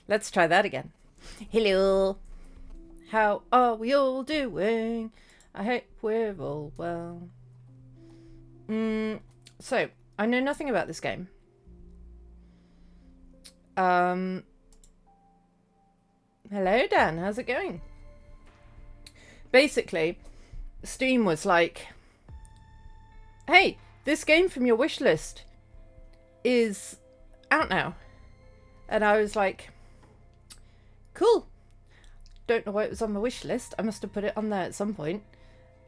Let's try that again. Hello. How are we all doing? I hope we're all well. So, I know nothing about this game. Hello, Dan. How's it going? Basically, Steam was like, hey, this game from your wish list is out now. And I was like, cool. Don't know why it was on my wish list. I must have put it on there at some point.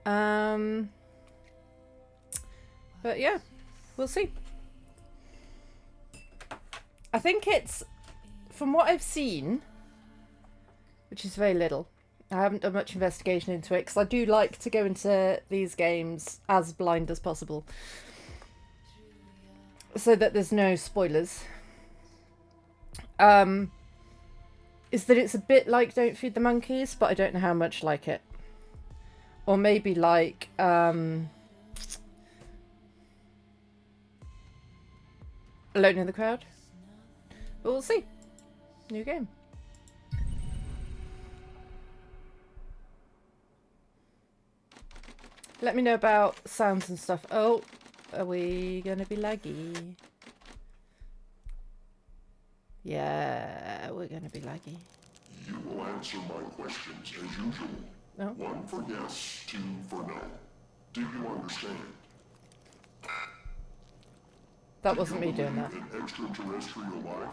But yeah, we'll see. I think it's, from what I've seen, which is very little, I haven't done much investigation into it because I do like to go into these games as blind as possible so that there's no spoilers. Is that it's a bit like Don't Feed the Monkeys, but I don't know how much like it. Or maybe like Alone in the Crowd. But we'll see. New game. Let me know about sounds and stuff. Oh, are we gonna be laggy? Yeah, we're gonna be laggy. You will answer my questions as usual. No? 1 for yes, 2 for no. Do you understand? That wasn't me doing that. In extraterrestrial life?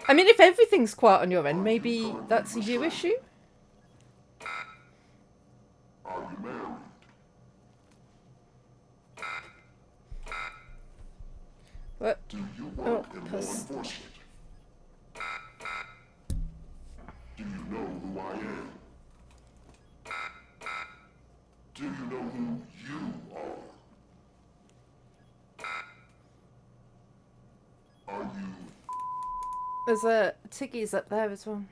I mean, if everything's quiet on your end, maybe that's a you issue? Are you married? What? Do you work in law enforcement? Do you know who I am? Do you know who you are? Are you... There's a Tiggy's up there as well.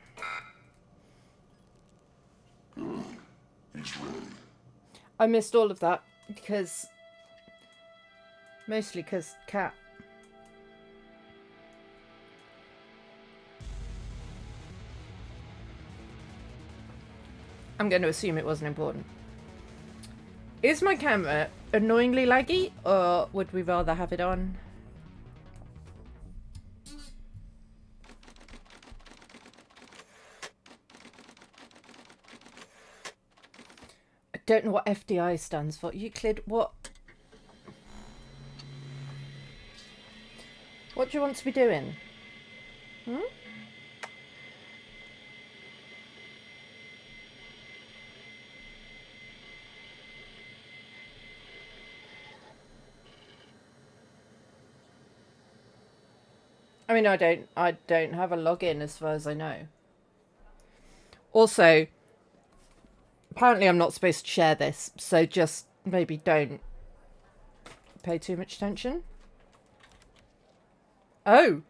Good. He's ready. I missed all of that because... Mostly because cat. I'm going to assume it wasn't important. Is my camera annoyingly laggy, or would we rather have it on? I don't know what FDI stands for. Euclid, what? What do you want to be doing? I mean, I don't have a login as far as I know. Also, apparently I'm not supposed to share this, so just maybe don't pay too much attention. Oh,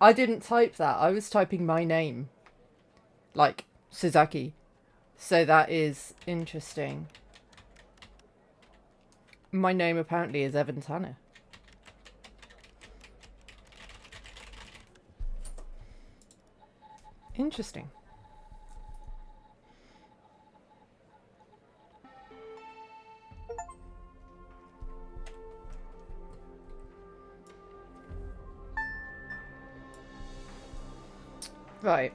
I didn't type that. I was typing my name. Like, Suzaki. So that is interesting. My name apparently is Evan Tanner. Interesting. Right.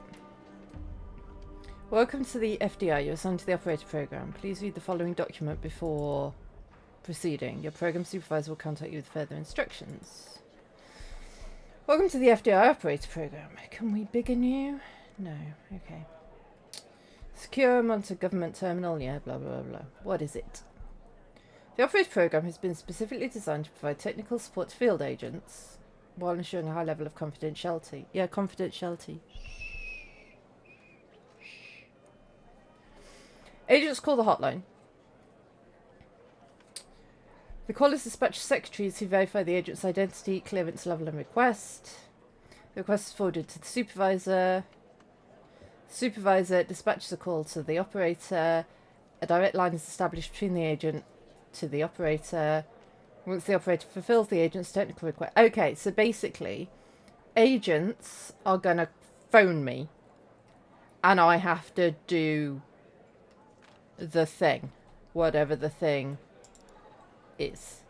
Welcome to the FDI. You're assigned to the operator program. Please read the following document before proceeding. Your program supervisor will contact you with further instructions. Welcome to the FDI operator program. Can we begin you? No. Okay. Secure monitor government terminal. Yeah, blah, blah, blah. What is it? The operator program has been specifically designed to provide technical support to field agents while ensuring a high level of confidentiality. Yeah, confidentiality. Agents call the hotline. The call is dispatched to secretaries who verify the agent's identity, clearance level and request. The request is forwarded to the supervisor. Supervisor dispatches a call to the operator. A direct line is established between the agent to the operator. Once the operator fulfills the agent's technical request. Okay, so basically, agents are gonna phone me, and I have to do the thing, whatever the thing is.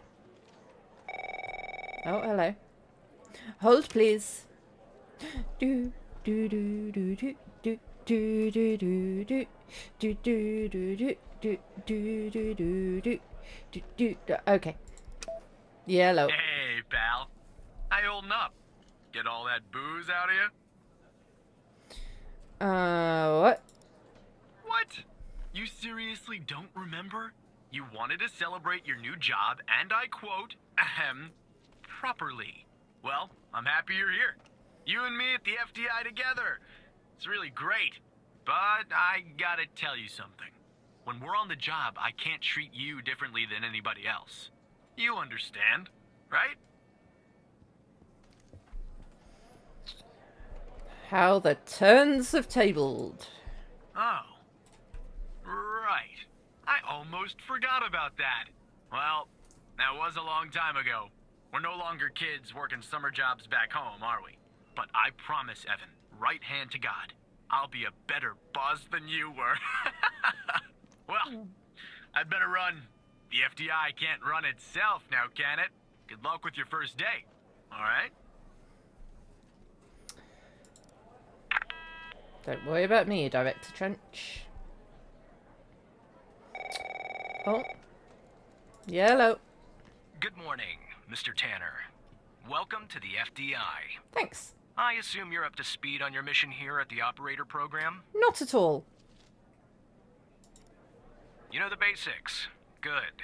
Oh, hello. Hold, please. Do do do do do do do do do do do do do do do do do do do do. Okay. Yeah, hello. Hey, pal. How you holding up? Get all that booze out of you? What? What? You seriously don't remember? You wanted to celebrate your new job, and I quote, properly. Well, I'm happy you're here. You and me at the FDI together. It's really great. But I gotta tell you something. When we're on the job, I can't treat you differently than anybody else. You understand, right? How the turns have tabled. Oh. Right. I almost forgot about that. Well, that was a long time ago. We're no longer kids working summer jobs back home, are we? But I promise, Evan, right hand to God, I'll be a better boss than you were. Well, I'd better run. The FDI can't run itself now, can it? Good luck with your first day, all right? Don't worry about me, Director Trench. Oh. Yeah, hello. Good morning, Mr. Tanner. Welcome to the FDI. Thanks. I assume you're up to speed on your mission here at the operator program? Not at all. You know the basics. Good.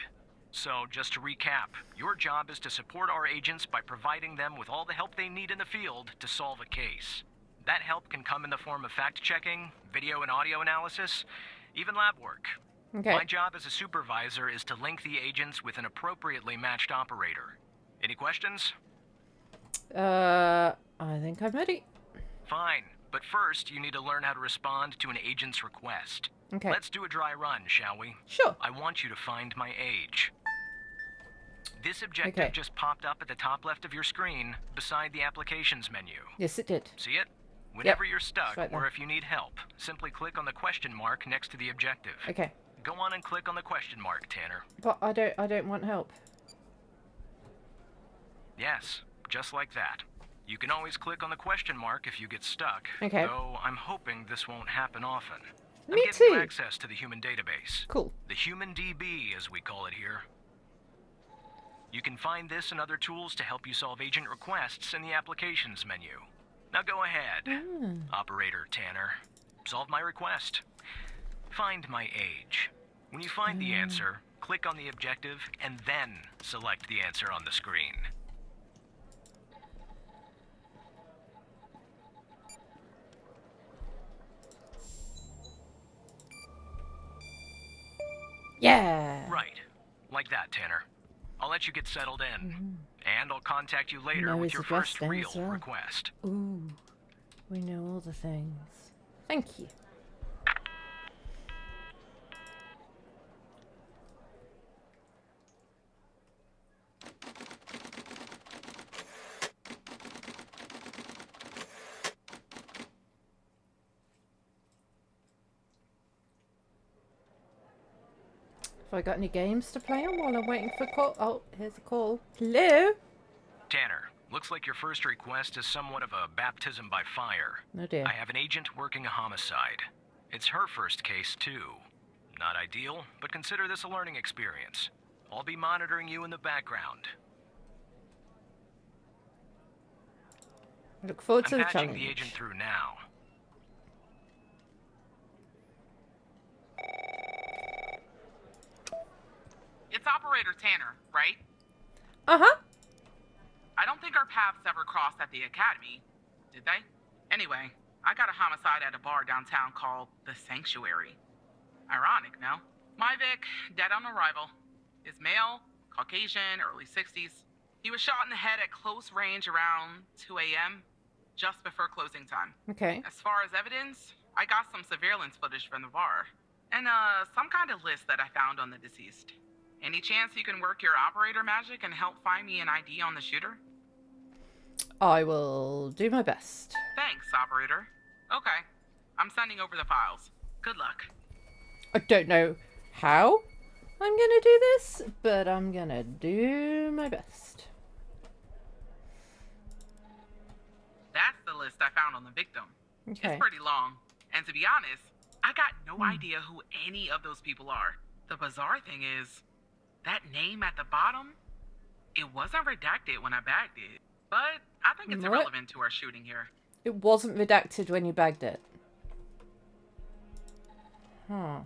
So, just to recap, your job is to support our agents by providing them with all the help they need in the field to solve a case. That help can come in the form of fact-checking, video and audio analysis, even lab work. Okay. My job as a supervisor is to link the agents with an appropriately matched operator. Any questions? I think I'm ready. Fine, but first you need to learn how to respond to an agent's request. Okay. Let's do a dry run, shall we? Sure. I want you to find my age. This objective Okay. just popped up at the top left of your screen, beside the applications menu. Yes, it did. See it? Whenever you're It's stuck, right there. or if you need help, simply click on the question mark next to the objective. Okay. Go on and click on the question mark, Tanner. But I don't want help. Yes, just like that. You can always click on the question mark if you get stuck. Okay. Though I'm hoping this won't happen often. I'm Me giving you too. access to the human database. Cool. The Human DB, as we call it here. You can find this and other tools to help you solve agent requests in the applications menu. Now go ahead, Operator Tanner. Solve my request. Find my age. When you find the answer, click on the objective and then select the answer on the screen. Yeah. Right. Like that, Tanner. I'll let you get settled in. And I'll contact you later Know with his your address first then real as well. request. Ooh. We know all the things. Thank you. Have I got any games to play on while I'm waiting for call? Oh, here's a call. Hello? Tanner, looks like your first request is somewhat of a baptism by fire. Oh dear. I have an agent working a homicide. It's her first case, too. Not ideal, but consider this a learning experience. I'll be monitoring you in the background. Look forward to I'm the patching challenge. the agent through now. It's Operator Tanner, right? Uh-huh. I don't think our paths ever crossed at the academy, did they? Anyway, I got a homicide at a bar downtown called The Sanctuary. Ironic, no? My Vic, dead on arrival. Is male, Caucasian, early 60s. He was shot in the head at close range around 2 a.m., just before closing time. Okay. As far as evidence, I got some surveillance footage from the bar. And, some kind of list that I found on the deceased. Any chance you can work your operator magic and help find me an ID on the shooter? I will do my best. Thanks, operator. Okay, I'm sending over the files. Good luck. I don't know how I'm gonna do this, but I'm gonna do my best. That's the list I found on the victim. Okay. It's pretty long. And to be honest, I got no idea who any of those people are. The bizarre thing is, that name at the bottom, it wasn't redacted when I bagged it. But I think it's What? irrelevant to our shooting here. It wasn't redacted when you bagged it. Huh.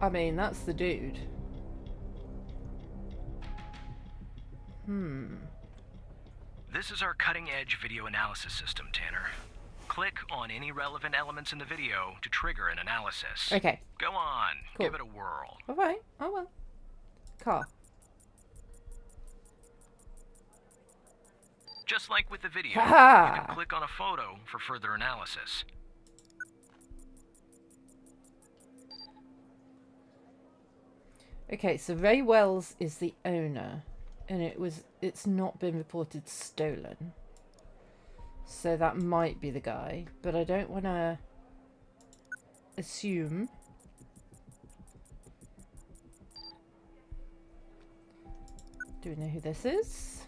I mean, that's the dude. This is our cutting-edge video analysis system, Tanner. Click on any relevant elements in the video to trigger an analysis. Okay. Go on, Cool. give it a whirl. Alright, I will. Car. Just like with the video, Ha-ha! you can click on a photo for further analysis. Okay, so Ray Wells is the owner, and it's not been reported stolen. So that might be the guy, but I don't want to assume. Do we know who this is?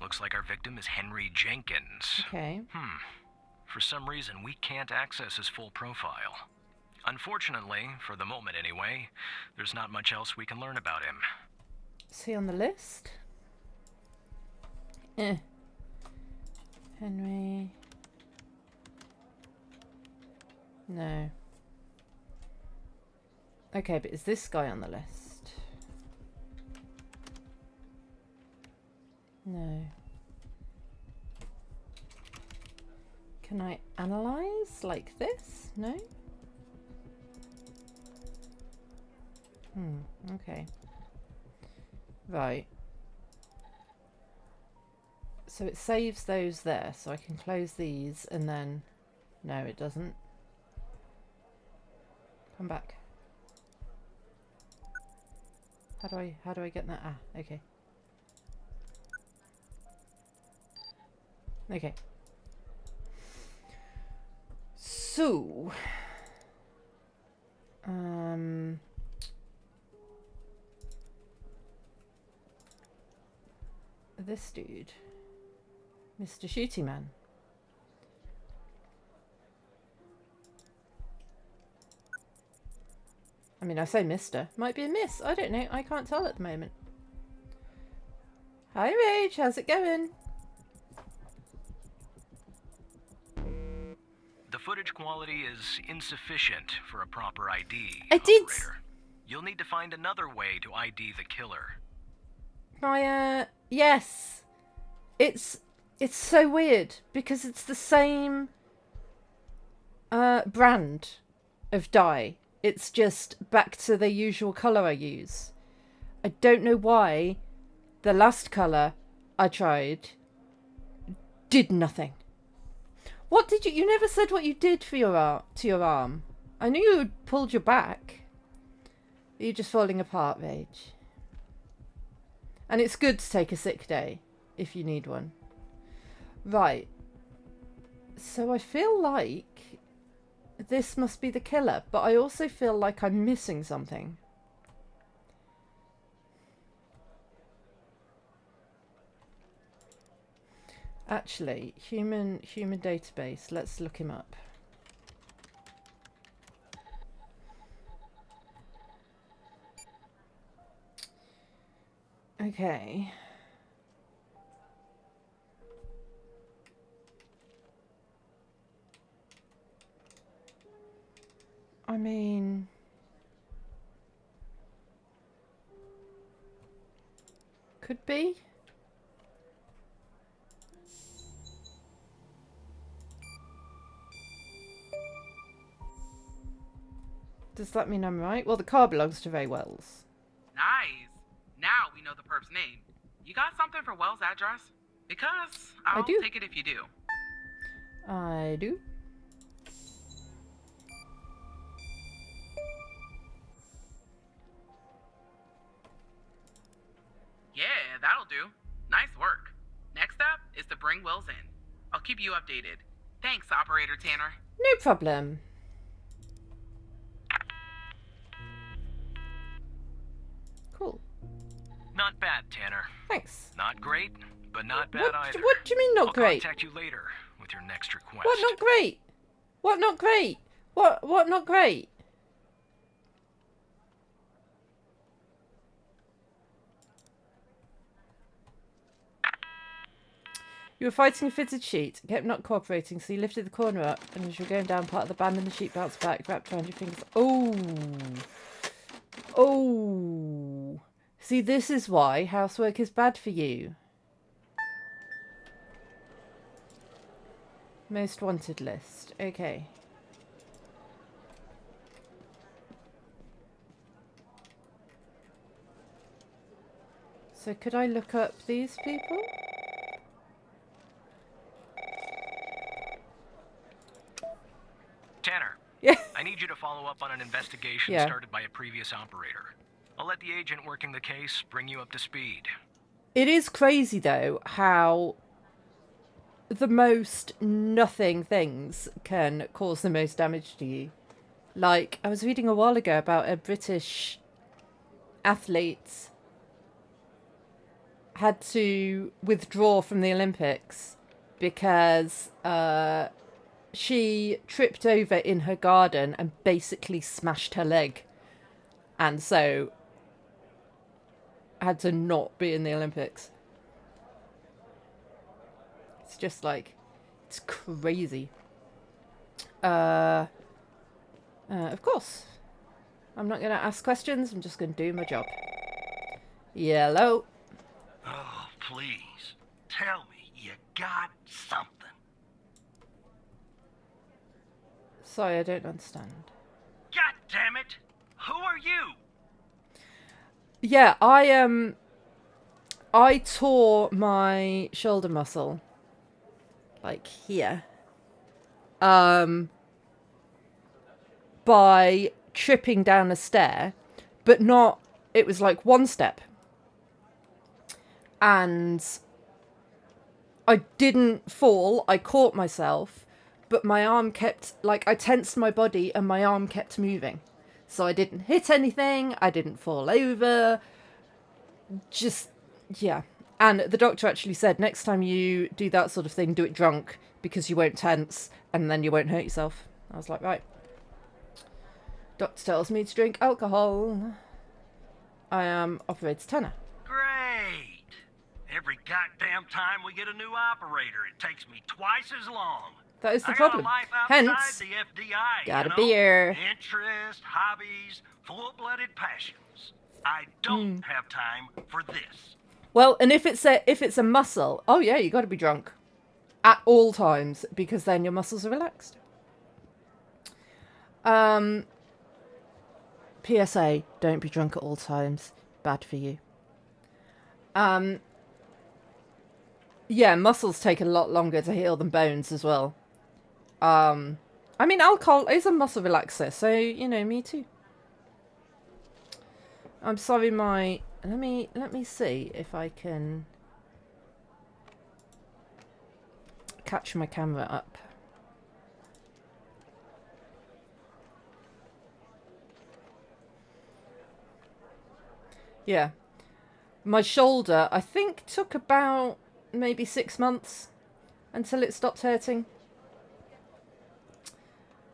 Looks like our victim is Henry Jenkins. Okay. For some reason, we can't access his full profile. Unfortunately, for the moment anyway, there's not much else we can learn about him. Is he on the list? Henry. No. Okay, but is this guy on the list? No. Can I analyze like this? No? Okay. Right. So it saves those there, so I can close these and then... No, it doesn't. Come back. How do I get that? Ah, okay. Okay. So... this dude, Mr. Shooty Man. I mean, I say Mr. Might be a miss. I don't know. I can't tell at the moment. Hi, Rage. How's it going? The footage quality is insufficient for a proper ID. I did. Operator. You'll need to find another way to ID the killer. My, yes. It's so weird because it's the same brand of dye. It's just back to the usual colour I use. I don't know why the last colour I tried did nothing. What did you never said what you did for your to your arm. I knew you had pulled your back. You're just falling apart, Rage. And it's good to take a sick day, if you need one. Right. So I feel like this must be the killer, but I also feel like I'm missing something. Actually, human database, let's look him up. Okay. I mean... could be. Does that mean I'm right? Well, the car belongs to Ray Wells. Nice. Now we know the perp's name. You got something for Wells' address? Because I'll do. take it if you do. I do. Yeah, that'll do. Nice work. Next up is to bring Wills in. I'll keep you updated. Thanks, Operator Tanner. No problem. Cool. Not bad, Tanner. Thanks. Not great, but not bad What, either. what do you mean not I'll great? contact you later with your next request. What not great? What not great? What not great? You were fighting a fitted sheet, kept not cooperating, so you lifted the corner up, and as you were going down, part of the band and the sheet bounced back, wrapped around your fingers. Oh! Oh! See, this is why housework is bad for you. Most wanted list. Okay. So could I look up these people? Tanner, Yeah. I need you to follow up on an investigation Yeah. started by a previous operator. I'll let the agent working the case bring you up to speed. It is crazy though how the most nothing things can cause the most damage to you. Like, I was reading a while ago about a British athlete had to withdraw from the Olympics because she tripped over in her garden and basically smashed her leg. And so had to not be in the Olympics. It's just like, it's crazy. Of course. I'm not going to ask questions. I'm just going to do my job. Hello. Oh, please. Tell me you got something. Sorry, I don't understand. God damn it! Who are you? Yeah, I tore my shoulder muscle. Like here. By tripping down a stair, but not, it was like one step. And I didn't fall, I caught myself, but my arm kept, like, I tensed my body and my arm kept moving. So I didn't hit anything, I didn't fall over, just, yeah. And the doctor actually said, next time you do that sort of thing, do it drunk, because you won't tense, and then you won't hurt yourself. I was like, right. Doctor tells me to drink alcohol. I am Operator Tanner. Great. Every goddamn time we get a new operator, it takes me twice as long. That is the I problem. got a life outside Hence, the FDI, got a you know? beer. Interests, hobbies, full-blooded passions. I don't have time for this. Well, and if it's a muscle, oh yeah, you got to be drunk at all times because then your muscles are relaxed. PSA: don't be drunk at all times. Bad for you. Yeah, muscles take a lot longer to heal than bones as well. I mean, alcohol is a muscle relaxer, so you know, me too. I'm sorry, my. Let me see if I can catch my camera up. Yeah. My shoulder, I think, took about maybe 6 months until it stopped hurting.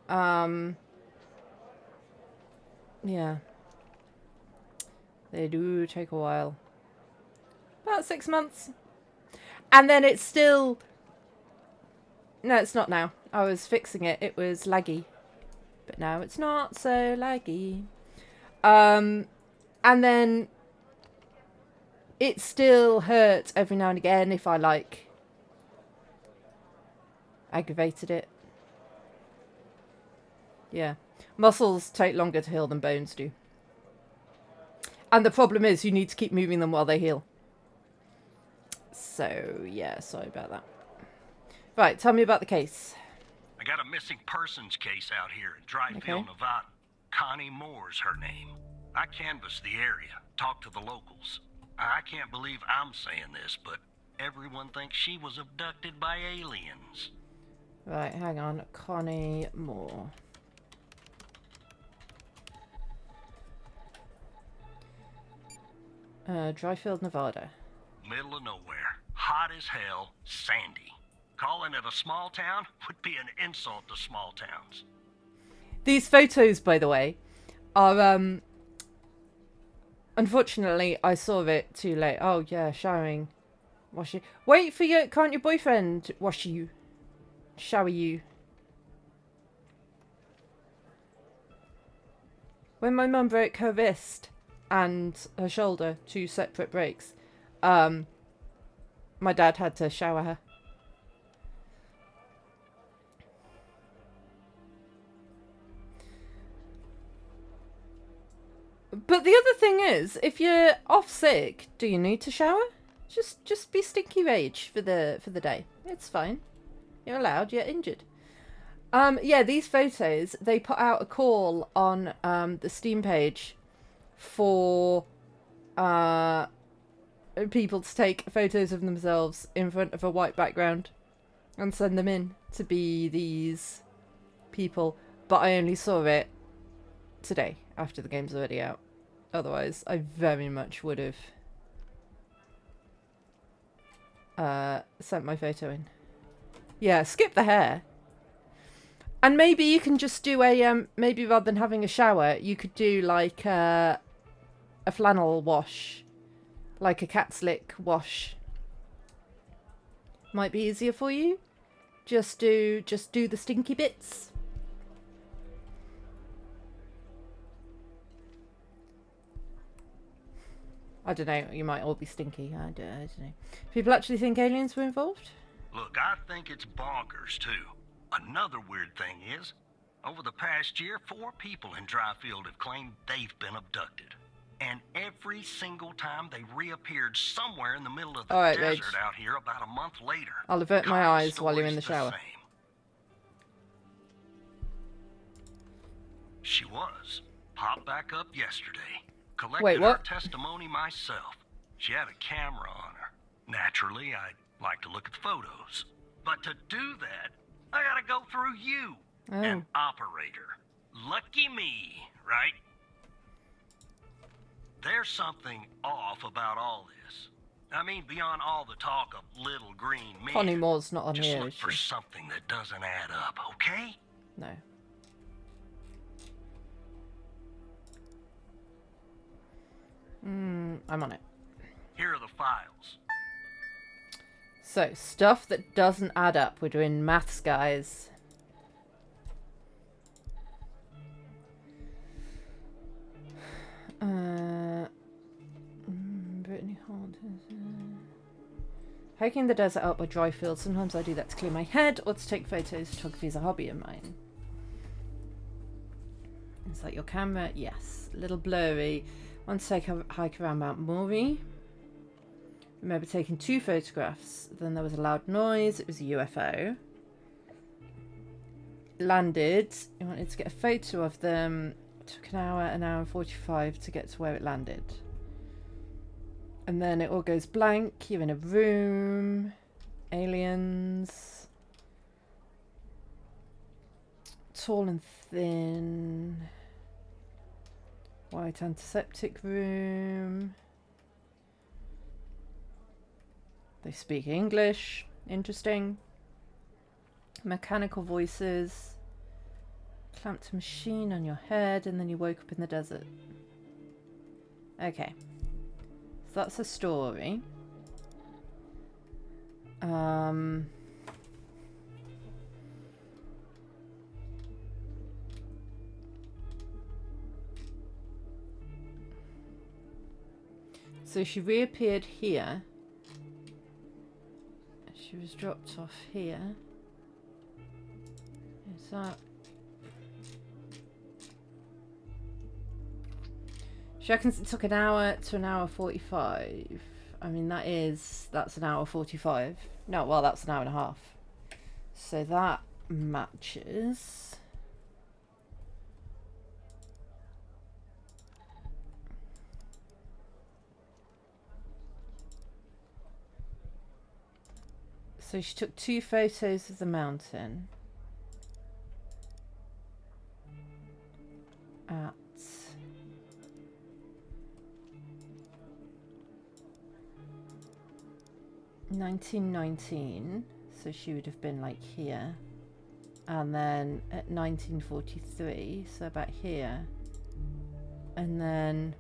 Yeah. They do take a while. About 6 months. And then it's still... No, it's not now. I was fixing it. It was laggy. But now it's not so laggy. And then it still hurts every now and again if I, like, aggravated it. Yeah. Muscles take longer to heal than bones do. And the problem is you need to keep moving them while they heal. So, yeah, sorry about that. Right, tell me about the case. I got a missing persons case out here in Dryfield, Okay. Nevada. Connie Moore's her name. I canvassed the area, talked to the locals. I can't believe I'm saying this, but everyone thinks she was abducted by aliens. Right, hang on. Connie Moore. Dryfield, Nevada. Middle of nowhere. Hot as hell, sandy. Calling it a small town would be an insult to small towns. These photos, by the way, are unfortunately I saw it too late. Oh yeah, showering, washing. Wait for your can't your boyfriend wash you, shower you? When my mum broke her wrist and her shoulder, 2 separate breaks, my dad had to shower her. But the other thing is, if you're off sick, do you need to shower? Just be stinky rage for the day. It's fine. You're allowed. You're injured. Yeah, these photos, they put out a call on the Steam page for people to take photos of themselves in front of a white background and send them in to be these people. But I only saw it today after the game's already out. Otherwise, I very much would have sent my photo in. Yeah, skip the hair. And maybe you can just do a maybe rather than having a shower, you could do like a flannel wash, like a cat slick wash. Might be easier for you. Just do the stinky bits. I don't know, you might all be stinky. I don't know. People actually think aliens were involved? Look, I think it's bonkers, too. Another weird thing is, over the past year, 4 people in Dryfield have claimed they've been abducted. And every single time they reappeared somewhere in the middle of the Alright, desert Reg. out here about a month later. I'll avert my Connie's eyes while you're in the story's shower. same. She was. Popped back up yesterday. Collected Wait, what? her testimony myself. She had a camera on her. Naturally, I'd like to look at the photos. But to do that, I gotta go through you, an operator. Lucky me, right? There's something off about all this. I mean, beyond all the talk of little green men. Connie Moore's not on Just here, look is for she? something that doesn't add up, okay? No. I'm on it. Here are the files. So, stuff that doesn't add up. We're doing maths, guys. Brittany Holt. Hiking the desert out by Dryfield. Sometimes I do that to clear my head or to take photos. Photography is a hobby of mine. Is that your camera? Yes. A little blurry. Want to take a hike around Mount Maury. Remember taking 2 photographs. Then there was a loud noise. It was a UFO. Landed. You wanted to get a photo of them. It took an hour and 45 to get to where it landed. And then it all goes blank. You're in a room. Aliens. Tall and thin. White antiseptic room. They speak English. Interesting. Mechanical voices. Clamped a machine on your head and then you woke up in the desert. Okay. So that's a story. So she reappeared here. She was dropped off here. Is that... She reckons it took an hour to an hour 45. I mean, that's an hour 45. No, well, that's an hour and a half. So that matches. So she took 2 photos of the mountain at 1919, so she would have been like here, and then at 1943, so about here, and then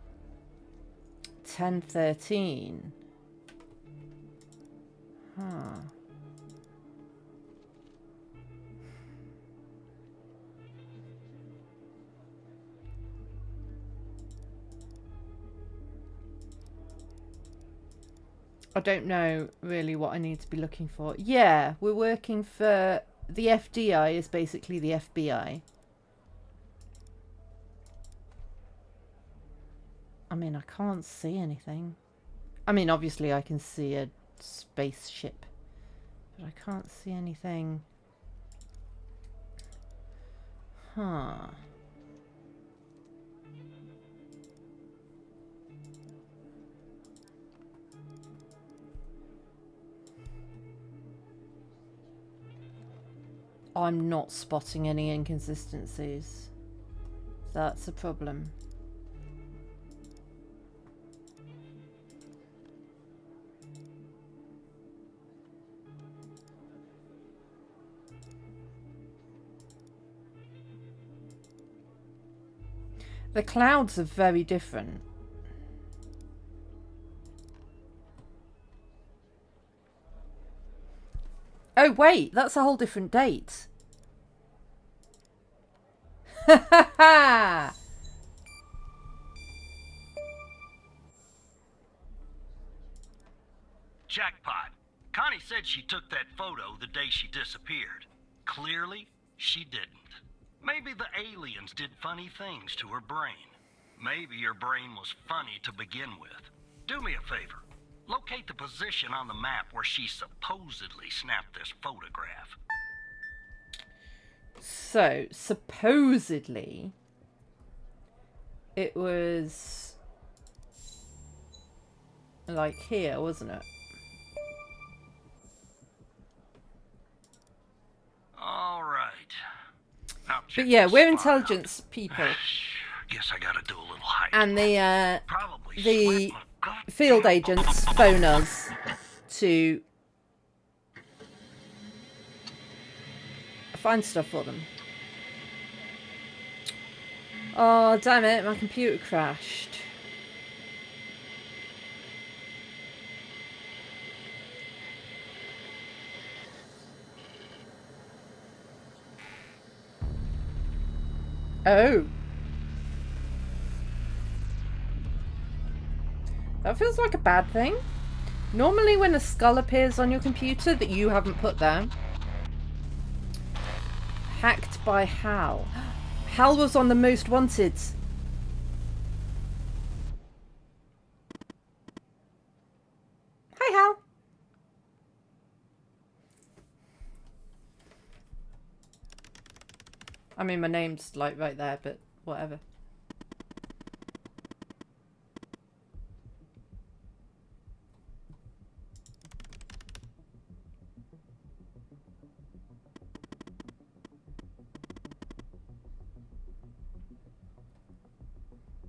1013. Huh. I don't know really what I need to be looking for. Yeah, we're working for the FDI is basically the FBI. I mean, I can't see anything. I mean, obviously I can see a spaceship, but I can't see anything. Huh. I'm not spotting any inconsistencies. That's a problem. The clouds are very different. Oh wait, that's a whole different date. Ha ha ha! Jackpot. Connie said she took that photo the day she disappeared. Clearly, she didn't. Maybe the aliens did funny things to her brain. Maybe her brain was funny to begin with. Do me a favor. Locate the position on the map where she supposedly snapped this photograph. So, supposedly, it was like here, wasn't it? All right. Now check But yeah, this we're spot out. intelligence people. Guess I gotta do a little hiding. And the Probably the sweat my gut. field agents phone us to find stuff for them. Oh, damn it, my computer crashed. Oh. That feels like a bad thing. Normally when a skull appears on your computer that you haven't put there. Hacked by Hal. Hal was on the most wanted. Hi, Hal. I mean, my name's like right there, but whatever.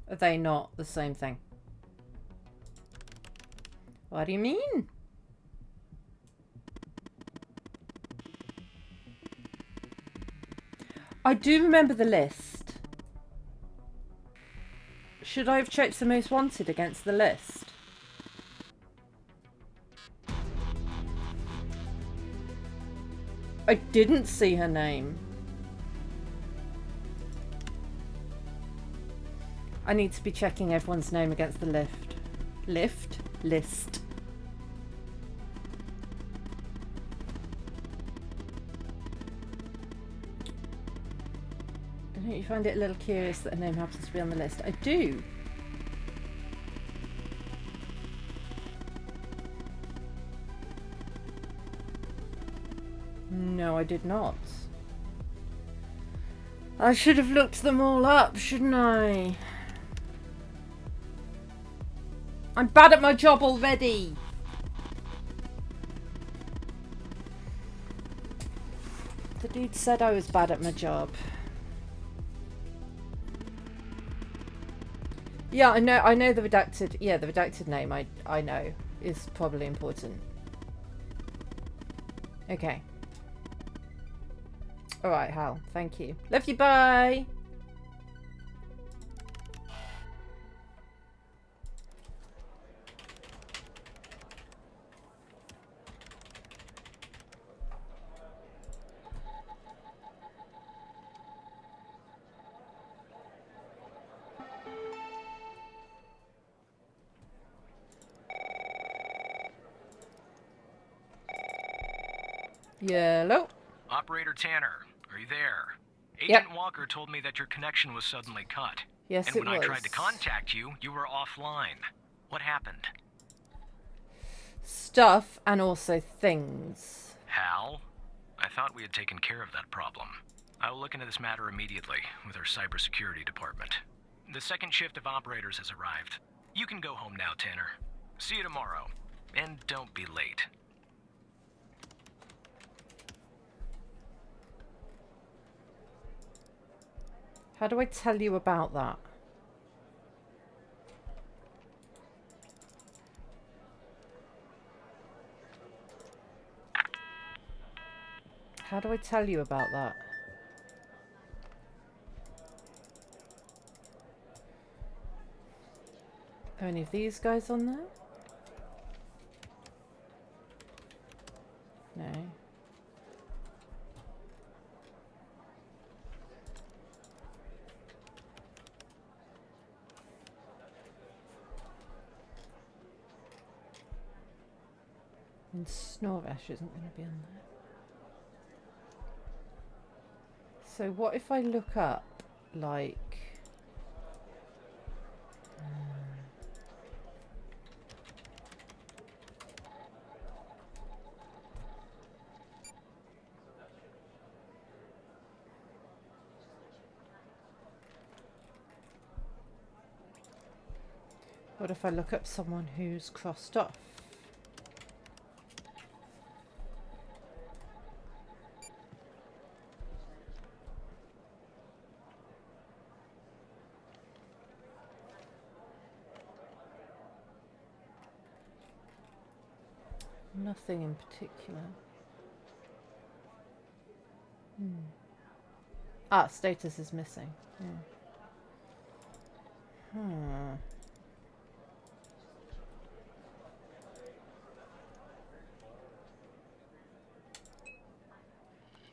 Are they not the same thing? What do you mean? I do remember the list. Should I have checked the most wanted against the list? I didn't see her name. I need to be checking everyone's name against the list. Don't you find it a little curious that a name happens to be on the list? I do. No, I did not. I should have looked them all up, shouldn't I? I'm bad at my job already. The dude said I was bad at my job. Yeah, I know the redacted, yeah, the redacted name I know is probably important. Okay. Alright, Hal, thank you. Love you, bye! Hello? Operator Tanner, are you there? Yep. Agent Walker told me that your connection was suddenly cut. Yes, and it when I tried was. to contact you, you were offline. What happened? Stuff and also things. Hal? I thought we had taken care of that problem. I will look into this matter immediately with our cybersecurity department. The second shift of operators has arrived. You can go home now, Tanner. See you tomorrow. And don't be late. How do I tell you about that? How do I tell you about that? Are any of these guys on there? No. And Snoresh isn't going to be on there. So what if I look up, like... what if I look up someone who's crossed off? Nothing in particular. Ah, status is missing.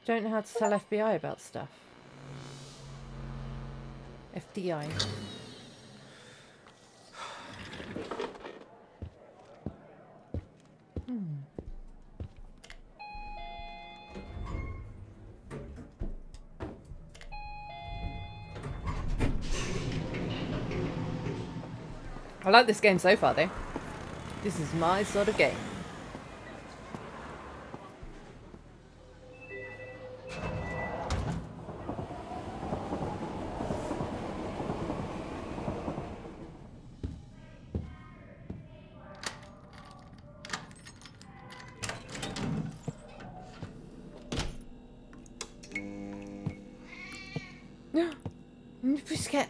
Don't know how to tell FBI about stuff. FBI. I like this game so far, though. This is my sort of game. Brisket.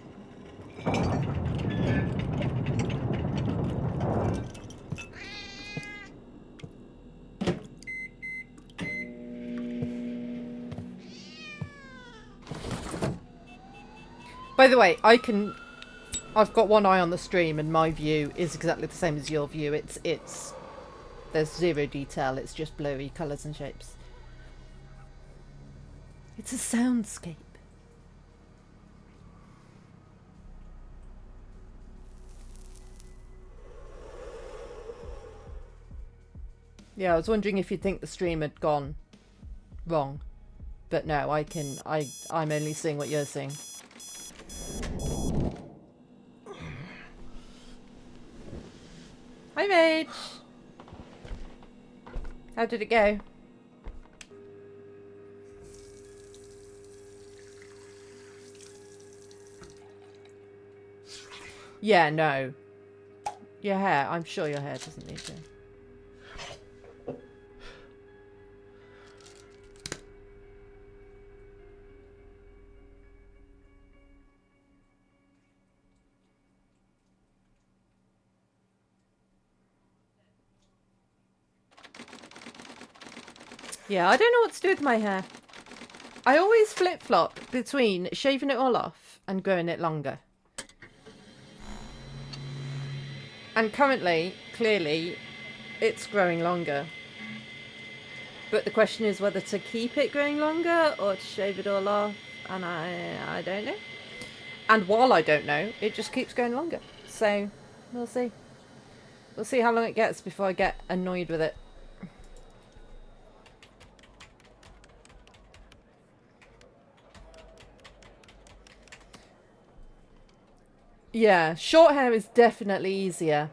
By the way, I've got one eye on the stream and my view is exactly the same as your view. There's zero detail, it's just blurry colours and shapes. It's a soundscape. Yeah, I was wondering if you'd think the stream had gone wrong. But no, I'm only seeing what you're seeing. Hi, Mage! How did it go? Yeah, no. Your hair. I'm sure your hair doesn't need to. Yeah, I don't know what to do with my hair. I always flip-flop between shaving it all off and growing it longer. And currently, clearly, it's growing longer. But the question is whether to keep it growing longer or to shave it all off. And I don't know. And while I don't know, it just keeps going longer. So, we'll see. We'll see how long it gets before I get annoyed with it. Yeah, short hair is definitely easier.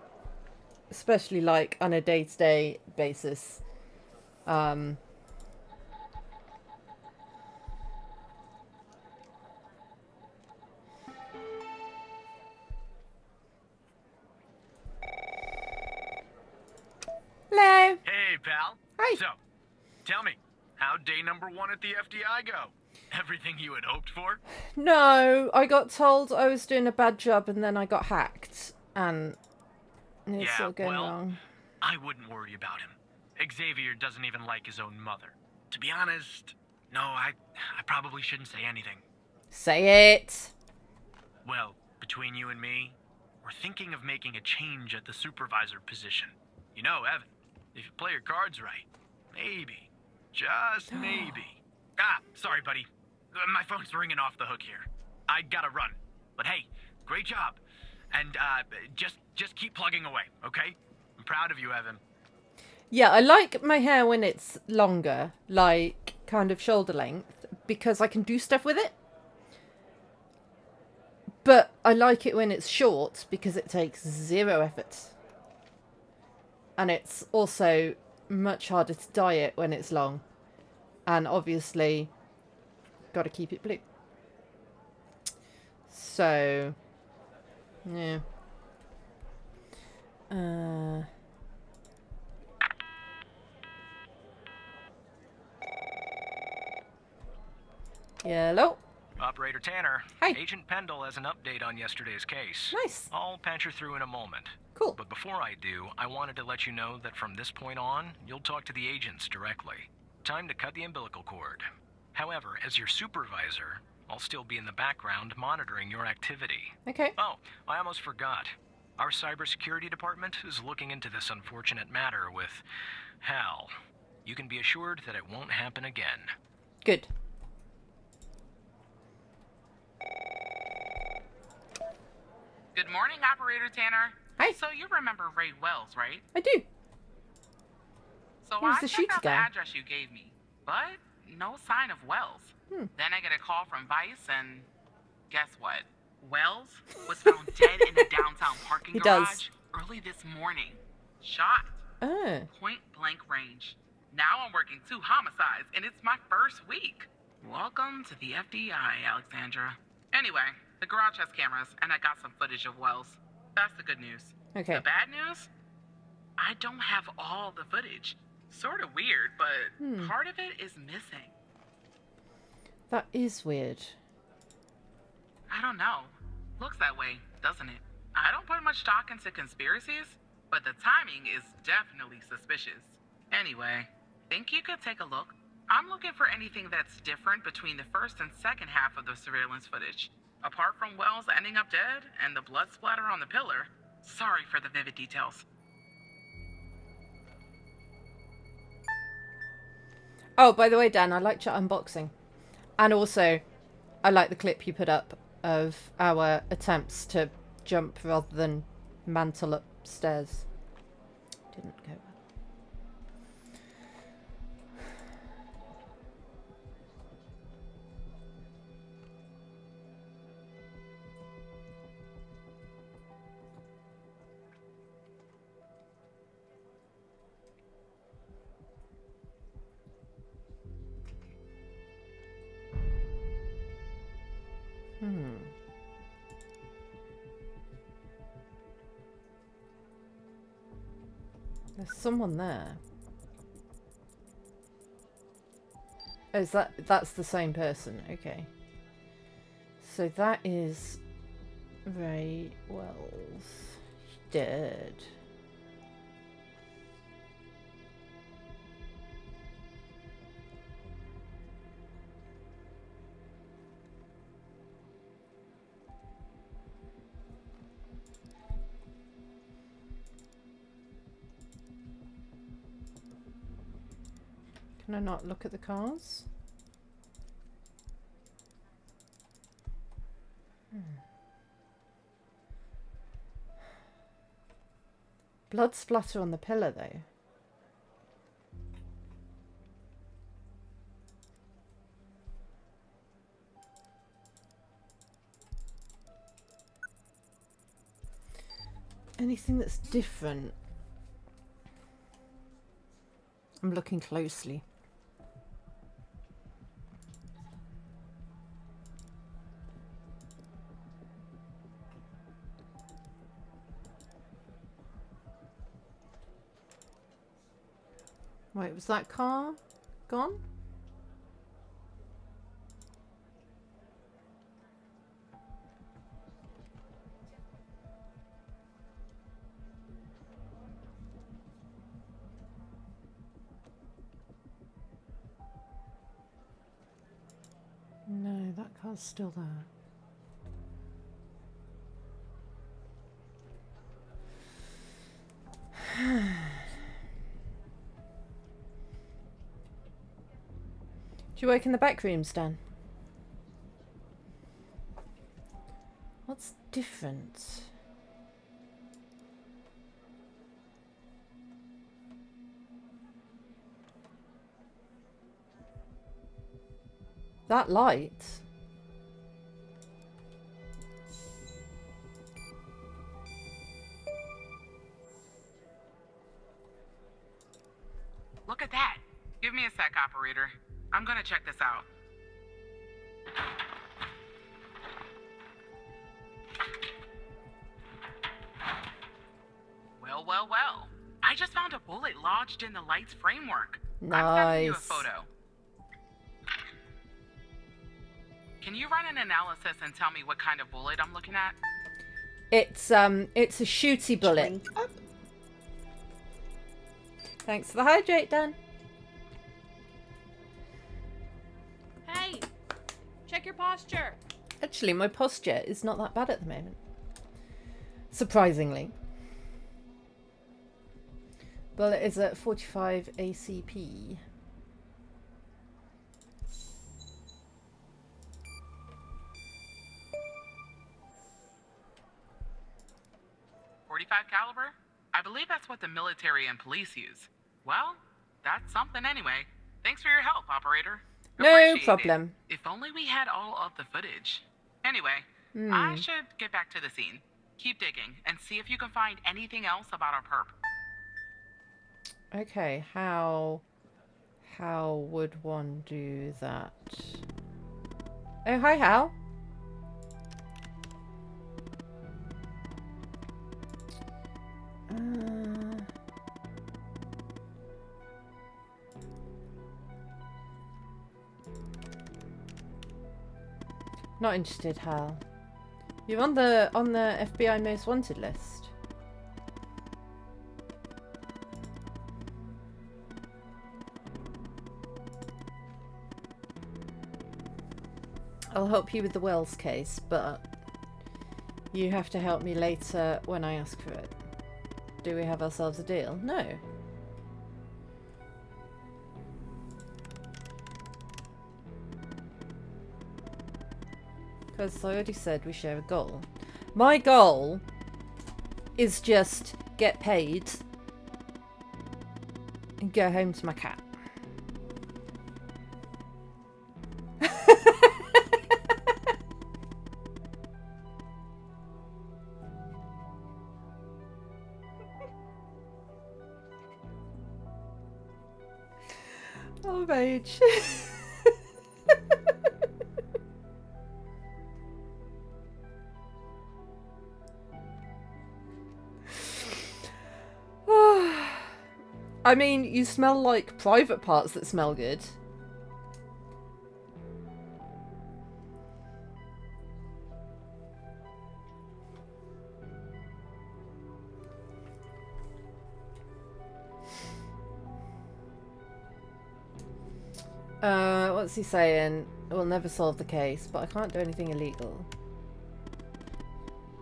Especially like on a day-to-day basis. Hello. Hey, pal. Hi. So, tell me, how'd day number 1 at the FDI go? Everything you had hoped for? No, I got told I was doing a bad job and then I got hacked. And it's Yeah, all going well, wrong. I wouldn't worry about him. Xavier doesn't even like his own mother. To be honest, no, I probably shouldn't say anything. Say it. Well, between you and me, we're thinking of making a change at the supervisor position. You know, Evan, if you play your cards right, maybe, just maybe. Sorry, buddy. My phone's ringing off the hook here. I gotta run. But hey, great job. And just keep plugging away, okay? I'm proud of you, Evan. Yeah, I like my hair when it's longer, like kind of shoulder length, because I can do stuff with it. But I like it when it's short because it takes 0 effort. And it's also much harder to dye it when it's long. And obviously, got to keep it blue. So, yeah. Hello. Operator Tanner. Hi. Agent Pendle has an update on yesterday's case. Nice. I'll patch her through in a moment. Cool. But before I do, I wanted to let you know that from this point on, you'll talk to the agents directly. Time to cut the umbilical cord. However, as your supervisor, I'll still be in the background monitoring your activity. Okay. Oh, I almost forgot. Our cybersecurity department is looking into this unfortunate matter with Hal. You can be assured that it won't happen again. Good. Good morning, Operator Tanner. Hi. So you remember Ray Wells, right? I do. So He was I the checked shooter out the guy. address you gave me, but no sign of Wells. Then I get a call from Vice, and guess what? Wells was found dead in a downtown parking He does. garage early this morning. Shot. Oh. Point blank range. Now I'm working 2 homicides, and it's my first week. Welcome to the FDI, Alexandra. Anyway, the garage has cameras, and I got some footage of Wells. That's the good news. Okay. The bad news? I don't have all the footage. Sort of weird, but part of it is missing. That is weird. I don't know. Looks that way, doesn't it? I don't put much stock into conspiracies, but the timing is definitely suspicious. Anyway, think you could take a look? I'm looking for anything that's different between the first and second half of the surveillance footage. Apart from Wells ending up dead and the blood splatter on the pillar. Sorry for the vivid details. Oh, by the way, Dan, I liked your unboxing. And also, I like the clip you put up of our attempts to jump rather than mantle upstairs. Didn't go well. There's someone there. Oh, is that's the same person? Okay. So that is Ray Wells. Dead. Can I not look at the cars? Blood splatter on the pillar, though. Anything that's different? I'm looking closely. Wait, was that car gone? No, that car's still there. Do you work in the back rooms, Dan? What's different? That light? Look at that. Give me a sec, operator. I'm gonna check this out. Well, well, well. I just found a bullet lodged in the light's framework. I'm sending you a Nice. photo. Can you run an analysis and tell me what kind of bullet I'm looking at? It's a shooty bullet. Drink up. Thanks for the hydrate, Dan. Hey, check your posture. Actually, my posture is not that bad at the moment. Surprisingly. Bullet is at 45 ACP. .45 caliber? I believe that's what the military and police use. Well, that's something anyway. Thanks for your help, operator. No Appreciate problem. it. If only we had all of the footage. Anyway, I should get back to the scene. Keep digging and see if you can find anything else about our perp. Okay, how would one do that? Oh, hi, Hal. Not interested, Hal. You're on the FBI most wanted list. I'll help you with the Wells case, but you have to help me later when I ask for it. Do we have ourselves a deal? No. Because I already said we share a goal. My goal is just get paid and go home to my cat. Oh, rage. I mean, you smell like private parts that smell good. What's he saying? It will never solve the case, but I can't do anything illegal.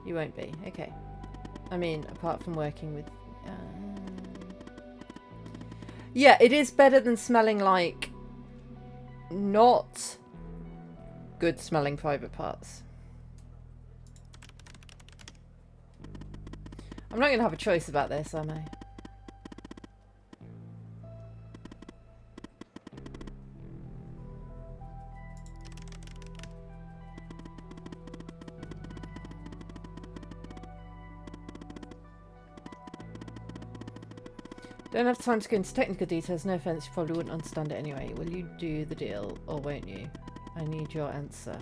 You won't be. Okay. I mean, apart from working with... Yeah, it is better than smelling like... not good smelling private parts. I'm not going to have a choice about this, am I? Don't have time to go into technical details. No offense, you probably wouldn't understand it anyway. Will you do the deal or won't you? I need your answer.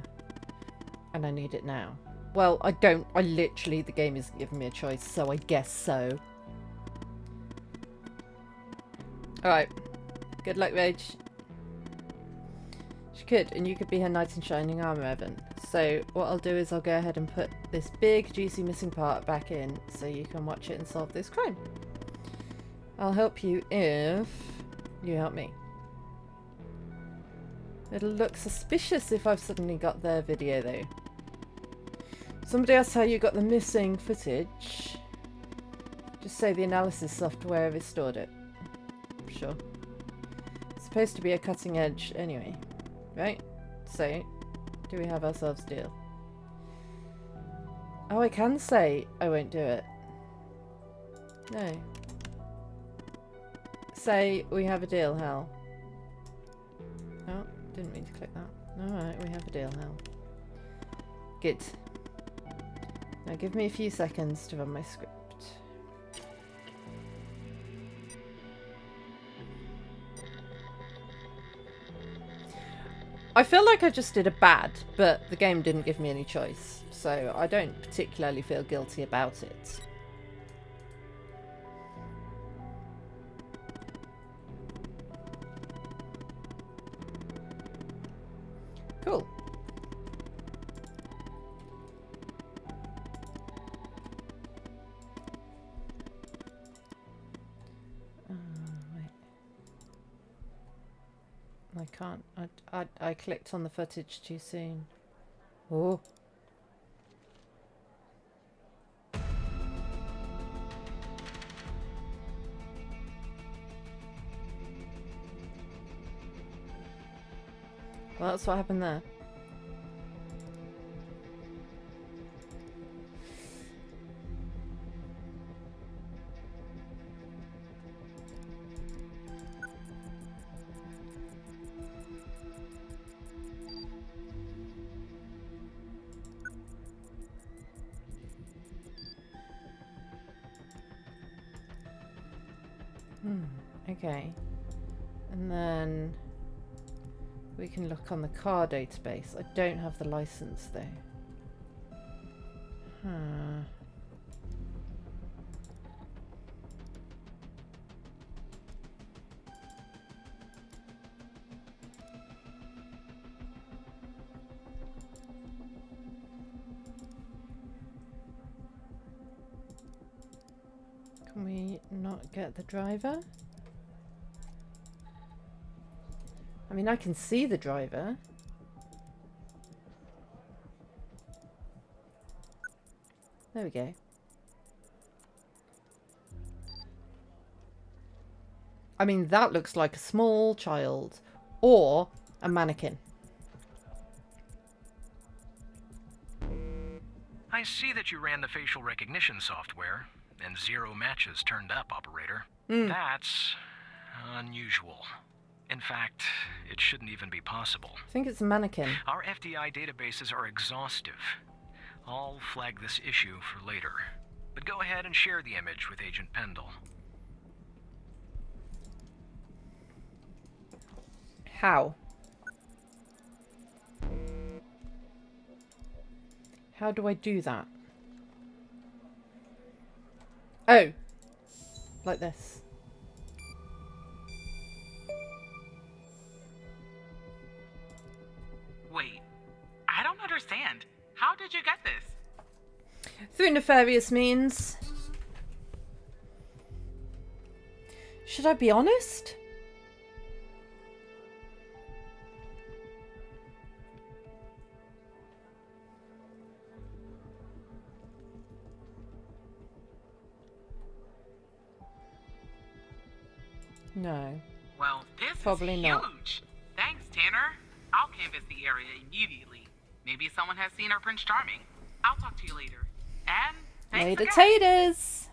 And I need it now. Well, I don't. I literally, the game isn't giving me a choice, so I guess so. Alright. Good luck, Rage. She could, and you could be her knight in shining armour, Evan. So what I'll do is I'll go ahead and put this big, juicy missing part back in so you can watch it and solve this crime. I'll help you if you help me. It'll look suspicious if I've suddenly got their video though. Somebody asked how you got the missing footage. Just say the analysis software restored it. Sure. It's supposed to be a cutting edge anyway. Right? So, do we have ourselves a deal? Oh, I can say I won't do it. No. Say we have a deal, Hal. Oh, didn't mean to click that. Alright, we have a deal, Hal. Good. Now give me a few seconds to run my script. I feel like I just did a bad, but the game didn't give me any choice, so I don't particularly feel guilty about it. Cool. Wait. I can't. I clicked on the footage too soon. Oh. Well, that's what happened there. Okay. And then we can look on the car database. I don't have the license though. Can we not get the driver? I mean, I can see the driver. There we go. I mean, that looks like a small child or a mannequin. I see that you ran the facial recognition software, and 0 matches turned up, operator. That's unusual. In fact, it shouldn't even be possible. I think it's a mannequin. Our FDI databases are exhaustive. I'll flag this issue for later. But go ahead and share the image with Agent Pendle. How? How do I do that? Oh. Like this. Wait, I don't understand. How did you get this? Through nefarious means. Should I be honest? No. Well, this Probably is not. huge. Thanks, Tanner. I'll canvass the area immediately. Maybe someone has seen our Prince Charming. I'll talk to you later. And thanks Later, again. taters.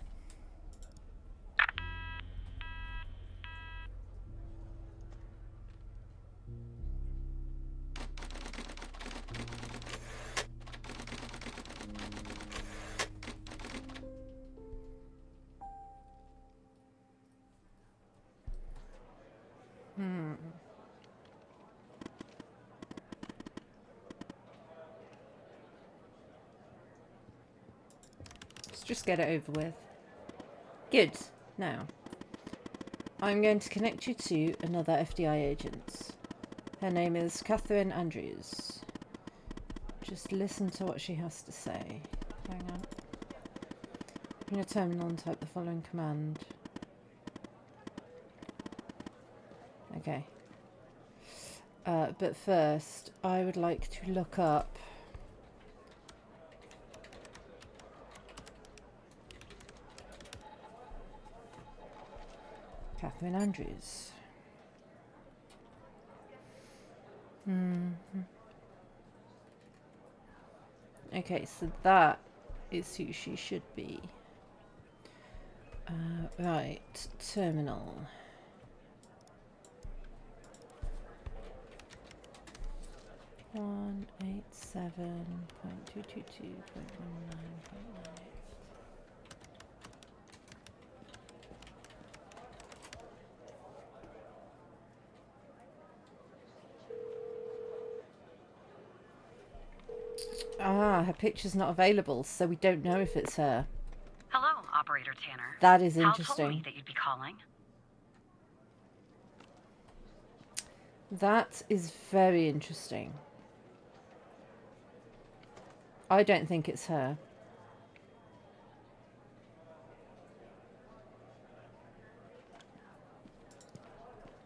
Let's just get it over with. Good. Now, I'm going to connect you to another FBI agent. Her name is Catherine Andrews. Just listen to what she has to say. Hang on. I'm going to terminal and type the following command. Okay. But first, I would like to look up Catherine Andrews. Okay, so that is who she should be. Right, terminal. One 187.222.19.9. Ah, her picture's not available, so we don't know if it's her. Hello, Operator Tanner. That is Hal told me interesting. that you'd be calling. That is very interesting. I don't think it's her.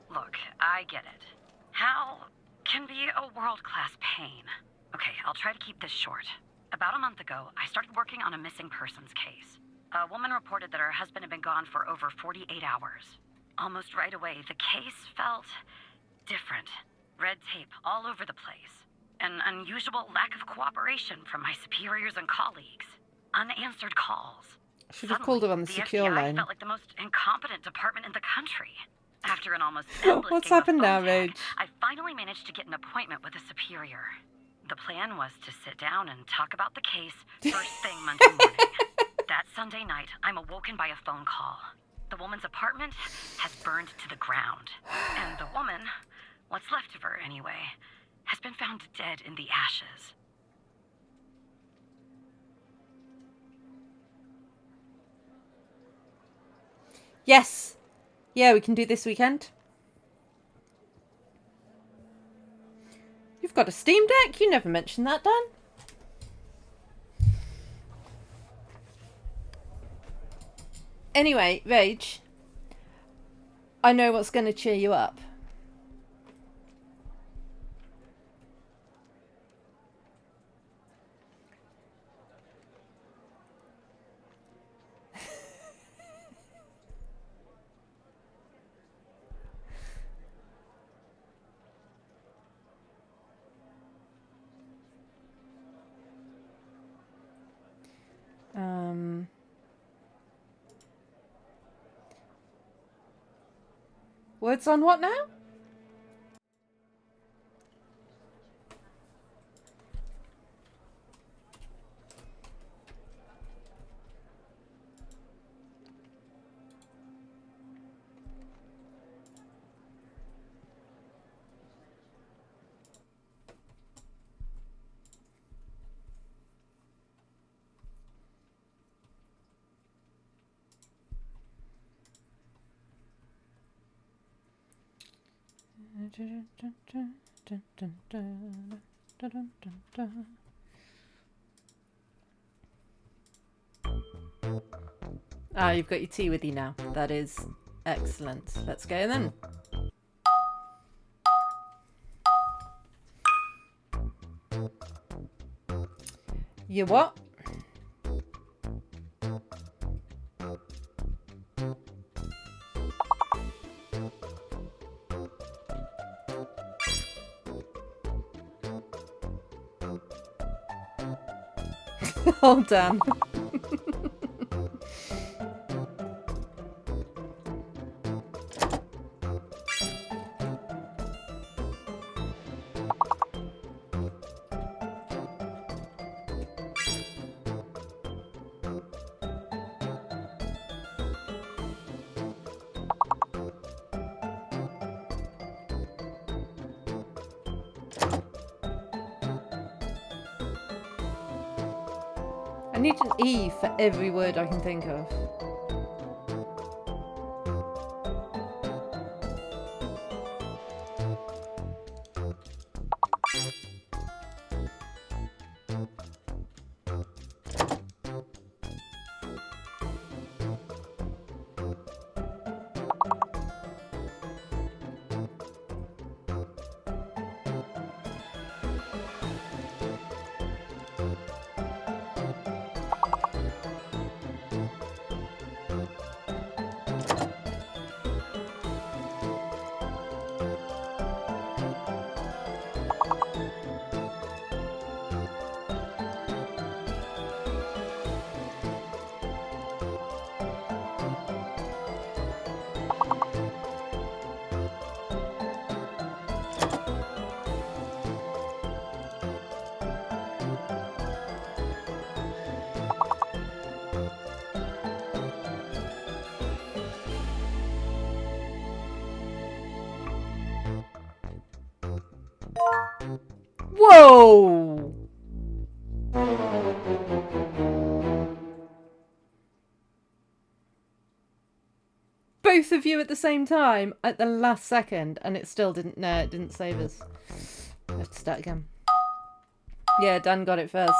Look, I get it. Hal can be a world-class pain. Okay, I'll try to keep this short. About a month ago, I started working on a missing persons case. A woman reported that her husband had been gone for over 48 hours. Almost right away, the case felt different. Red tape all over the place. An unusual lack of cooperation from my superiors and colleagues. Unanswered calls. Should have called her on the secure FBI line. felt like the most incompetent department in the country. After an almost endless What's game of happened now, phone tag, Rage? I finally managed to get an appointment with a superior. The plan was to sit down and talk about the case first thing Monday morning. That Sunday night, I'm awoken by a phone call. The woman's apartment has burned to the ground. And the woman, what's left of her anyway, has been found dead in the ashes. Yes! Yeah, we can do this weekend. You've got a Steam Deck? You never mentioned that, Dan. Anyway, Rage. I know what's going to cheer you up. Words on what now? Dun, dun, dun. Ah, you've got your tea with you now. That is excellent. Let's go then. You what? Oh, damn. I need an E for every word I can think of. Whoa! Both of you at the same time at the last second, and it still didn't. No, it didn't save us. I have to start again. Yeah, Dan got it first.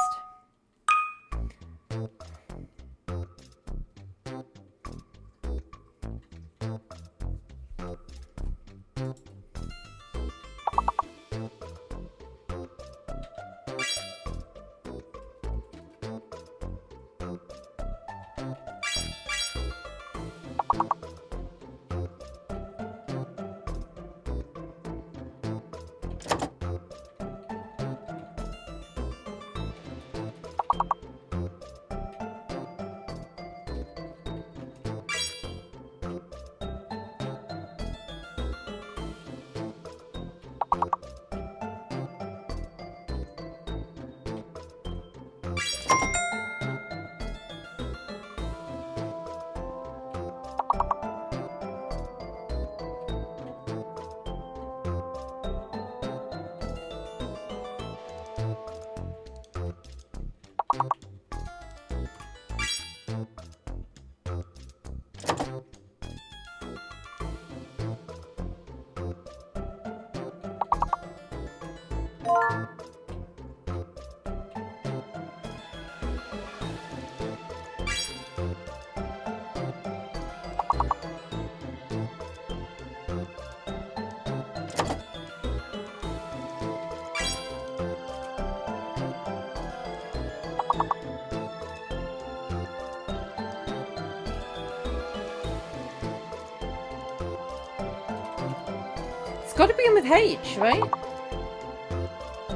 It's got to begin with H, right?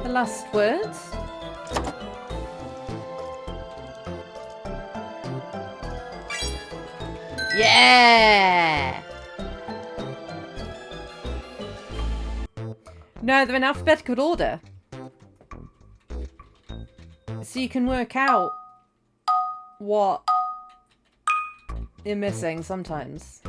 The last words. Yeah! No, they're in alphabetical order. So you can work out what you're missing sometimes.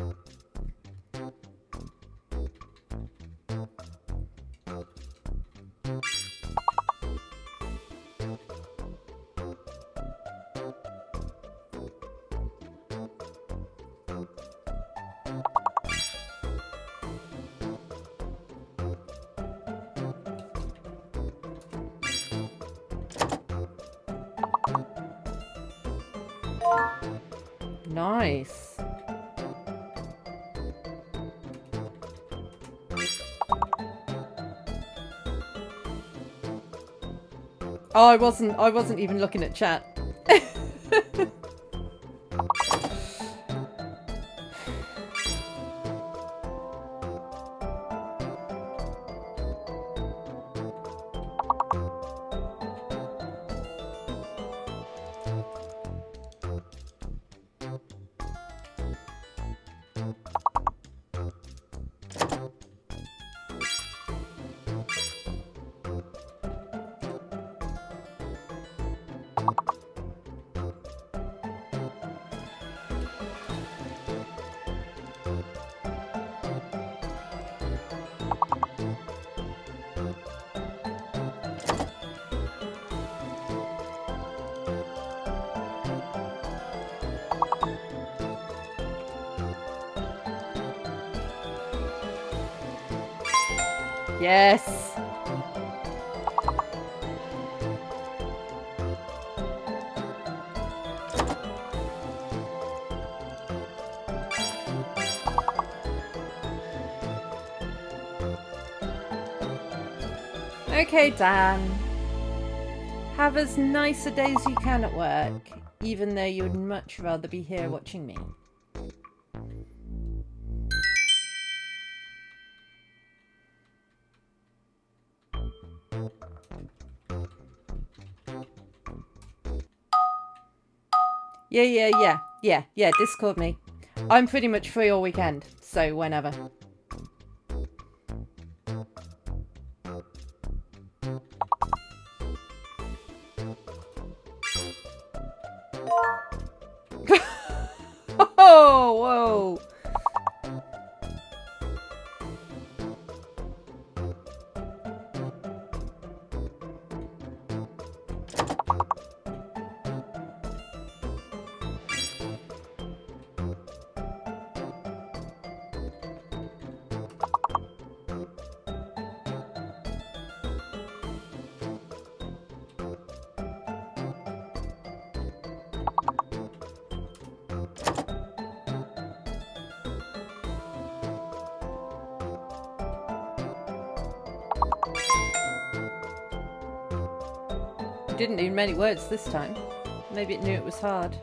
Nice. Oh, I wasn't even looking at chat. Yes. Okay, Dan. Have as nice a day as you can at work, even though you'd much rather be here watching me. Yeah, Discord me. I'm pretty much free all weekend, so whenever. Oh, whoa. Didn't need many words this time. Maybe it knew it was hard.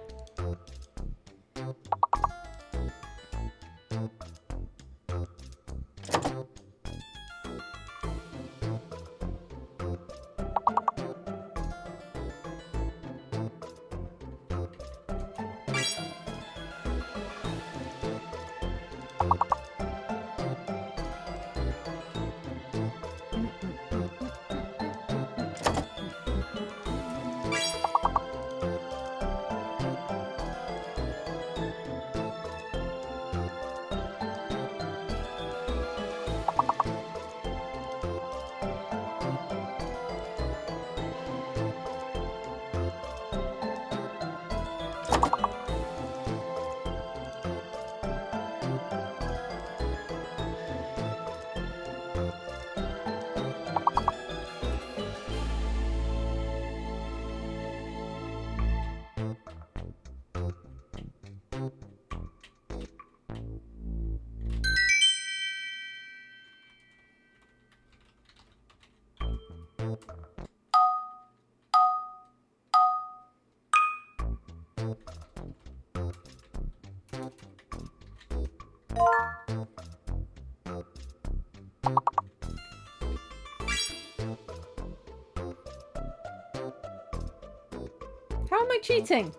How am I cheating?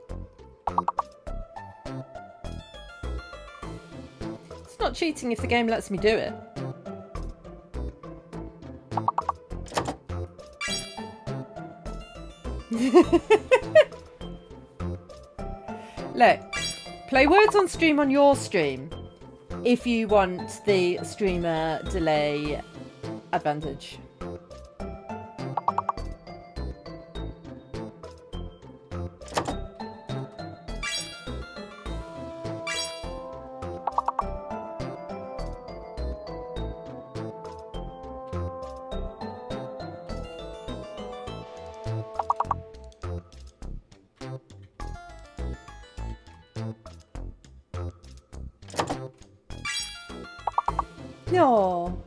It's not cheating if the game lets me do it. Look, play words on stream on your stream if you want the streamer delay advantage. No.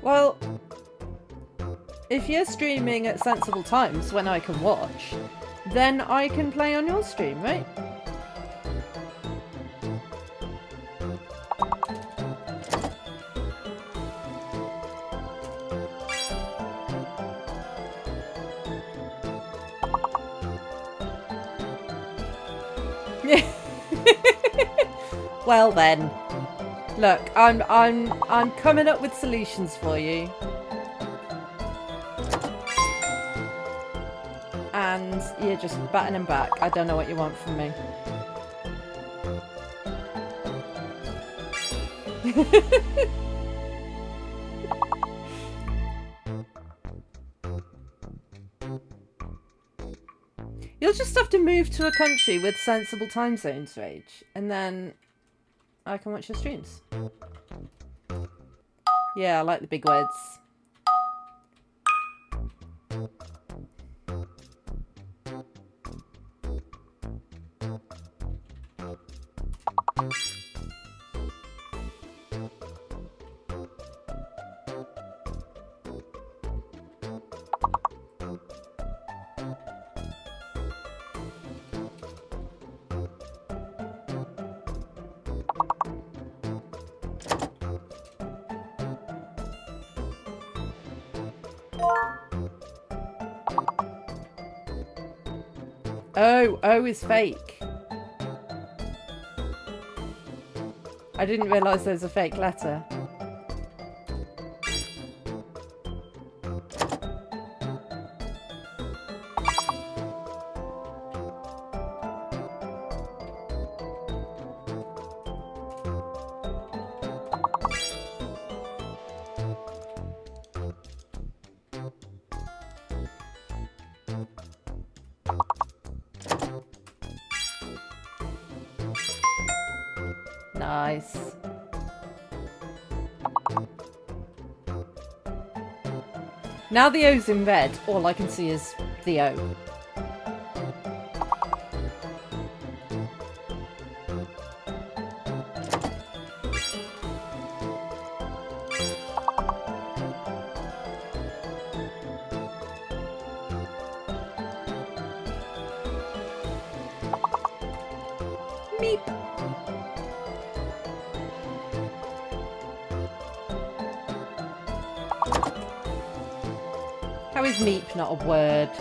Well, if you're streaming at sensible times when I can watch, then I can play on your stream, right? Well then, look, I'm coming up with solutions for you. And you're just batting them back. I don't know what you want from me. You'll just have to move to a country with sensible time zones, Rage, and then I can watch your streams. Yeah, I like the big words. Oh, O is fake. I didn't realise there was a fake letter. Nice. Now the O's in red, all I can see is the O. Meep. How is meep not a word?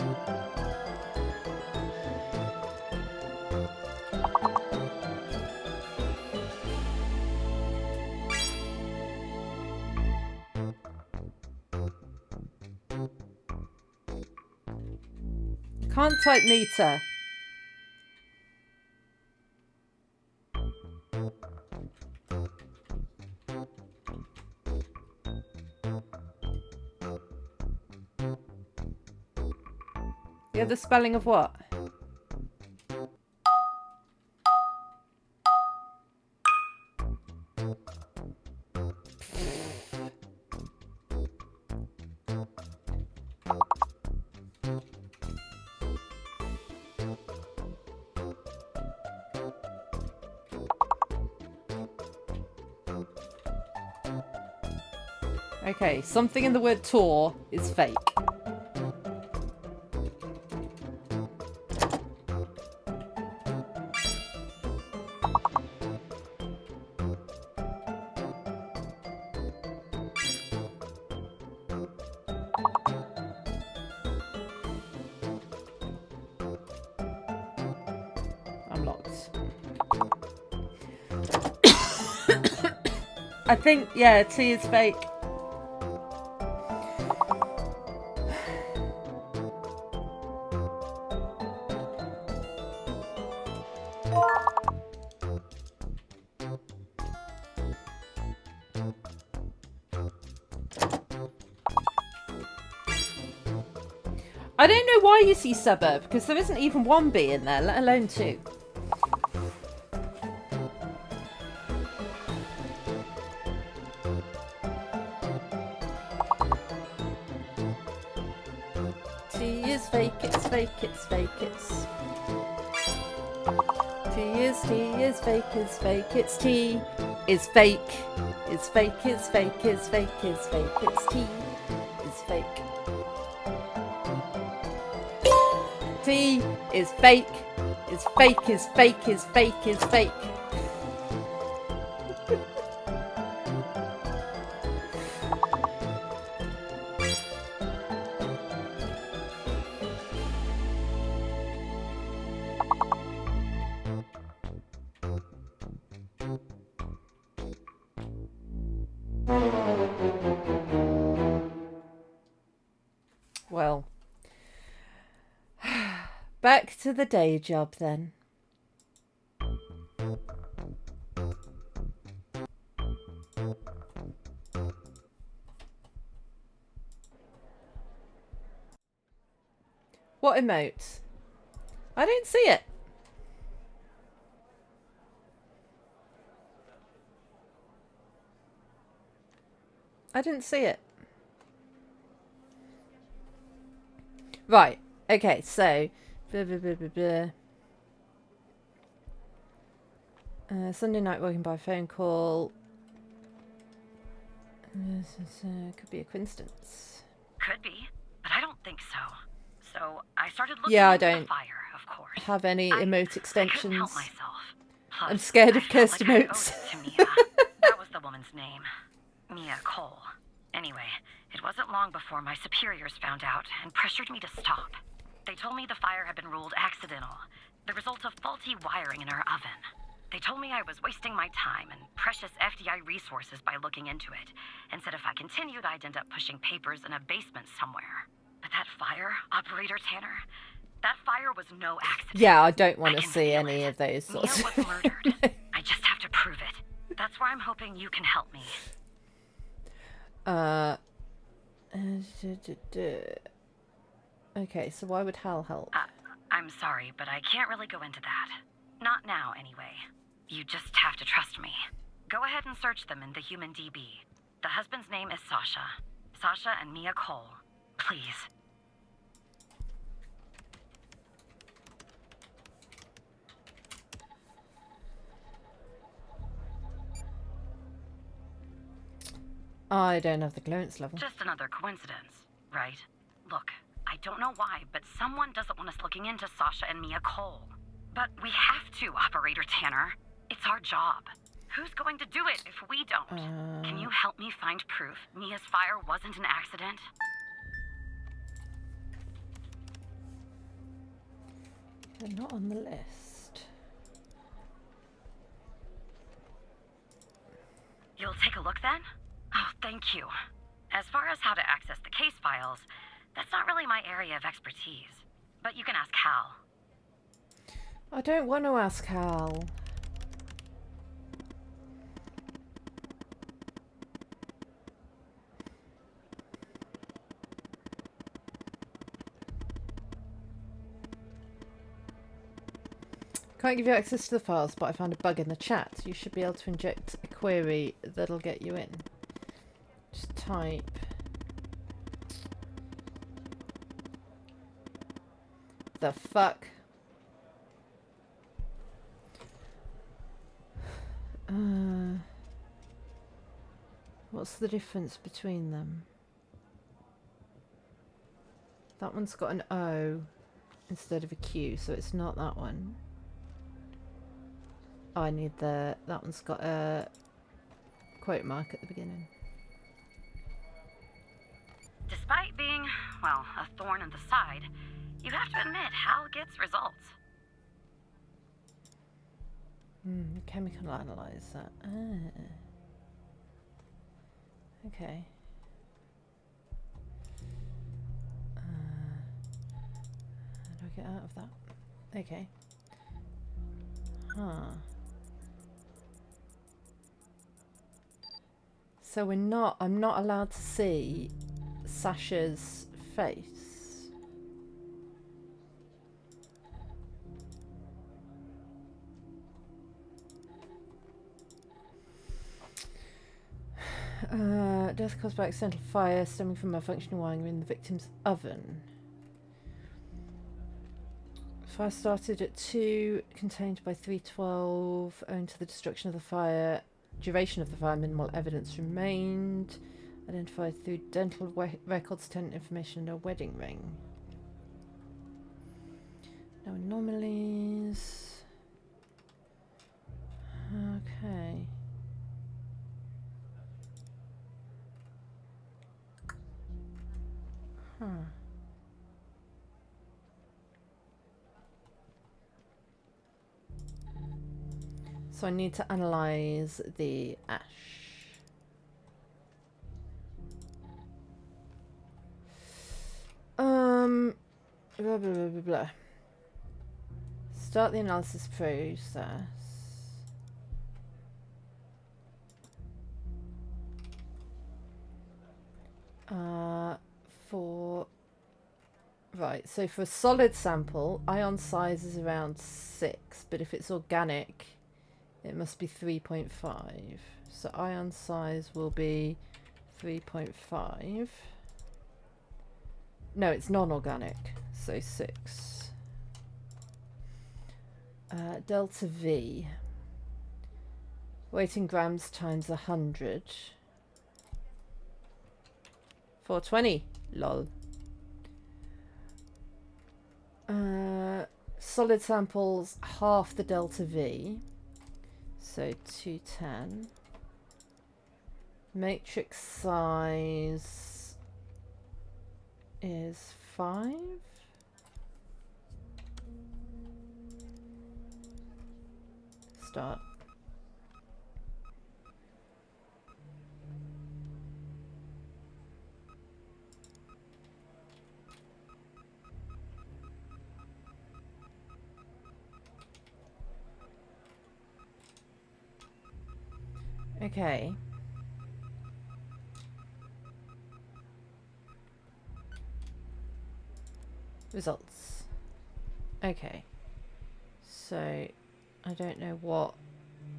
Can't type meter. The other spelling of what? Okay, something in the word tour is fake. I'm locked. I think, yeah, T is fake. I don't know why you see suburb, because there isn't even one B in there, let alone two. T is fake, it's fake, it's fake, it's... T is fake, is fake, it's T is fake, is fake, is fake, is fake, is fake, it's T is fake. T is fake, is fake, is fake, is fake, is fake. Well, back to the day job then. What emote? I don't see it. I didn't see it. Right. Okay, so Sunday night working by phone call. Could be a coincidence. Could be, but I don't think so. So I started looking Yeah, I into the don't fire, of course. have any emote I couldn't help extensions. myself. Plus, I'm scared of I felt cursed like I owed emotes. it to Mia. That was the woman's name. Mia Cole. Anyway, it wasn't long before my superiors found out and pressured me to stop. They told me the fire had been ruled accidental, the result of faulty wiring in our oven. They told me I was wasting my time and precious FDI resources by looking into it, and said if I continued, I'd end up pushing papers in a basement somewhere. But that fire, Operator Tanner, that fire was no accident. Yeah, I don't want I to can see feel any it. of those sorts Mia of was murdered. I just have to prove it. That's where I'm hoping you can help me. Okay, so why would Hal help? I'm sorry, but I can't really go into that. Not now, anyway. You just have to trust me. Go ahead and search them in the Human DB. The husband's name is Sasha. Sasha and Mia Cole. Please. I don't have the clearance level. Just another coincidence, right? Look, I don't know why, but someone doesn't want us looking into Sasha and Mia Cole. But we have to, Operator Tanner. It's our job. Who's going to do it if we don't? Can you help me find proof Mia's fire wasn't an accident? They're not on the list. You'll take a look then? Oh, thank you. As far as how to access the case files, that's not really my area of expertise. But you can ask Hal. I don't want to ask Hal. Can't give you access to the files, but I found a bug in the chat. You should be able to inject a query that'll get you in. Just type the fuck. What's the difference between them? That one's got an O instead of a Q, so it's not that one. Oh, I need that one's got a quote mark at the beginning. Despite being, well, a thorn in the side, you have to admit Hal gets results. Chemical analyzer. Okay. How do I get out of that? Okay. So I'm not allowed to see Sasha's face. Death caused by accidental fire stemming from malfunctioning wiring in the victim's oven. Fire started at 2, contained by 312, owing to the destruction of the fire. Duration of the fire, minimal evidence remained. Identified through dental records, tenant information, and a wedding ring. No anomalies. Okay. Huh. So I need to analyze the ash. Blah, blah, blah, blah, blah. Start the analysis process. Right, so for a solid sample, ion size is around 6, but if it's organic, it must be 3.5. So ion size will be 3.5. No, it's non-organic, so 6. Delta V. Weight in grams times 100. 420. Lol. Solid samples, half the delta V. So 210. Matrix size is 5. Start. Okay. Results. Okay. So, I don't know what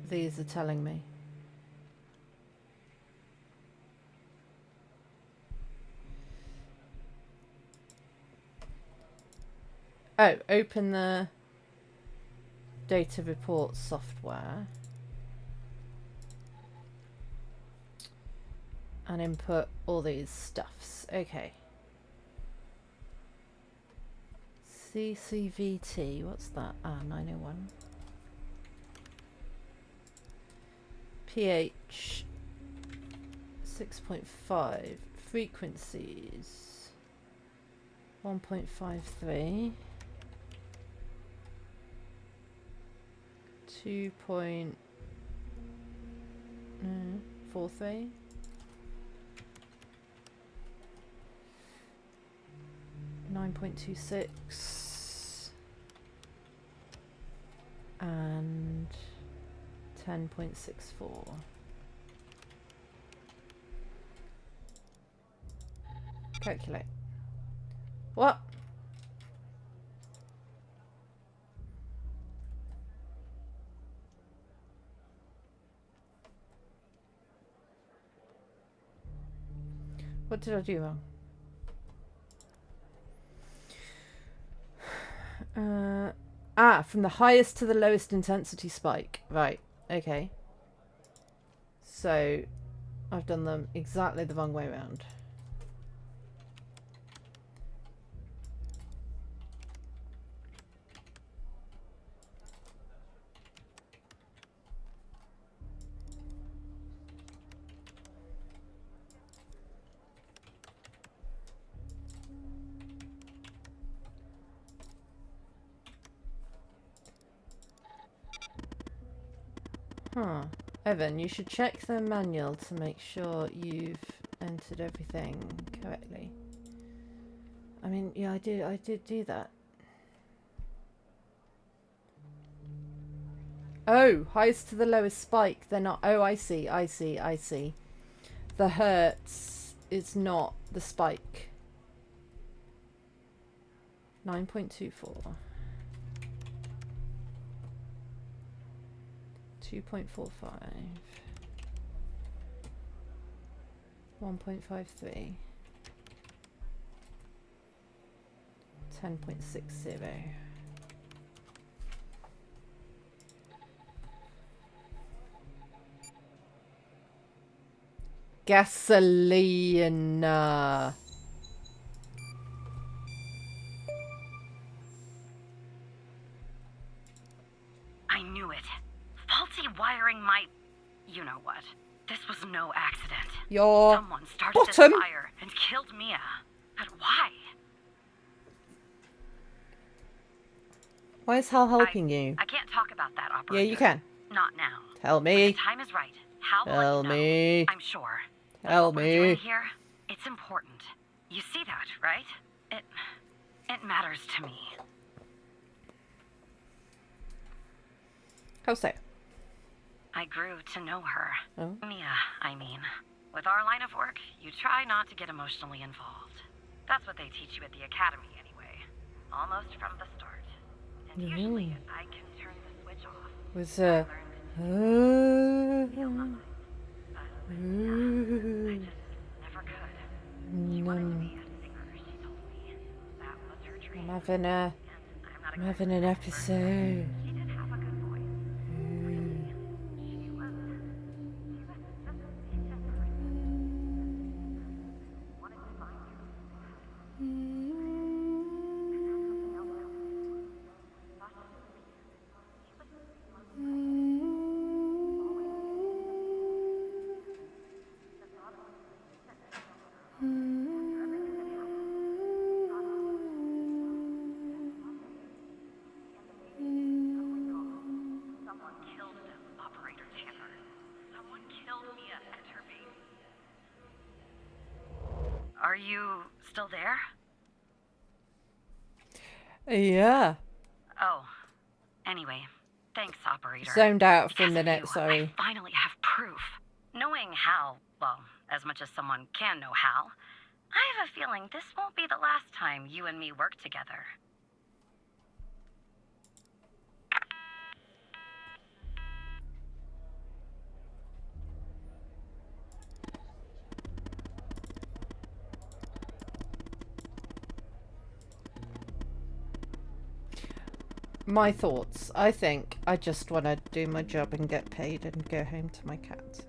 these are telling me. Oh, open the data report software. And input all these stuffs. Okay. CCVT, what's that? Ah, 901. pH 6.5. Frequencies 1.53. 2.43. .26 and 10.64. Calculate. What? What did I do wrong? From the highest to the lowest intensity spike. Right, okay. So, I've done them exactly the wrong way around. Huh. Evan, you should check the manual to make sure you've entered everything correctly. I mean, yeah, I did do that. Oh, highest to the lowest spike. They're not. Oh, I see. The hertz is not the spike. 9.24. 2.45. 1.53. 10.60. Gasoline. I knew it. Faulty wiring might... You know what. This was no accident. Your Someone started bottom. this fire and killed Mia. But why? Why is Hal helping you? I can't talk about that, Yeah, operator. you can. Not now. Tell When me. the time is right. Hal will Tell let you know. me. I'm sure. But Tell what we're doing me. here, it's important. You see that, right? It matters to me. How so? I grew to know her. Oh. Mia, I mean. With our line of work, you try not to get emotionally involved. That's what they teach you at the academy anyway. Almost from the start. And usually, I can turn the switch off. Was I feel nothing. But I just never could. She wanted to be a singer, she told me. That was her dream. I'm having a And I'm not an episode. She did have a good voice. Really. She was just a decent person. Wanted to find her. Something else happened. Someone killed them, Operator Tanner. Someone killed Mia and her baby. Are you still there? Yeah. Oh. Anyway, thanks, Operator. Zoned out for a Because of minute, you, sorry. I finally have proof. Knowing Hal, well, as much as someone can know Hal, I have a feeling this won't be the last time you and me work together. My thoughts. I think I just want to do my job and get paid and go home to my cat.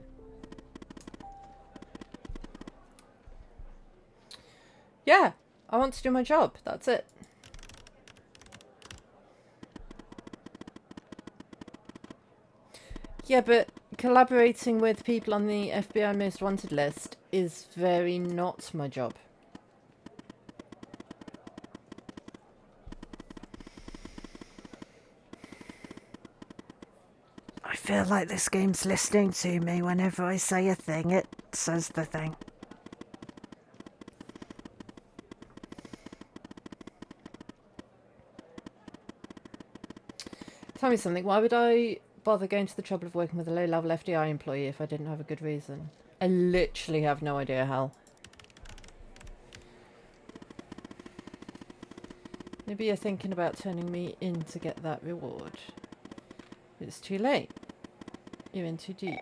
Yeah, I want to do my job. That's it. Yeah, but collaborating with people on the FBI Most Wanted list is very not my job. I feel like this game's listening to me. Whenever I say a thing, it says the thing. Tell me something. Why would I bother going to the trouble of working with a low-level FDI employee if I didn't have a good reason? I literally have no idea how. Maybe you're thinking about turning me in to get that reward. It's too late. You're in too deep.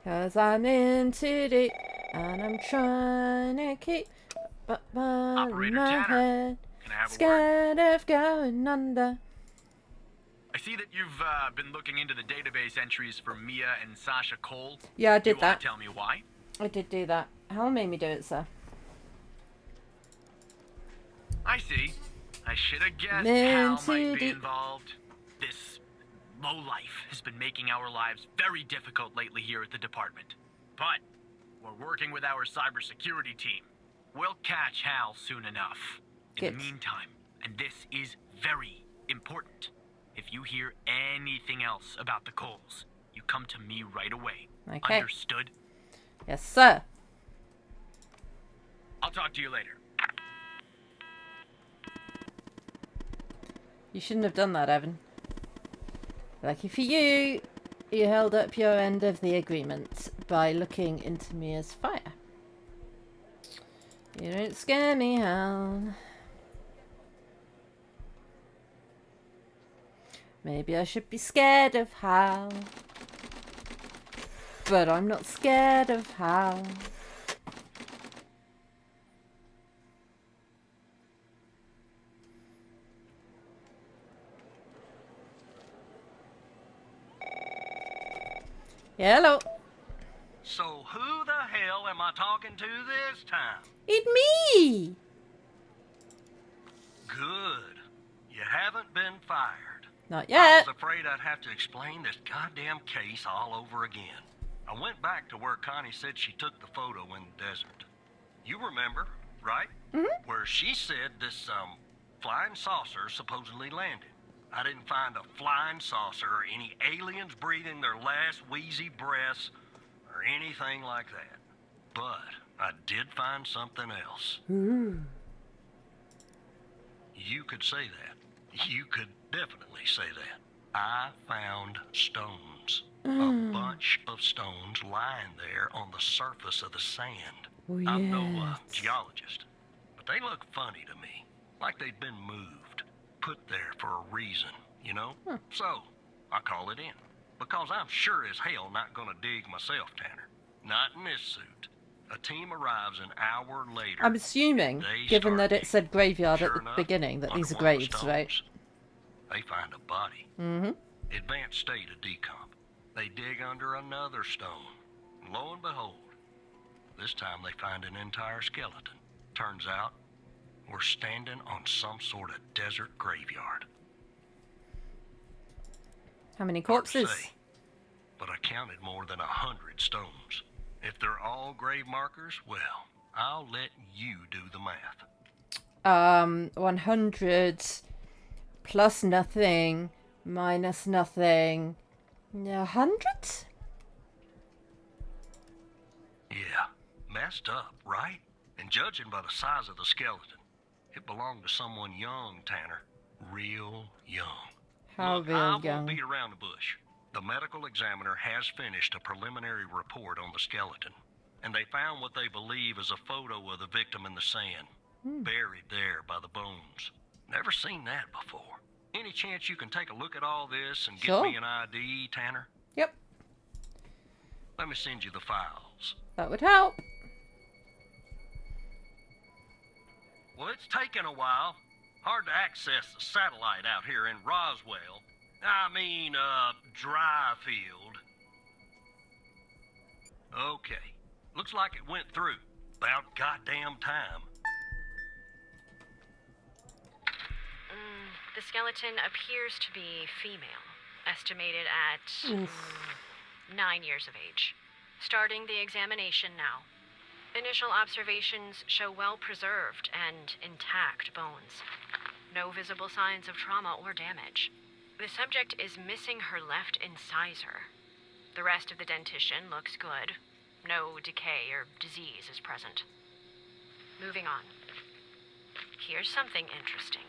'Cause I'm in too deep. And I'm trying to keep Operator my Tanner, head. can I have a word? Scared of going under. I see that you've been looking into the database entries for Mia and Sasha Cole. Yeah, I did You want that. to tell me why? I did do that. How made me do it, sir? I see. I should have guessed Man, Hal might be Teddy. involved. This lowlife has been making our lives very difficult lately here at the department. But we're working with our cybersecurity team. We'll catch Hal soon enough. In Good. the meantime, and this is very important, if you hear anything else about the Coles, you come to me right away. Okay. Understood? Yes, sir. I'll talk to you later. You shouldn't have done that, Evan. Lucky for you, you held up your end of the agreement by looking into Mia's fire. You don't scare me, Hal. Maybe I should be scared of Hal. But I'm not scared of Hal. Yeah, hello. So who the hell am I talking to this time? It's me! Good. You haven't been fired. Not I yet. was afraid I'd have to explain this goddamn case all over again. I went back to where Connie said she took the photo in the desert. You remember, right? Mm-hmm. Where she said this, flying saucer supposedly landed. I didn't find a flying saucer or any aliens breathing their last wheezy breaths or anything like that. But I did find something else. Ooh. You could say that. You could definitely say that. I found stones. A bunch of stones lying there on the surface of the sand. Oh, I'm no yes. geologist, but they look funny to me. Like they'd been moved. Put there for a reason, you know? So, I call it in. Because I'm sure as hell not gonna dig myself, Tanner. Not in this suit. A team arrives an hour later. I'm assuming, They given start that it said graveyard Sure at the enough, beginning, that under these are one of the graves, right? stones, They find a body. Mm-hmm. Advanced state of decomp. They dig under another stone. And lo and behold, this time they find an entire skeleton. Turns out, we're standing on some sort of desert graveyard. How many Hard to corpses? say, but I counted more than 100 stones. If they're all grave markers, well, I'll let you do the math. 100 plus nothing minus nothing. 100? Yeah, messed up, right? And judging by the size of the skeleton, it belonged to someone young, Tanner. Real young. How Look, real I won't young? beat around the bush. The medical examiner has finished a preliminary report on the skeleton, and they found what they believe is a photo of the victim in the sand, buried there by the bones. Never seen that before. Any chance you can take a look at all this and Sure. get me an ID, Tanner? Yep, Let me send you the files. that would help. Well, it's taken a while. Hard to access the satellite out here in Roswell. Dryfield. Okay. Looks like it went through. About goddamn time. The skeleton appears to be female, estimated at 9 years of age. Starting the examination now. Initial observations show well-preserved and intact bones. No visible signs of trauma or damage. The subject is missing her left incisor. The rest of the dentition looks good. No decay or disease is present. Moving on. Here's something interesting.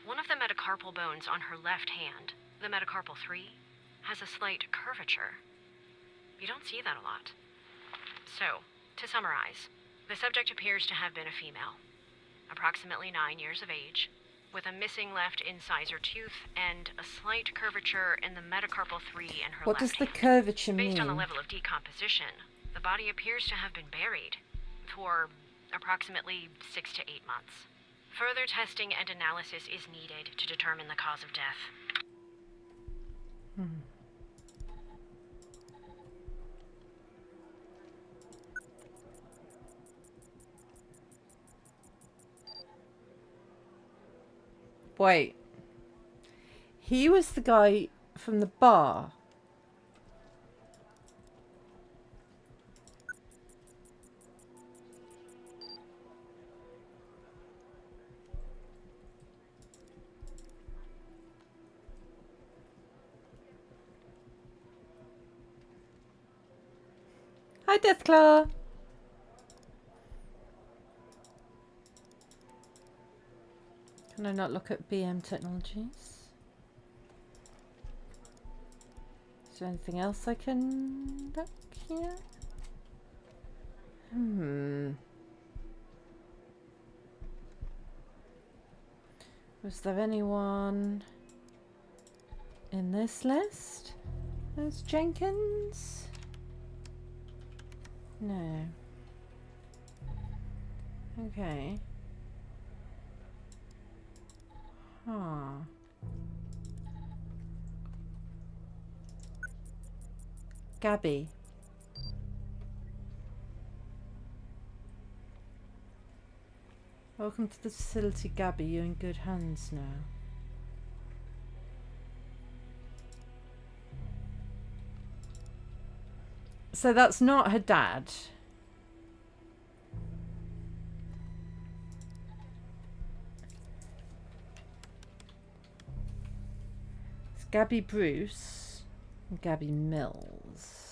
One of the metacarpal bones on her left hand, the metacarpal 3, has a slight curvature. You don't see that a lot. So, to summarize, the subject appears to have been a female, approximately 9 years of age, with a missing left incisor tooth and a slight curvature in the metacarpal 3 in her What left does the hand. curvature Based mean? on the level of decomposition, the body appears to have been buried for approximately 6 to 8 months. Further testing and analysis is needed to determine the cause of death. Wait. He was the guy from the bar. Hi, Deathclaw. Can I not look at BM Technologies? Is there anything else I can look here? Was there anyone in this list? There's Jenkins? No. Okay. Huh. Gabby. Welcome to the facility, Gabby. You're in good hands now. So that's not her dad. It's Gabby Bruce and Gabby Mills.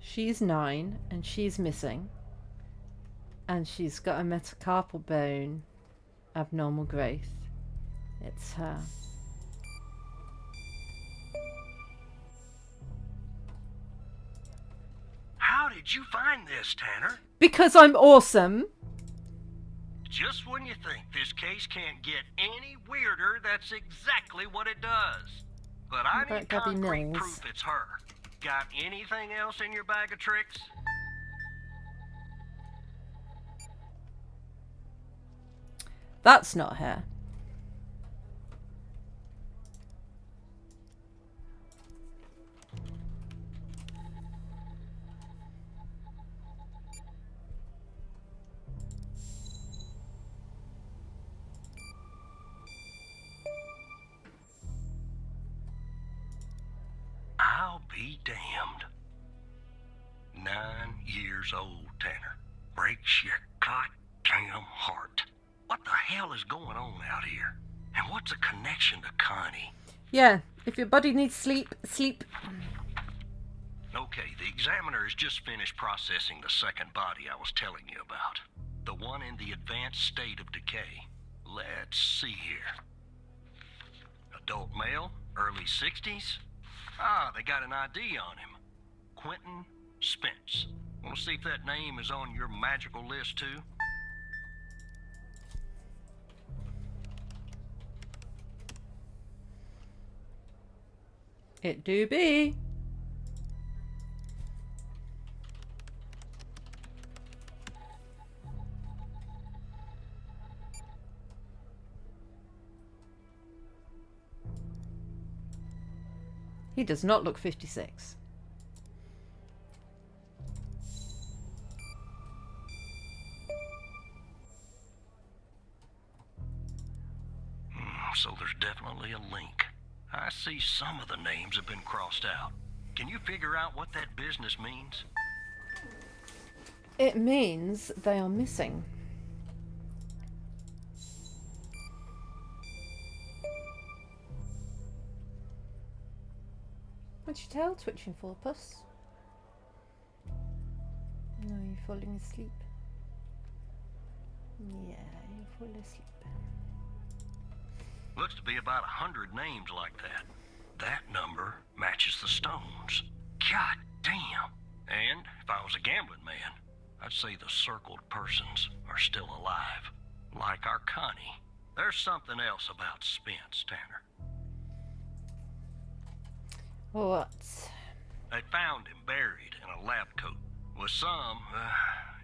She's 9 and she's missing. And she's got a metacarpal bone abnormal growth. It's her. How did you find this, Tanner? Because I'm awesome. Just when you think this case can't get any weirder, that's exactly what it does. But I What about need Gabby concrete Mills? proof it's her. Got anything else in your bag of tricks? That's not her. I'll be damned. 9 years old, Tanner. Breaks your goddamn heart. What the hell is going on out here? And what's a connection to Connie? Yeah, if your body needs sleep, sleep. Okay, the examiner has just finished processing the second body I was telling you about. The one in the advanced state of decay. Let's see here. Adult male, early 60s. Ah, they got an ID on him. Quentin Spence. Want to see if that name is on your magical list, too? It do be. He does not look 56. So there's definitely a link. I see some of the names have been crossed out. Can you figure out what that business means? It means they are missing. What's your tail twitching for, Puss? No, you're falling asleep. Yeah, you're falling asleep. Looks to be about 100 names like that. That number matches the stones. God damn. And if I was a gambling man, I'd say the circled persons are still alive. Like our Connie. There's something else about Spence, Tanner. What? They found him buried in a lab coat. With some,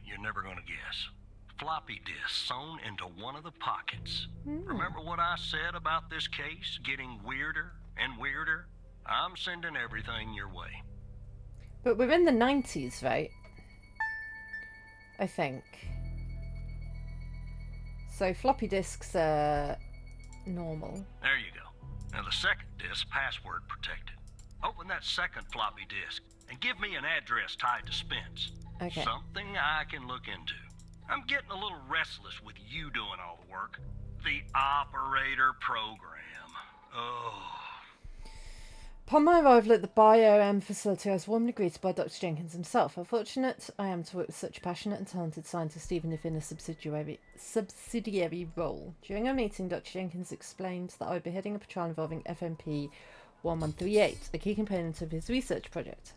you're never gonna guess. Floppy disk sewn into one of the pockets. Remember what I said about this case getting weirder and weirder? I'm sending everything your way. But we're in the 90s, right? I think. So floppy disks are normal. There you go. Now the second disk, password protected. Open that second floppy disk and give me an address tied to Spence. Okay. Something I can look into. I'm getting a little restless with you doing all the work. The operator program. Oh. Upon my arrival at the Bio-M facility, I was warmly greeted by Dr. Jenkins himself. How fortunate I am to work with such a passionate and talented scientist, even if in a subsidiary role. During our meeting, Dr. Jenkins explained that I would be heading up a trial involving FMP-1138, a key component of his research project.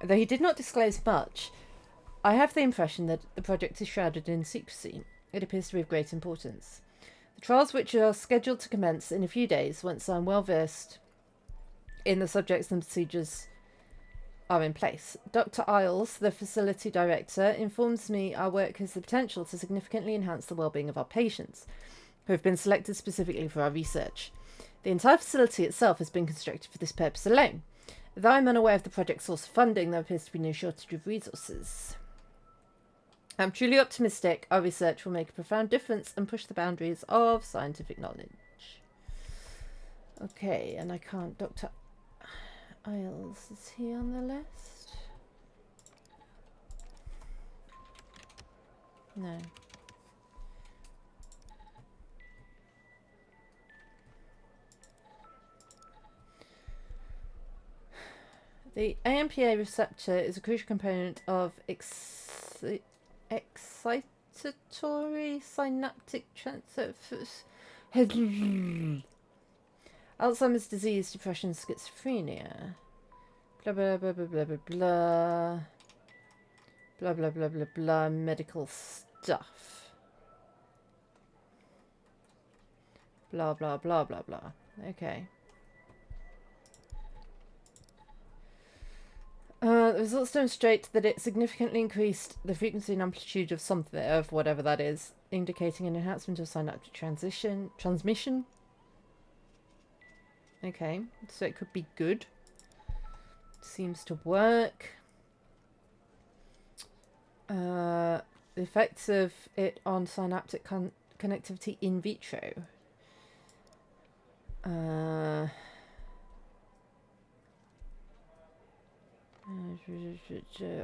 Though he did not disclose much, I have the impression that the project is shrouded in secrecy. It appears to be of great importance. The trials, which are scheduled to commence in a few days, once I'm well versed in the subjects and procedures are in place. Dr. Isles, the facility director, informs me our work has the potential to significantly enhance the well-being of our patients, who have been selected specifically for our research. The entire facility itself has been constructed for this purpose alone. Though I'm unaware of the project's source of funding, there appears to be no shortage of resources. I'm truly optimistic our research will make a profound difference and push the boundaries of scientific knowledge. Okay, and I can't... Dr. Isles, is he on the list? No. The AMPA receptor is a crucial component of excitatory synaptic transfers. Alzheimer's disease, depression, schizophrenia. Blah blah blah blah blah blah blah. Blah blah blah blah blah. Medical stuff. Blah blah blah blah blah. Okay. The results demonstrate that it significantly increased the frequency and amplitude of something, of whatever that is, indicating an enhancement of synaptic transmission. Okay, so it could be good. Seems to work. The effects of it on synaptic connectivity in vitro.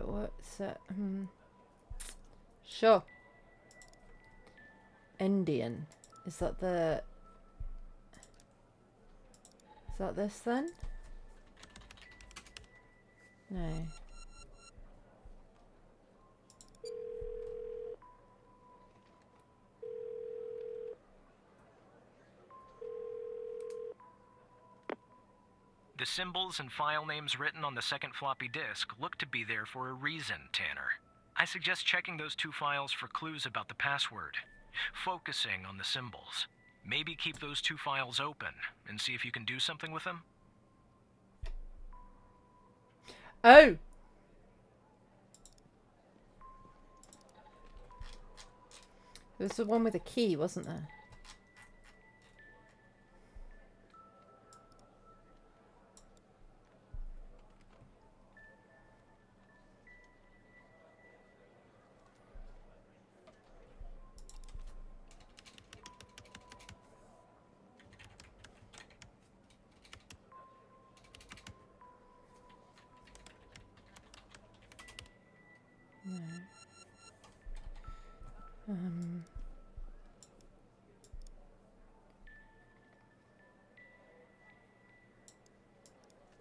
What's that? Sure. Endian. Is that the... Is that this then? No. The symbols and file names written on the second floppy disk look to be there for a reason, Tanner. I suggest checking those 2 files for clues about the password. Focusing on the symbols. Maybe keep those 2 files open and see if you can do something with them. Oh! There was the one with a key, wasn't there?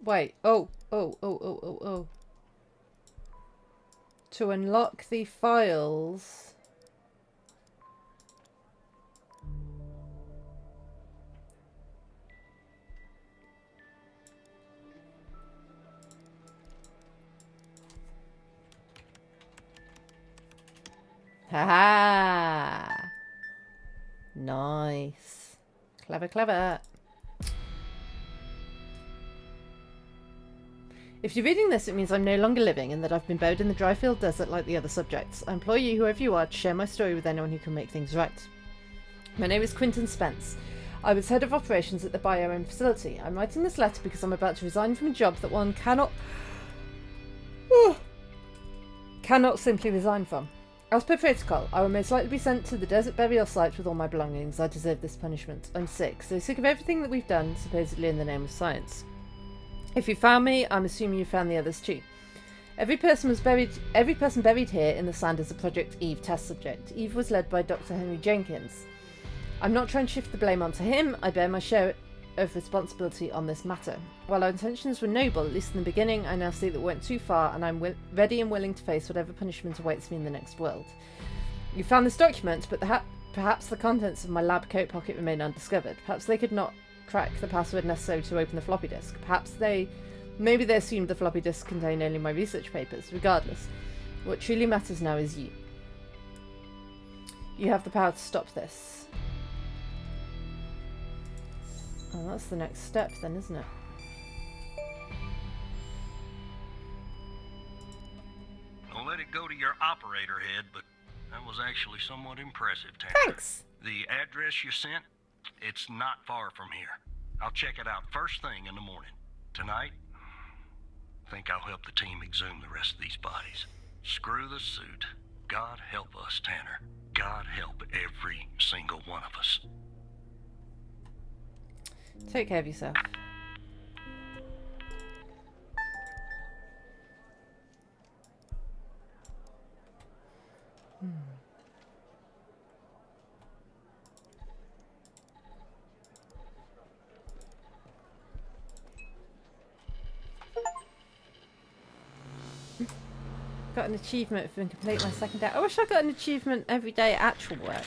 Wait, oh. To unlock the files. Haha! Nice. Clever, clever. If you're reading this, it means I'm no longer living and that I've been buried in the Dryfield Desert like the other subjects. I implore you, whoever you are, to share my story with anyone who can make things right. My name is Quinton Spence. I was head of operations at the BioM facility. I'm writing this letter because I'm about to resign from a job that one cannot simply resign from. As per protocol, I will most likely be sent to the desert burial site with all my belongings. I deserve this punishment. I'm sick, so sick of everything that we've done, supposedly in the name of science. If you found me, I'm assuming you found the others too. Every person buried here in the sand is a Project Eve test subject. Eve was led by Dr. Henry Jenkins. I'm not trying to shift the blame onto him. I bear my share of responsibility on this matter. While our intentions were noble, at least in the beginning, I now see that we went too far, and I'm ready and willing to face whatever punishment awaits me in the next world. You found this document, but perhaps the contents of my lab coat pocket remain undiscovered. Perhaps they could not crack the password necessary to open the floppy disk. Maybe they assumed the floppy disk contained only my research papers. Regardless, what truly matters now is you. You have the power to stop this. Oh, that's the next step then, isn't it? credit go to your operator head, but that was actually somewhat impressive, Tanner. Thanks. The address you sent, it's not far from here. I'll check it out first thing in the morning. Tonight, I think I'll help the team exhume the rest of these bodies. Screw the suit. God help us, Tanner. God help every single one of us. Take care of yourself. Got an achievement for completing my second day. I wish I got an achievement every day at actual work.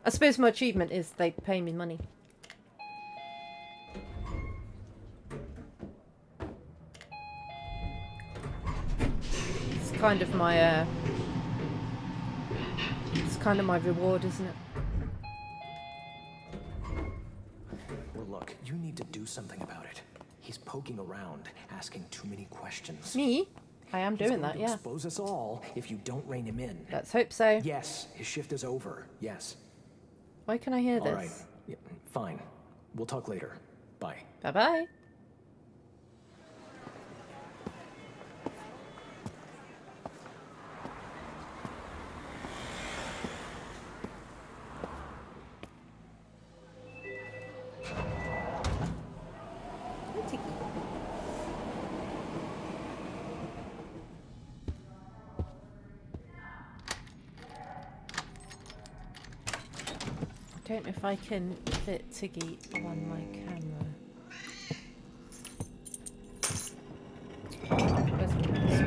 I suppose my achievement is they pay me money. It's kind of my reward, isn't it? Well, look, you need to do something about it. He's poking around, asking too many questions. Me? I am doing that, He's going to yeah. expose us all if you don't rein him in. Let's hope so. Yes, his shift is over. Yes. Why can I hear this? All right. Yeah, fine. We'll talk later. Bye. Bye-bye. I don't know if I can fit Tiggy on my camera. Where's my mouse?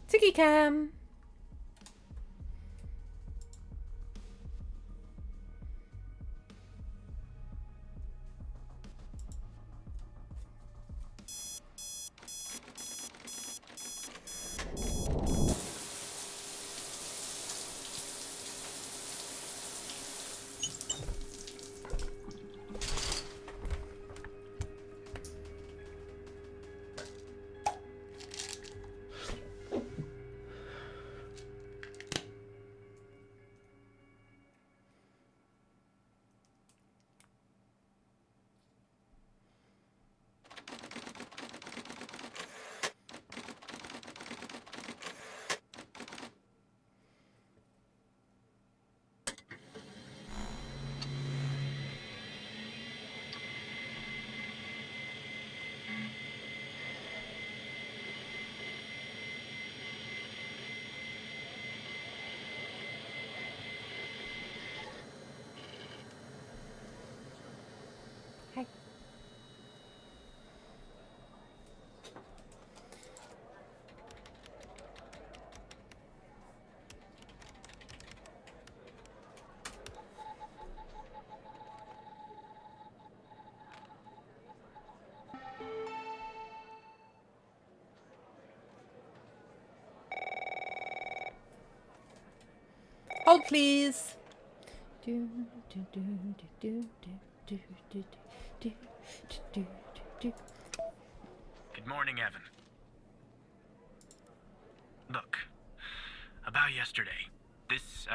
Tiggy cam. Hold, please. Good morning, Evan. Look, about yesterday, this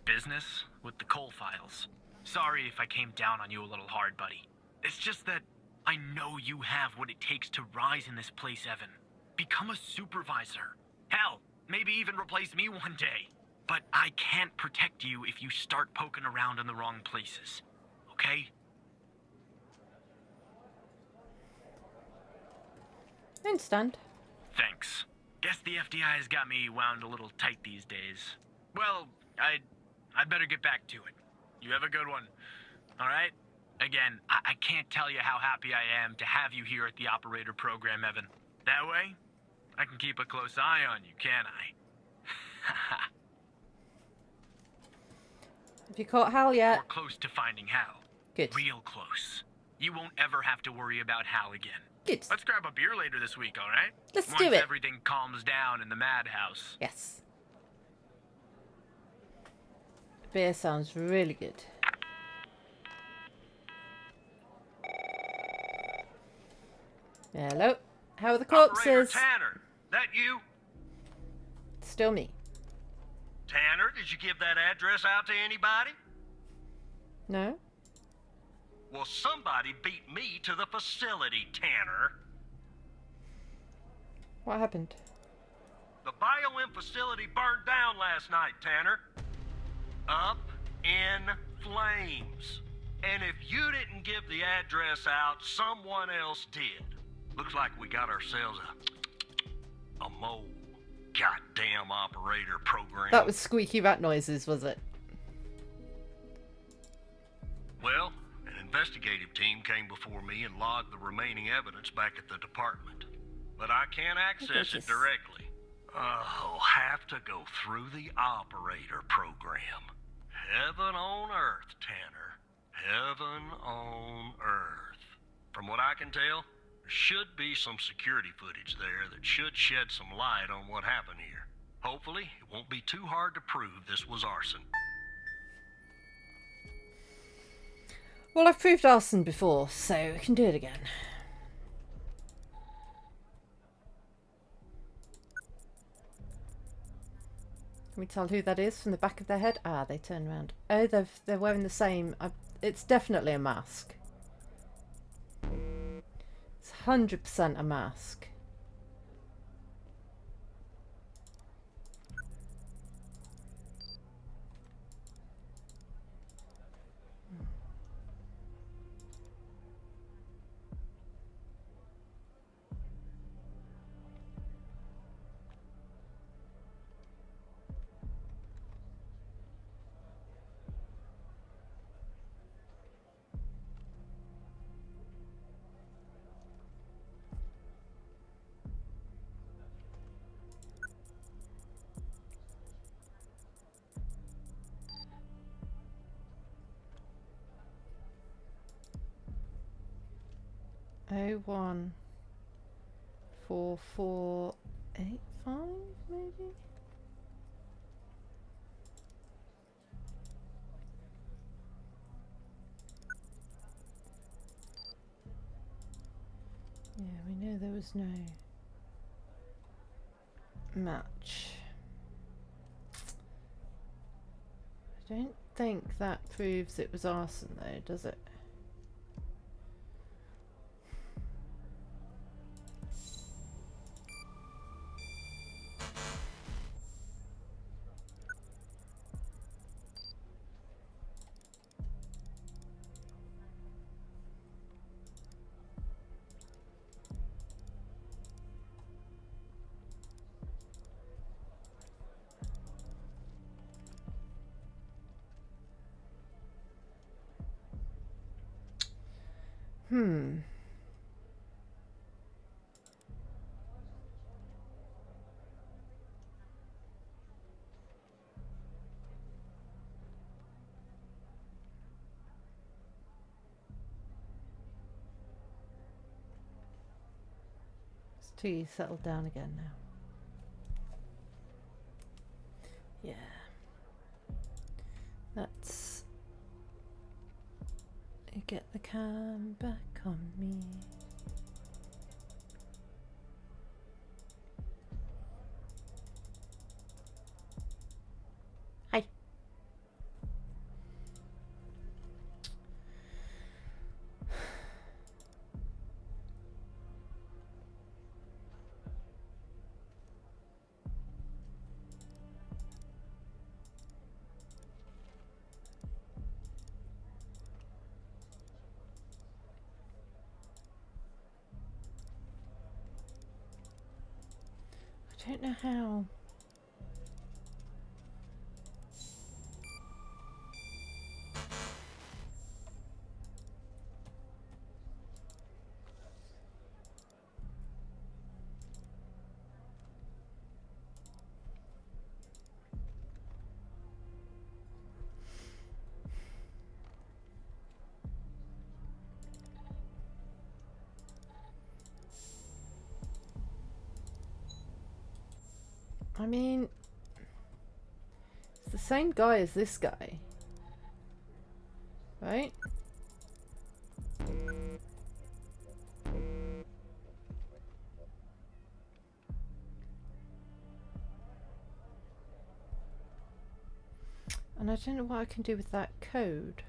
business with the coal files. Sorry if I came down on you a little hard, buddy. It's just that I know you have what it takes to rise in this place, Evan. Become a supervisor. Hell, maybe even replace me one day. But I can't protect you if you start poking around in the wrong places. Okay? I understand. Thanks. Guess the FDI has got me wound a little tight these days. Well, I'd better get back to it. You have a good one. All right? Again, I can't tell you how happy I am to have you here at the operator program, Evan. That way, I can keep a close eye on you, can't I? Have you caught Hal yet? We're close to finding Hal. Good. Real close. You won't ever have to worry about Hal again. Good. Let's grab a beer later this week, all right? Let's Once do it. everything calms down in the madhouse. Yes. Beer sounds really good. Hello. How are the Operator corpses? Tanner, that you? Still me. Tanner, did you give that address out to anybody? No? Well, somebody beat me to the facility, Tanner. What happened? The BioM facility burned down last night, Tanner. Up in flames. And if you didn't give the address out, someone else did. Looks like we got ourselves a mole. Goddamn operator program. That was squeaky rat noises, was it? Well, an investigative team came before me and logged the remaining evidence back at the department. But I can't access it directly. I'll have to go through the operator program. Heaven on earth, Tanner. Heaven on earth. From what I can tell, there should be some security footage there that should shed some light on what happened here. Hopefully, it won't be too hard to prove this was arson. Well, I've proved arson before, so we can do it again. Can we tell who that is from the back of their head? Ah, they turn around. Oh, they're wearing the same... it's definitely a mask. It's 100% a mask. Oh, 14485 maybe. Yeah, we know there was no match. I don't think that proves it was arson though, does it? Tea settled down again now. Yeah. Let's get the cam back on me. Hi. I don't know how. I mean, it's the same guy as this guy, right? And I don't know what I can do with that code.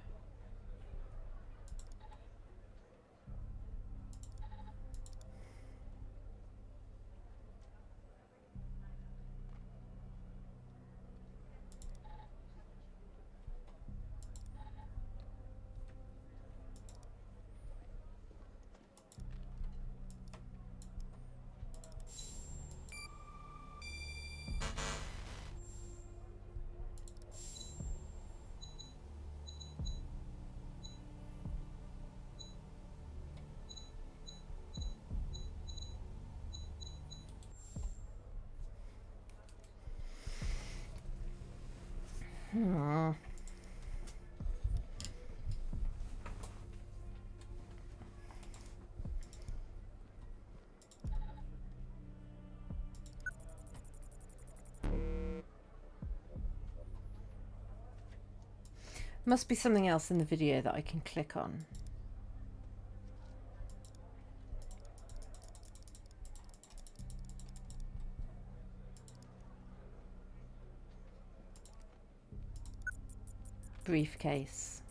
Hmm. Must be something else in the video that I can click on. Briefcase.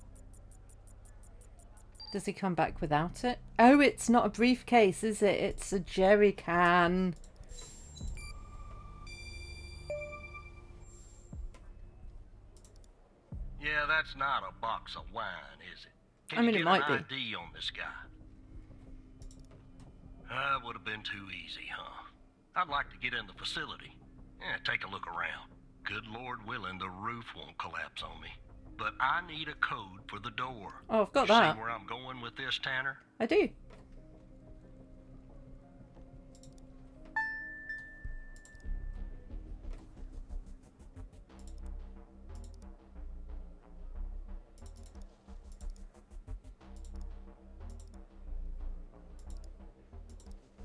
Does he come back without it? Oh, it's not a briefcase, is it? It's a jerry can. Yeah, that's not a box of wine, is it? Can I mean, you it get might an be. ID on this guy? That would have been too easy, huh? I'd like to get in the facility. Yeah, take a look around. Good Lord willing, the roof won't collapse on me. But I need a code for the door. Oh, I've got You that. See where I'm going with this, Tanner? I do.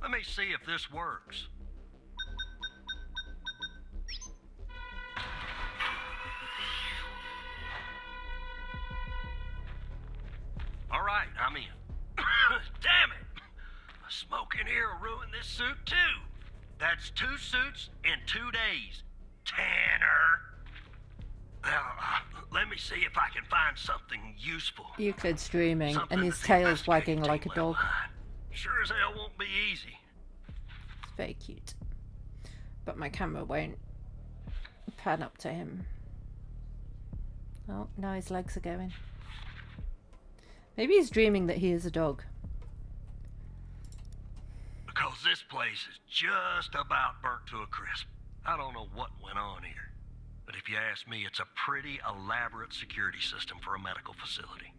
Let me see if this works. All right, I'm in. Damn it! The smoke in here will ruin this suit too. That's 2 suits in 2 days. Tanner! Well, let me see if I can find something useful. Euclid's dreaming Something and his that the tail's investigative wagging like a team will dog. find. Sure as hell won't be easy. It's very cute. But my camera won't pan up to him. Oh, now his legs are going. Maybe he's dreaming that he is a dog. Because this place is just about burnt to a crisp. I don't know what went on here. But if you ask me, it's a pretty elaborate security system for a medical facility.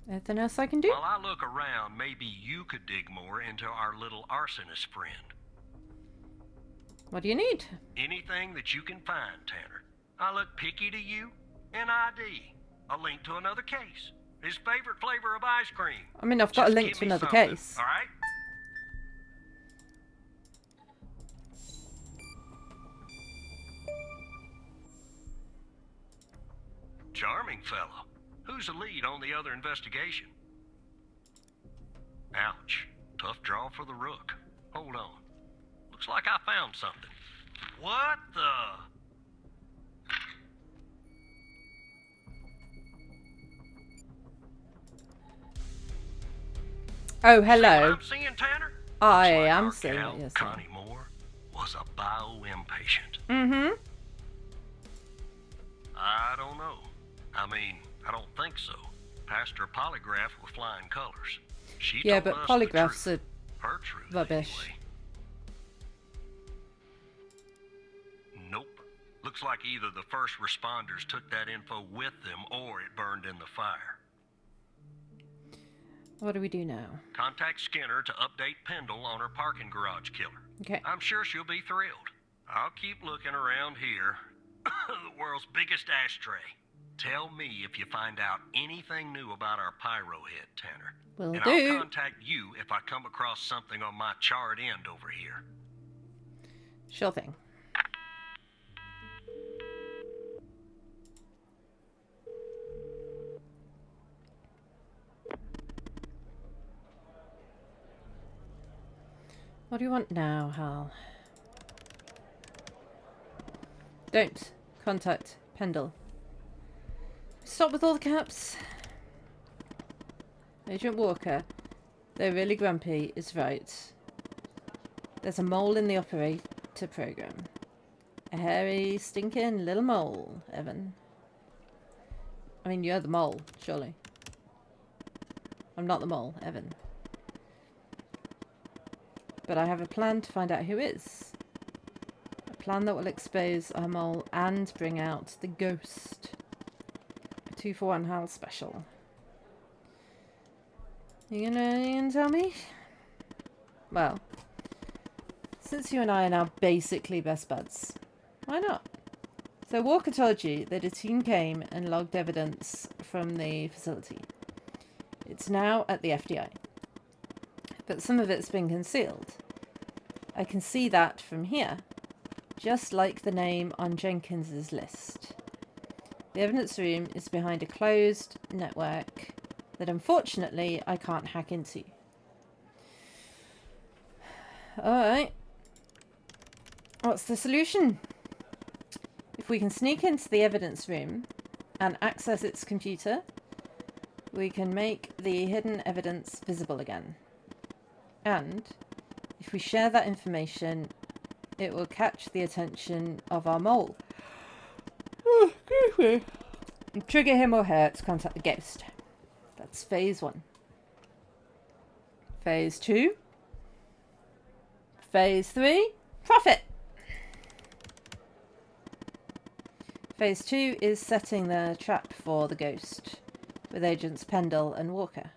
Anything else I can do? While I look around, maybe you could dig more into our little arsonist friend. What do you need? Anything that you can find, Tanner. I look picky to you. An ID. A link to another case. His favorite flavor of ice cream. I mean, I've got a Just link give to me another something, case. All right? Charming fellow. Who's the lead on the other investigation? Ouch. Tough draw for the rook. Hold on. Looks like I found something. What the? Oh, See hello. what I'm seeing, Tanner? I Looks like am our seeing gal, what you're saying. Connie Moore was a bio-impatient. Mm-hmm. I don't know. I mean, I don't think so. Passed her polygraph with flying colors. She Yeah, told but us polygraphs the are truth. Her truth, rubbish. anyway. Nope. Looks like either the first responders took that info with them or it burned in the fire. What do we do now? Contact Skinner to update Pendle on her parking garage killer. Okay. I'm sure she'll be thrilled. I'll keep looking around here. The world's biggest ashtray. Tell me if you find out anything new about our pyro head, Tanner. Will and do. I'll contact you if I come across something on my charred end over here. Sure thing. What do you want now, Hal? Don't contact Pendle. Stop with all the caps. Agent Walker, though really grumpy, is right. There's a mole in the operator program. A hairy, stinking little mole, Evan. I mean, you're the mole, surely. I'm not the mole, Evan. But I have a plan to find out who is. A plan that will expose our mole and bring out the ghost. A 2-for-1 Hal special. You gonna tell me? Well, since you and I are now basically best buds, why not? So Walker told you that a team came and logged evidence from the facility. It's now at the FDI. But some of it's been concealed. I can see that from here, just like the name on Jenkins's list. The evidence room is behind a closed network that unfortunately I can't hack into. Alright. What's the solution? If we can sneak into the evidence room and access its computer, we can make the hidden evidence visible again. And if we share that information, it will catch the attention of our mole. Oh, excuse me. And trigger him or her to contact the ghost. That's phase 1. Phase 2. Phase 3. Profit! Phase 2 is setting the trap for the ghost with agents Pendle and Walker.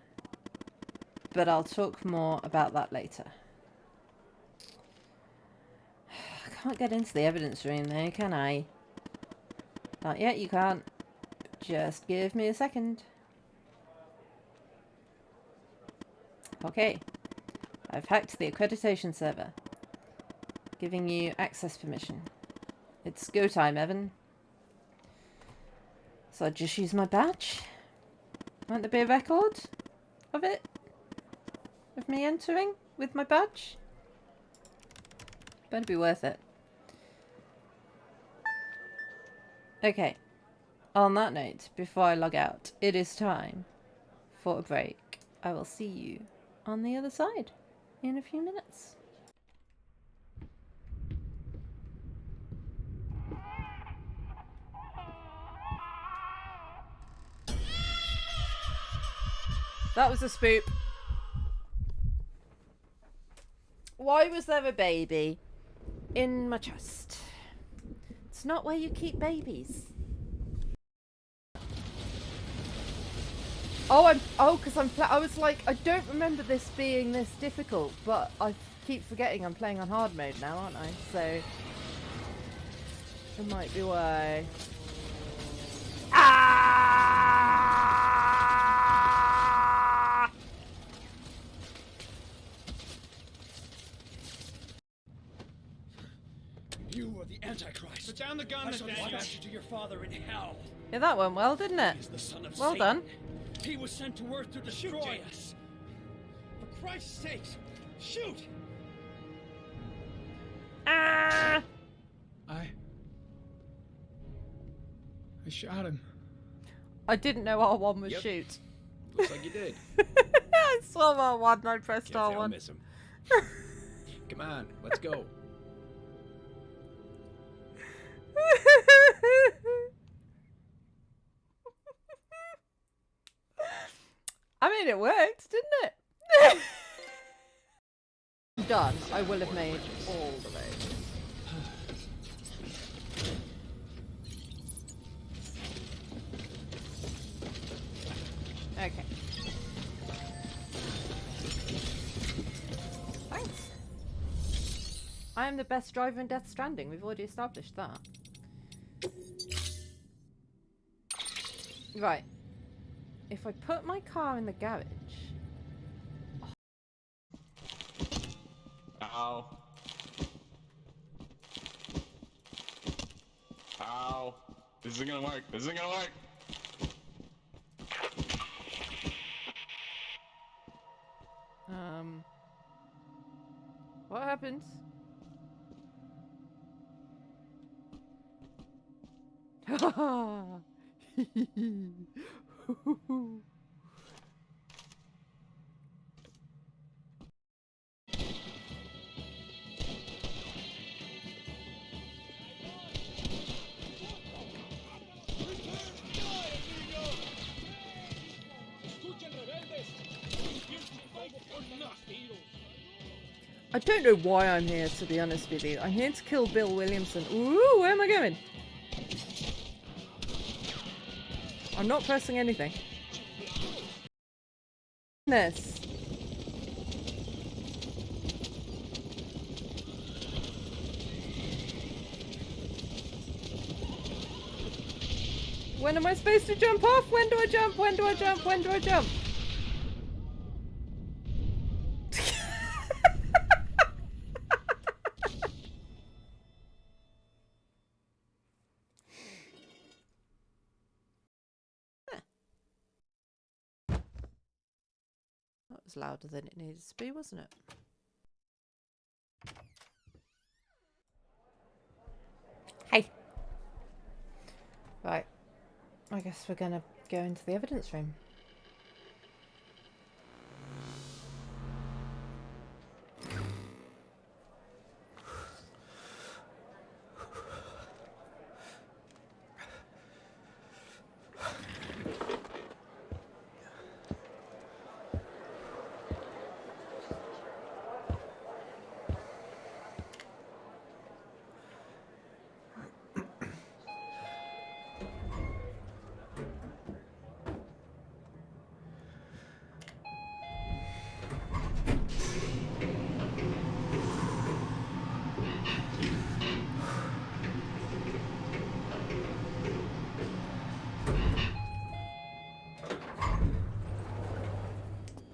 But I'll talk more about that later. I can't get into the evidence room though, can I? Not yet, you can't. Just give me a second. Okay. I've hacked the accreditation server, giving you access permission. It's go time, Evan. So I just use my badge? Won't there be a record of it? Of me entering with my badge? Better be worth it. Okay. On that note, before I log out, it is time for a break. I will see you on the other side in a few minutes. That was a spoop. Why was there a baby in my chest? It's not where you keep babies. I was like, I don't remember this being this difficult, but I keep forgetting I'm playing on hard mode now, aren't I? So that might be why. You are the Antichrist. Put down the gun, Nathaniel. I shall to your father in hell. Yeah, that went well, didn't it? He is the son of well Satan. done. He was sent to Earth to destroy us. For Christ's sake, shoot! Ah! I shot him. I didn't know R1 was shoot. Looks like you did. I saw R1 and I pressed Can't say I'll R1. miss him. Come on, let's go. I mean, it worked, didn't it? Done. I will have made all the roads. Okay. Thanks. I am the best driver in Death Stranding. We've already established that. Right. If I put my car in the garage... Ow. This isn't gonna work. This isn't gonna work. What happens? I don't know why I'm here, to be honest with you. I'm here to kill Bill Williamson. Ooh, where am I going? I'm not pressing anything. This. When am I supposed to jump off? When do I jump? When do I jump? When do I jump? That was louder than it needed to be, wasn't it? Hey. Right. I guess we're gonna go into the evidence room.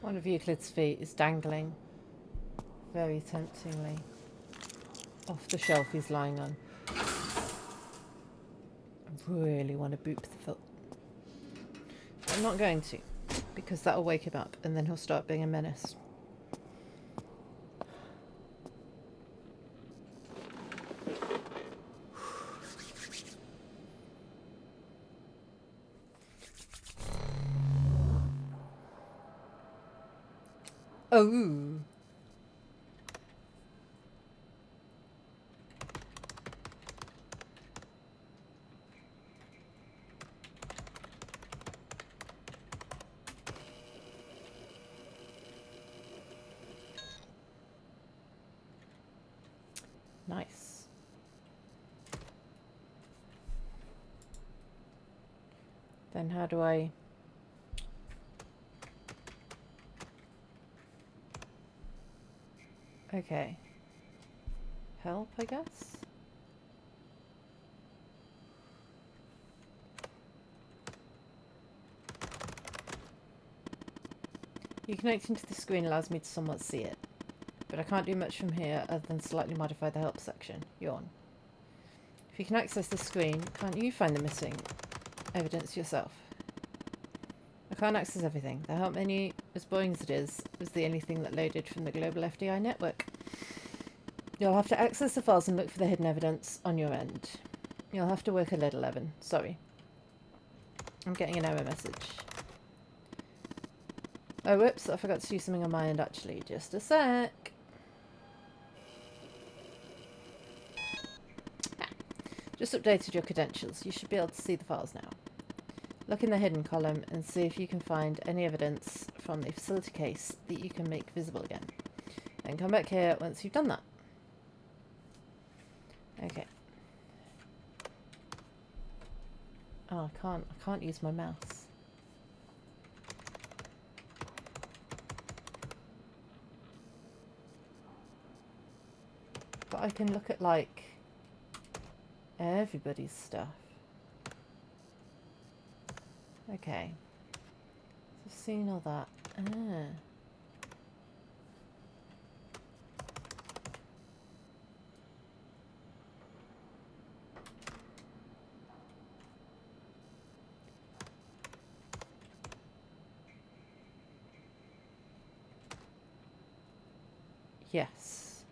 One of Euclid's feet is dangling very temptingly off the shelf he's lying on. I really want to boop the foot. I'm not going to, because that'll wake him up and then he'll start being a menace. Oh. Nice. Then how do I... Okay. Help, I guess? You connecting to the screen allows me to somewhat see it, but I can't do much from here other than slightly modify the help section. Yawn. If you can access the screen, can't you find the missing evidence yourself? I can't access everything. The help menu, as boring as it is, was the only thing that loaded from the global FDI network. You'll have to access the files and look for the hidden evidence on your end. You'll have to work a little, Evan. Sorry. I'm getting an error message. Oh, whoops, I forgot to do something on my end, actually. Just a sec. Just updated your credentials. You should be able to see the files now. Look in the hidden column and see if you can find any evidence from the facility case that you can make visible again. And come back here once you've done that. Okay. Oh, I can't use my mouse. But I can look at, like, everybody's stuff. Okay. So I've seen all that. Ah. Yes.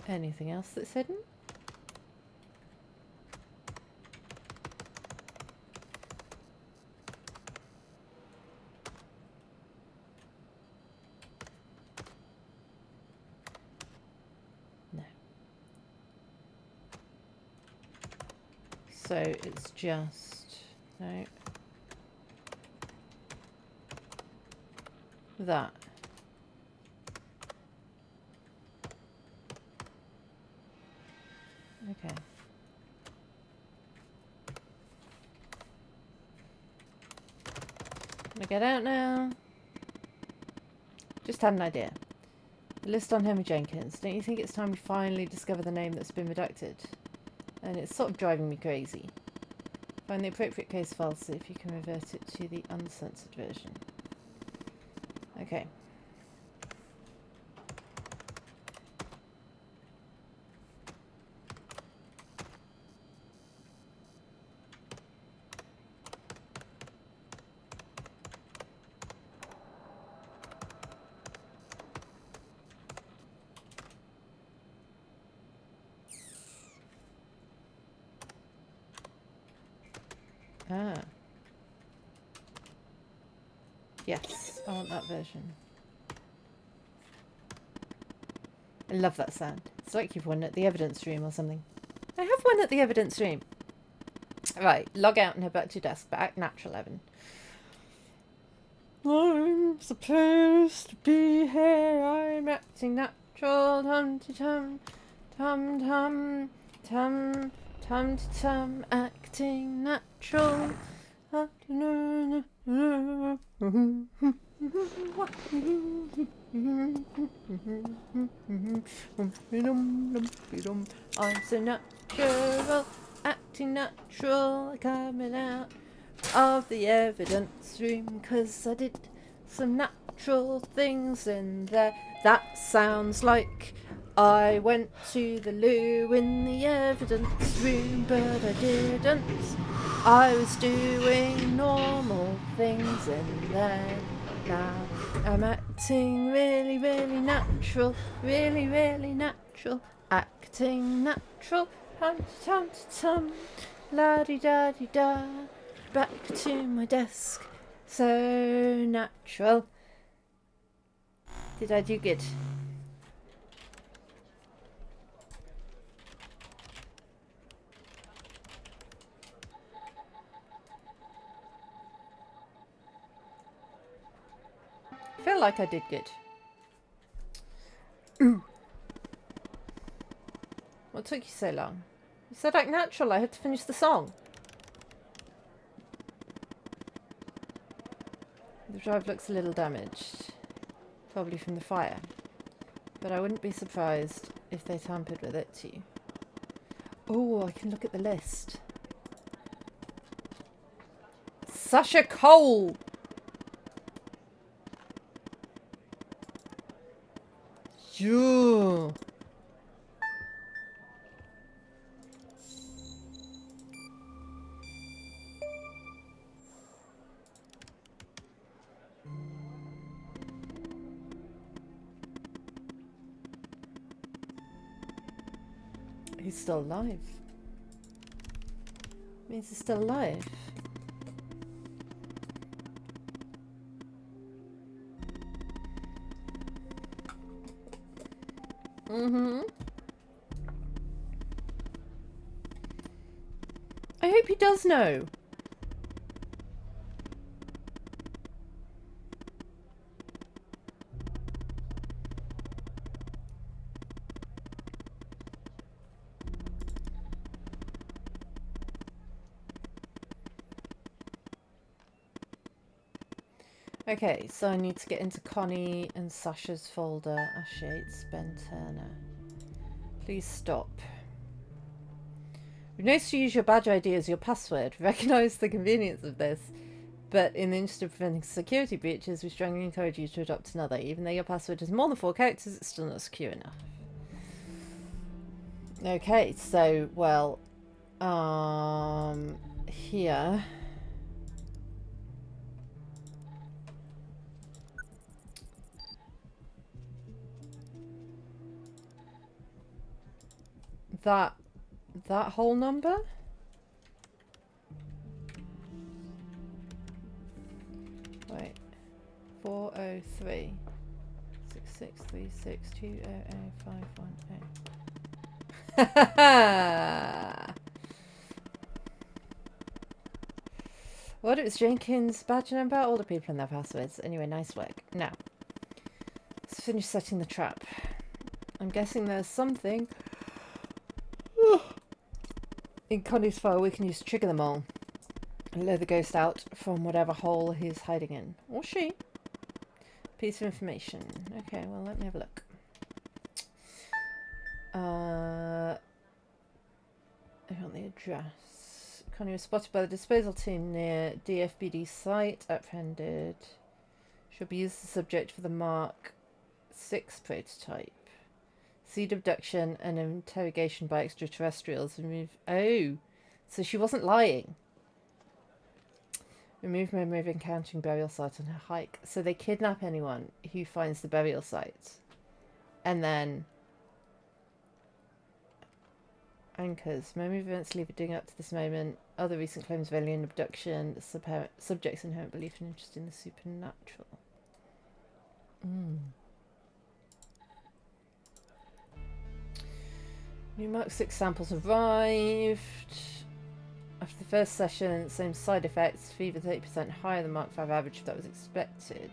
Anything else that's hidden? No. So it's just... no. That. Okay. Can I get out now? Just had an idea. The list on Henry Jenkins. Don't you think it's time we finally discover the name that's been redacted? And it's sort of driving me crazy. Find the appropriate case file, see if you can revert it to the uncensored version. Okay. Ah. Yes, I want that version. I love that sound. It's like you've won at the evidence room or something. I have won at the evidence room. Right, log out and head back to your desk, but act natural, Evan. I'm supposed to be here, I'm acting natural, tum-ti-tum, tum-tum, tum, tum-ti-tum, acting natural. I'm so natural, acting natural, coming out of the evidence room, 'cause I did some natural things in there. That sounds like I went to the loo in the evidence room, but I didn't. I was doing normal things in there. Now I'm acting really, really natural, really, really natural, acting natural, tum-tum-tum, la-di-da-di-da, back to my desk, so natural. Did I do good? I feel like I did good. What took you so long? You said act natural, I had to finish the song. The drive looks a little damaged. Probably from the fire. But I wouldn't be surprised if they tampered with it too. Oh, I can look at the list. Sasha Cole! Yeah. He's still alive. Means he's still alive. Mm-hmm. I hope he does know. Okay, so I need to get into Connie and Sasha's folder. Ash Yates, Ben Turner. Please stop. We've noticed you use your badge ID as your password. We recognise the convenience of this, but in the interest of preventing security breaches, we strongly encourage you to adopt another. Even though your password has more than 4 characters, it's still not secure enough. Okay, so, well, here... that whole number? Wait. 403 6636 200 What it was Jenkins' badge number? Older people and their passwords. Anyway, nice work. Now, let's finish setting the trap. I'm guessing there's something in Connie's file we can use to trigger them all and lure the ghost out from whatever hole he's hiding in. Or she. Piece of information. Okay, well, let me have a look. I want the address. Connie was spotted by the disposal team near DFBD site. Apprehended. Should be used as the subject for the Mark 6 prototype. Seed abduction and interrogation by extraterrestrials. Oh, so she wasn't lying. Remove memory of encountering burial site on her hike. So they kidnap anyone who finds the burial site. And then anchors. Memory events leading up to this moment. Other recent claims of alien abduction. Subject's inherent belief and interest in the supernatural. New Mark 6 samples arrived. After the first session, same side effects. Fever 30% higher than Mark 5 average if that was expected.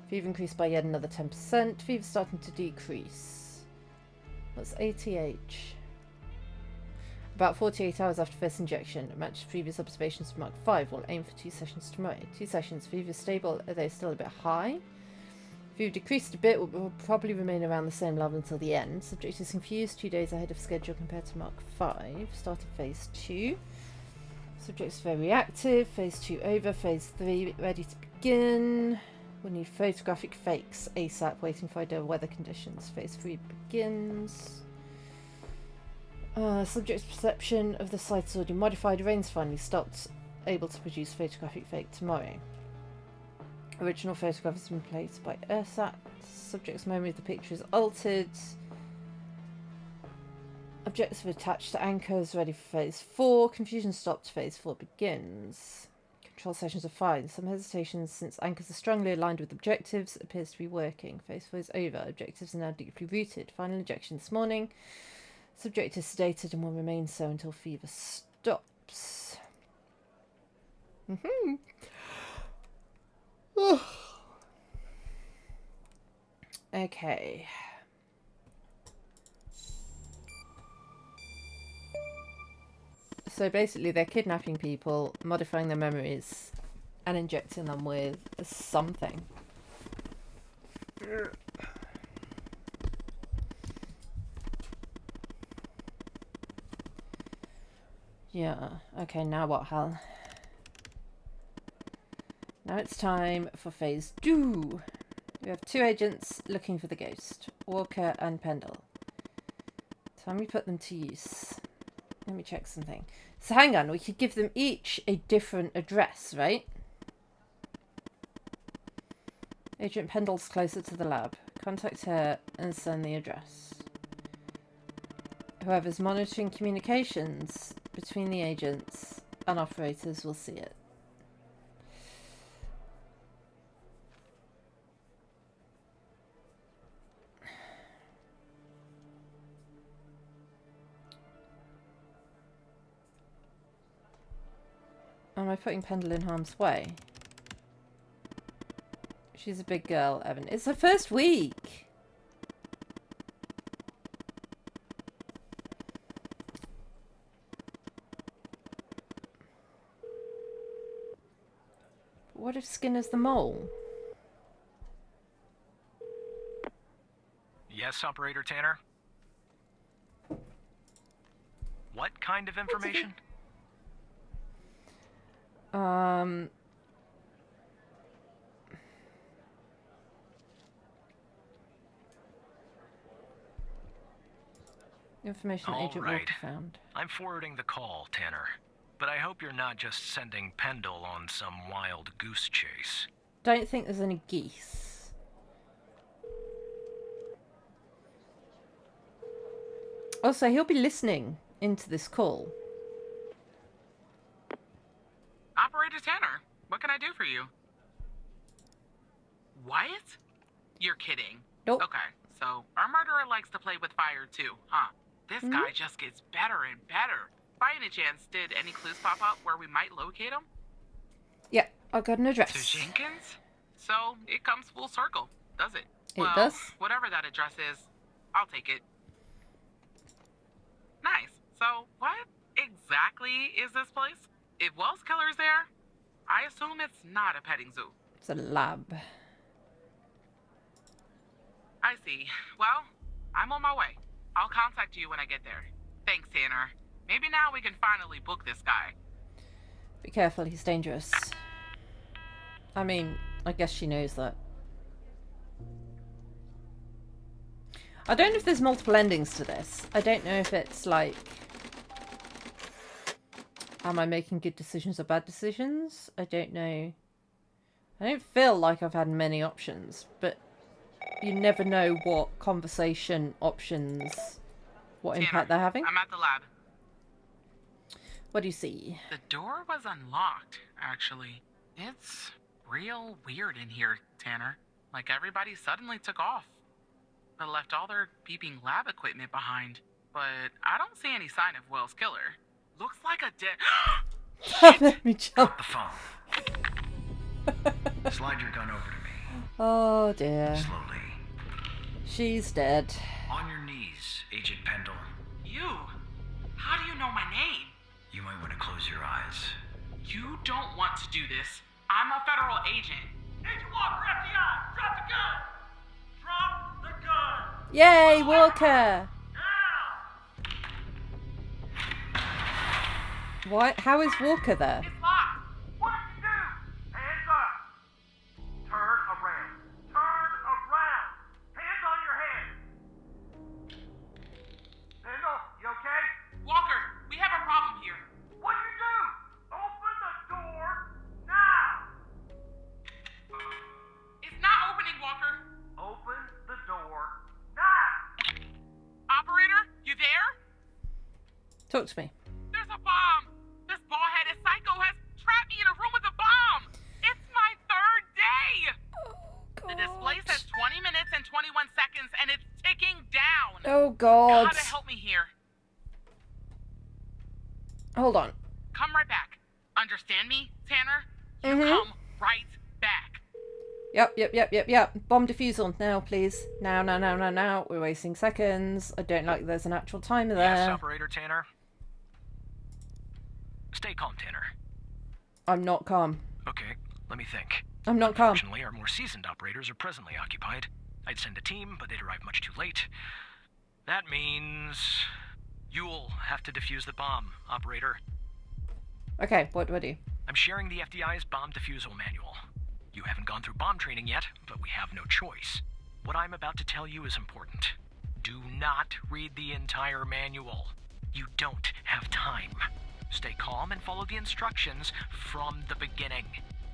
Fever increased by yet another 10%. Fever starting to decrease. What's ATH? About 48 hours after first injection. Matched previous observations for Mark 5. We'll aim for 2 sessions tomorrow. 2 sessions. Fever stable, although still a bit high. Fever decreased a bit, will probably remain around the same level until the end. Subject is confused, 2 days ahead of schedule compared to Mark 5. Started phase 2. Subject is very active. Phase 2 over. Phase 3 ready to begin. We'll need photographic fakes ASAP, waiting for ideal weather conditions. Phase 3 begins. Subject's perception of the site is already modified. Rain's finally stopped. Able to produce photographic fake tomorrow. Original photograph has been placed by AirSat. Subject's memory of the picture is altered. Objects are attached to anchors, ready for phase 4. Confusion stopped, phase 4 begins. Control sessions are fine. Some hesitations since anchors are strongly aligned with objectives appears to be working. Phase 4 is over. Objectives are now deeply rooted. Final injection this morning. Subject is sedated and will remain so until fever stops. Okay. So basically they're kidnapping people, modifying their memories, and injecting them with something. Yeah, okay, now what, Hal? Now it's time for phase 2. We have 2 agents looking for the ghost, Walker and Pendle. Time we put them to use. Let me check something. So hang on, we could give them each a different address, right? Agent Pendle's closer to the lab. Contact her and send the address. Whoever's monitoring communications between the agents and operators will see it. Am I putting Pendle in harm's way? She's a big girl, Evan. It's her first week! What if Skinner's the mole? Yes, Operator Tanner? What kind of information? Information that Agent Walker found. I'm forwarding the call, Tanner. But I hope you're not just sending Pendle on some wild goose chase. Don't think there's any geese. Oh, so he'll be listening into this call. Operator Tanner, what can I do for you? What? You're kidding. Nope. Okay, so our murderer likes to play with fire too, huh? This guy just gets better and better. By any chance, did any clues pop up where we might locate him? Yeah, I got an address. To Jenkins? So it comes full circle, does it? It does. Whatever that address is, I'll take it. Nice. So what exactly is this place? If Wells Killer's there, I assume it's not a petting zoo. It's a lab. I see. Well, I'm on my way. I'll contact you when I get there. Thanks, Tanner. Maybe now we can finally book this guy. Be careful, he's dangerous. I mean, I guess she knows that. I don't know if there's multiple endings to this. I don't know if it's like... Am I making good decisions or bad decisions? I don't know. I don't feel like I've had many options, but you never know what conversation options, what Tanner, impact they're having. I'm at the lab. What do you see? The door was unlocked, actually. It's real weird in here, Tanner. Like everybody suddenly took off. But left all their beeping lab equipment behind. But I don't see any sign of Wells Killer. Looks like a dead... Let me jump. The phone. Slide your gun over to me. Oh dear. Slowly. She's dead. On your knees, Agent Pendle. You? How do you know my name? You might want to close your eyes. You don't want to do this. I'm a federal agent. Agent Walker, FBI! Drop the gun! Drop the gun! Yay, Walker! Why? How is Walker there? It's locked! What did you do? Hands up! Turn around! Turn around! Hands on your head! Pendle, you okay? Walker, we have a problem here. What'd you do? Open the door now! It's not opening, Walker. Open the door now! Operator, you there? Talk to me. There's a bomb! This bald-headed psycho has trapped me in a room with a bomb! It's my third day! The display says 20 minutes and 21 seconds, and it's ticking down! Oh, God. Gotta help me here. Hold on. Come right back. Understand me, Tanner? You come right back. Yep. Bomb defusal now, please. Now. We're wasting seconds. I don't like there's an actual timer there. Yes, Operator Tanner. Stay calm, Tanner. I'm not calm. Okay, let me think. I'm not calm. Unfortunately, our more seasoned operators are presently occupied. I'd send a team, but they'd arrive much too late. That means... you'll have to defuse the bomb, Operator. Okay, what do I do? I'm sharing the FDI's bomb defusal manual. You haven't gone through bomb training yet, but we have no choice. What I'm about to tell you is important. Do not read the entire manual. You don't have time. Stay calm and follow the instructions from the beginning.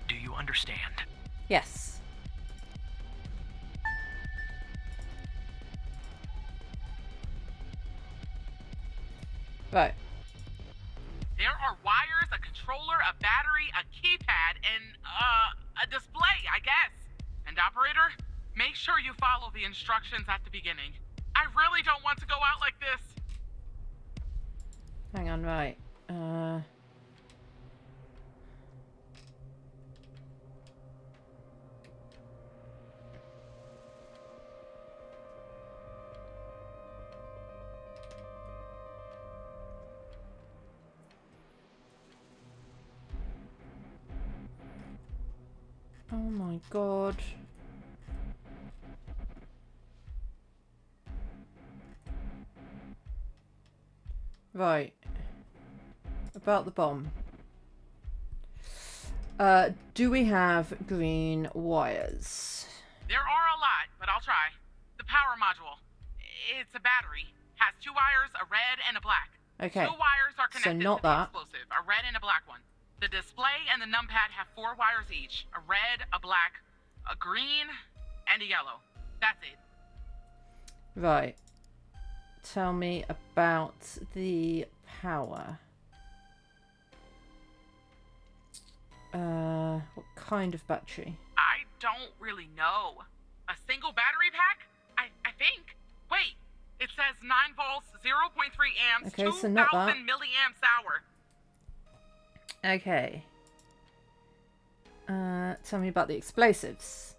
Do you understand? Yes. Right. There are wires, a controller, a battery, a keypad, and, a display, I guess. And operator, make sure you follow the instructions at the beginning. I really don't want to go out like this. Hang on, right. Oh my God. Right. About the bomb. Do we have green wires? There are a lot, but I'll try. The power module. It's a battery. Has 2 wires, a red and a black. Okay. 2 wires are connected So not to the that. explosive, a red and a black one. The display and the numpad have 4 wires each. A red, a black, a green, and a yellow. That's it. Right. tell me about the power. What kind of battery? I don't really know. A single battery pack? I think. Wait, it says 9 volts, 0.3 amps, Okay, so not that. 2,000 milliamps hour. Okay. Tell me about the explosives.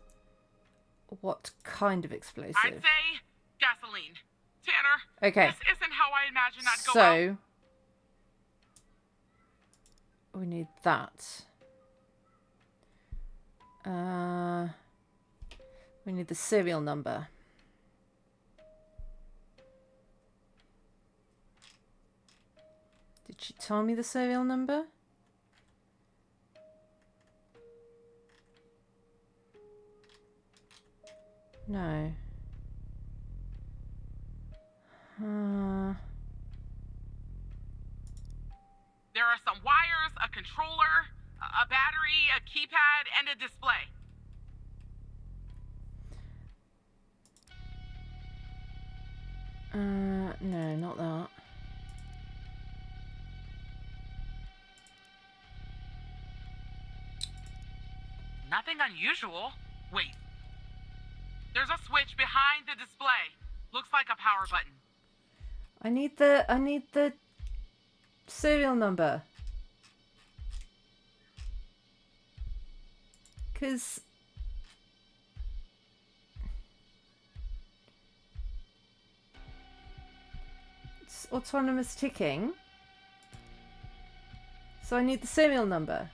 What kind of explosive? I'd say gasoline. Tanner. Okay. This isn't how I imagined I'd go out. So we need that. We need the serial number. Did she tell me the serial number? No. There are some wires, a controller, a battery, a keypad, and a display. No, not that. Nothing unusual. Wait. There's a switch behind the display. Looks like a power button. I need the serial number. 'Cause it's autonomous ticking. So I need the serial number.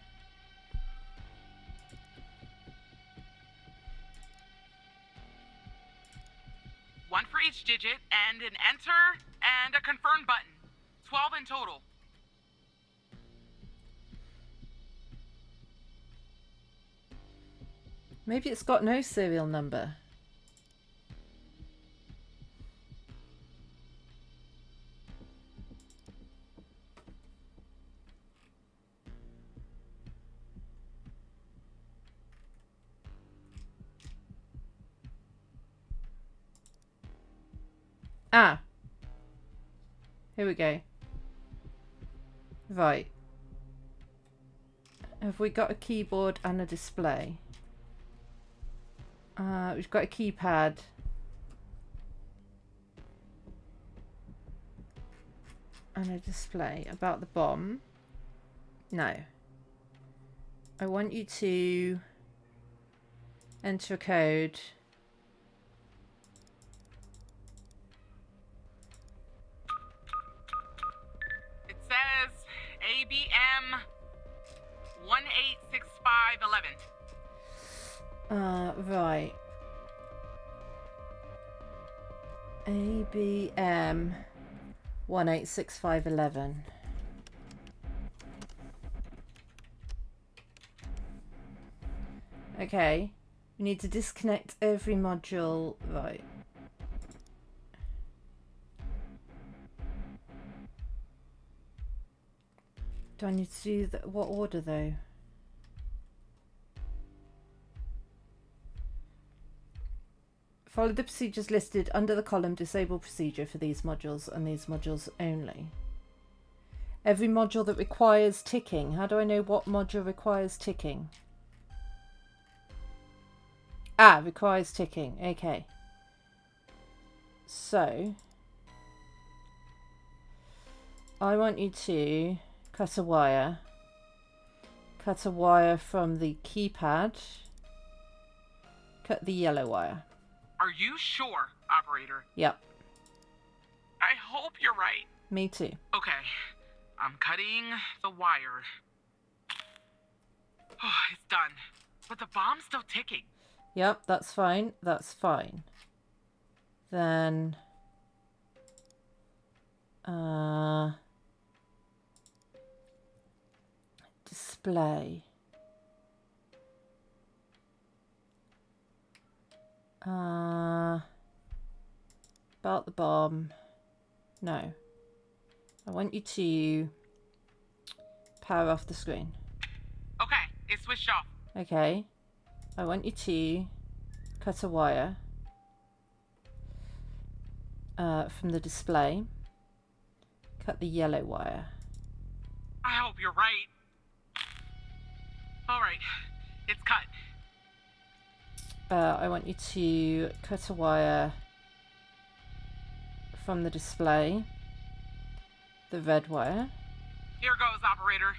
One for each digit, and an enter and a confirm button. 12 in total. Maybe it's got no serial number. Ah. Here we go. Right. Have we got a keyboard and a display? We've got a keypad. And a display. About the bomb. No. I want you to enter a code. It says ABM 186511. Right. ABM 186511. Okay. We need to disconnect every module. Right. Do I need to do that? What order though? Follow the procedures listed under the column disable procedure for these modules and these modules only. Every module that requires ticking. How do I know what module requires ticking? Ah, requires ticking. Okay. So, I want you to cut a wire. Cut a wire from the keypad. Cut the yellow wire. Are you sure, operator? Yep. I hope you're right. Me too. Okay. I'm cutting the wire. Oh, it's done. But the bomb's still ticking. Yep, that's fine. That's fine. Then... display. About the bomb. No. I want you to power off the screen. Okay, it's switched off. Okay. I want you to cut a wire. from the display. Cut the yellow wire. I hope you're right. All right, it's cut. I want you to cut a wire from the display. The red wire. Here goes, operator.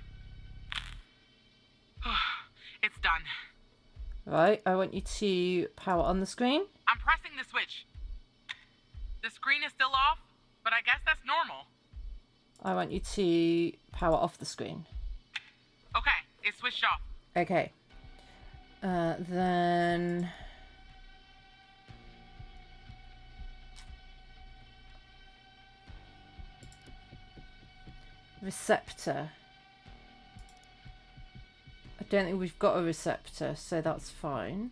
It's done. Right, I want you to power on the screen. I'm pressing the switch. The screen is still off, but I guess that's normal. I want you to power off the screen. Okay, it's switched off. Okay. Then... receptor. I don't think we've got a receptor, so that's fine.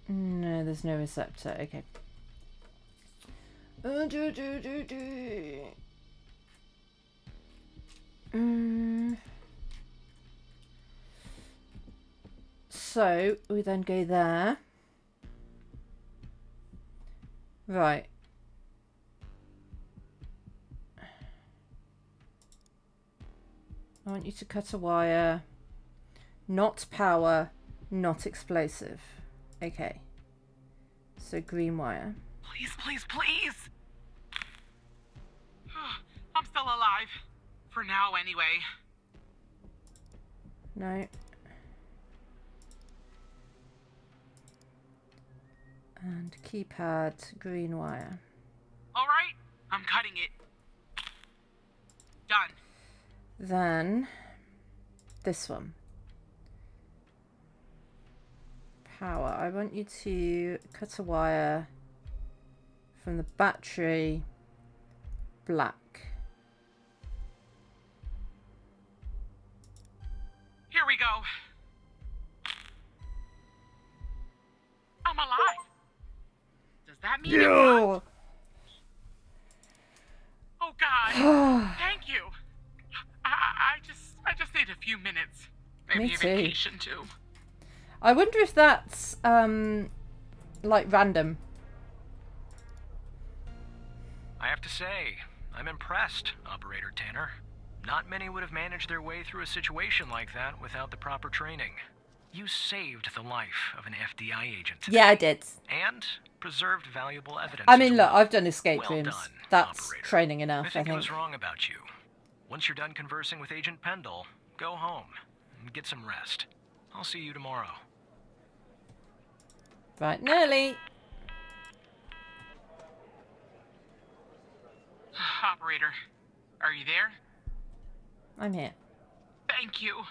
No, there's no receptor. Okay. So we then go there. Right. I want you to cut a wire. Not power, not explosive. Okay. So green wire. Please, please, please. I'm still alive. For now, anyway. No. And keypad, green wire. All right, I'm cutting it. Done. Then this one. Power. I want you to cut a wire from the battery, black. Here we go. I'm alive. Does that mean it worked? Oh God. Thank you. I just need a few minutes. Maybe Me a too. vacation too. I wonder if that's like random. I have to say, I'm impressed, Operator Tanner. Not many would have managed their way through a situation like that without the proper training. You saved the life of an FDI agent today, Yeah, I did. and preserved valuable evidence. I mean, as look, well. I've done escape Well rooms. done, That's Operator. training enough, I think I was wrong about you. Once you're done conversing with Agent Pendle, go home and get some rest. I'll see you tomorrow. Right, nearly. Operator, are you there? I'm here. Thank you.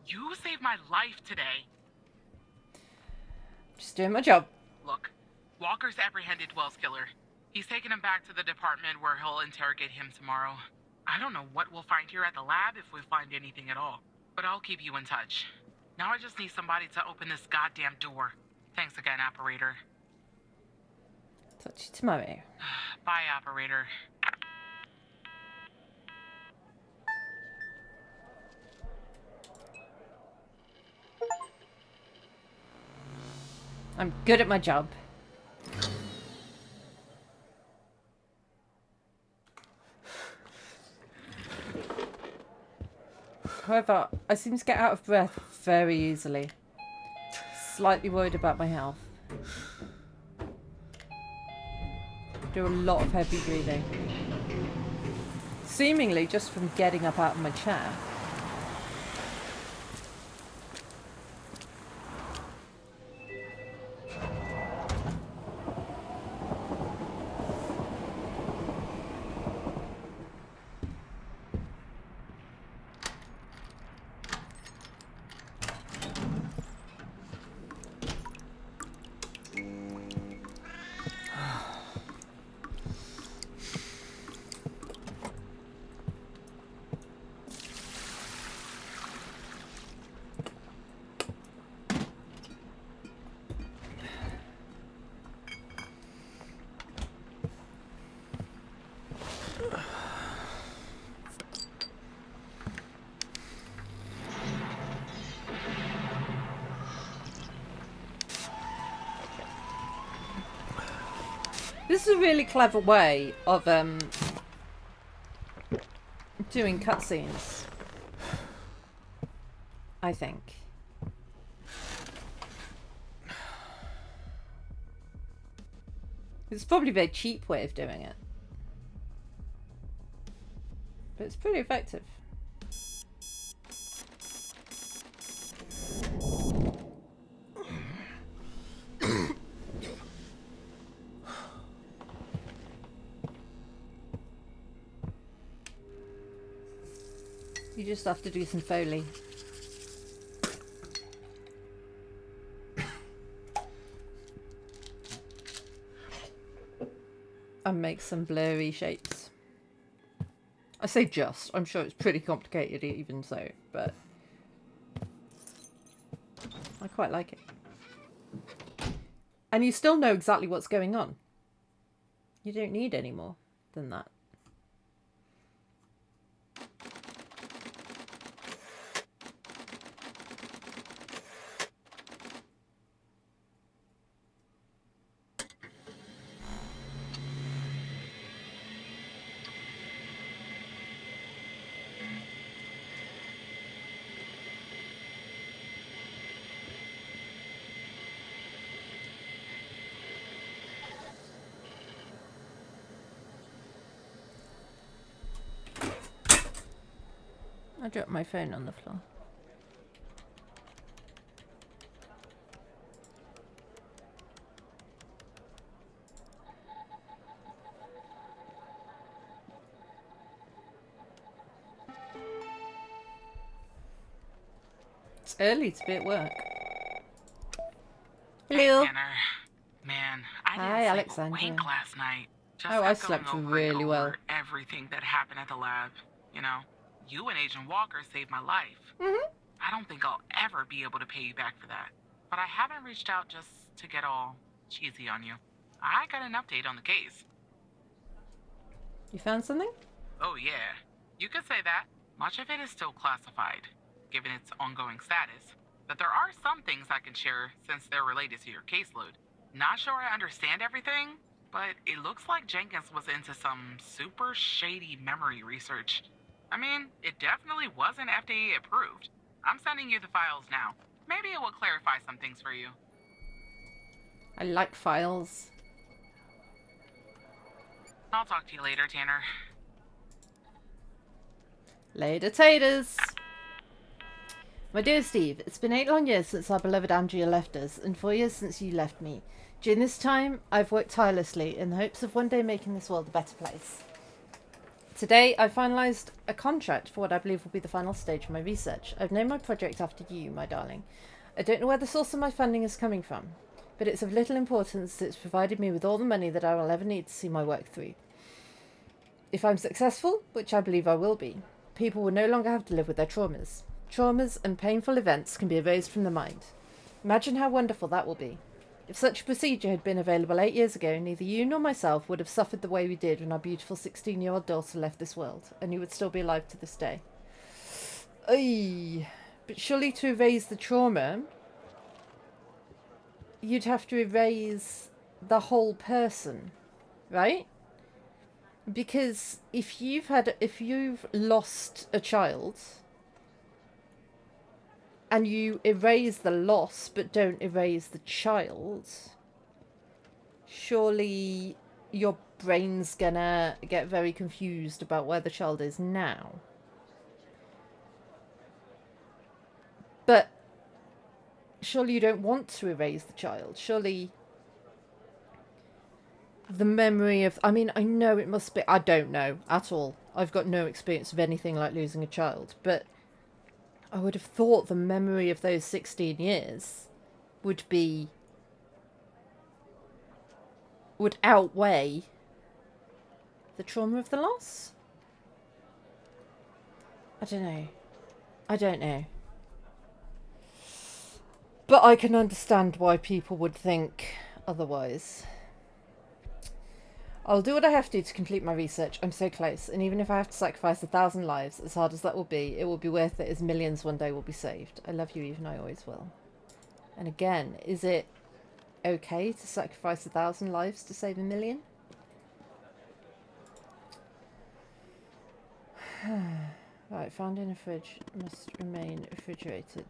You saved my life today. Just doing my job. Look, Walker's apprehended Wells Killer. He's taken him back to the department where he'll interrogate him tomorrow. I don't know what we'll find here at the lab if we find anything at all, but I'll keep you in touch. Now I just need somebody to open this goddamn door. Thanks again, Operator. Talk to you tomorrow. Bye, Operator. I'm good at my job. However, I seem to get out of breath very easily. Slightly worried about my health. Do a lot of heavy breathing. Seemingly just from getting up out of my chair. This is a really clever way of doing cutscenes, I think. It's probably a very cheap way of doing it, but it's pretty effective. You just have to do some Foley. And make some blurry shapes. I say just, I'm sure it's pretty complicated even so, but I quite like it. And you still know exactly what's going on. You don't need any more than that. I dropped my phone on the floor. It's early to be at work. Hello. Hey, Tanner. Man, I didn't Hi, sleep Alexandra. a wink last night. Just Oh, I kept slept going over really and well. over everything that happened at the lab. You know, you and Agent Walker saved my life. Mm-hmm. I don't think I'll ever be able to pay you back for that. But I haven't reached out just to get all cheesy on you. I got an update on the case. You found something? Oh, yeah. You could say that. Much of it is still classified, given its ongoing status. But there are some things I can share since they're related to your caseload. Not sure I understand everything, but it looks like Jenkins was into some super shady memory research. I mean, it definitely wasn't FDA approved. I'm sending you the files now. Maybe it will clarify some things for you. I like files. I'll talk to you later, Tanner. Later, taters. My dear Steve, it's been 8 long years since our beloved Andrea left us, and 4 years since you left me. During this time, I've worked tirelessly in the hopes of one day making this world a better place. Today, I finalised a contract for what I believe will be the final stage of my research. I've named my project after you, my darling. I don't know where the source of my funding is coming from, but it's of little importance that it's provided me with all the money that I will ever need to see my work through. If I'm successful, which I believe I will be, people will no longer have to live with their traumas. Traumas and painful events can be erased from the mind. Imagine how wonderful that will be. If such a procedure had been available 8 years ago, neither you nor myself would have suffered the way we did when our beautiful 16-year-old daughter left this world, and you would still be alive to this day. Oy. But surely to erase the trauma, you'd have to erase the whole person, right? Because if you've lost a child and you erase the loss but don't erase the child, surely your brain's gonna get very confused about where the child is now. But surely you don't want to erase the child. Surely the memory of... I mean, I know it must be... I don't know at all. I've got no experience of anything like losing a child. But I would have thought the memory of those 16 years would outweigh the trauma of the loss. I don't know. But I can understand why people would think otherwise. I'll do what I have to complete my research. I'm so close. And even if I have to sacrifice 1,000 lives, as hard as that will be, it will be worth it as millions one day will be saved. I love you, even I always will. And again, is it okay to sacrifice 1,000 lives to save 1 million? Right, found in a fridge must remain refrigerated.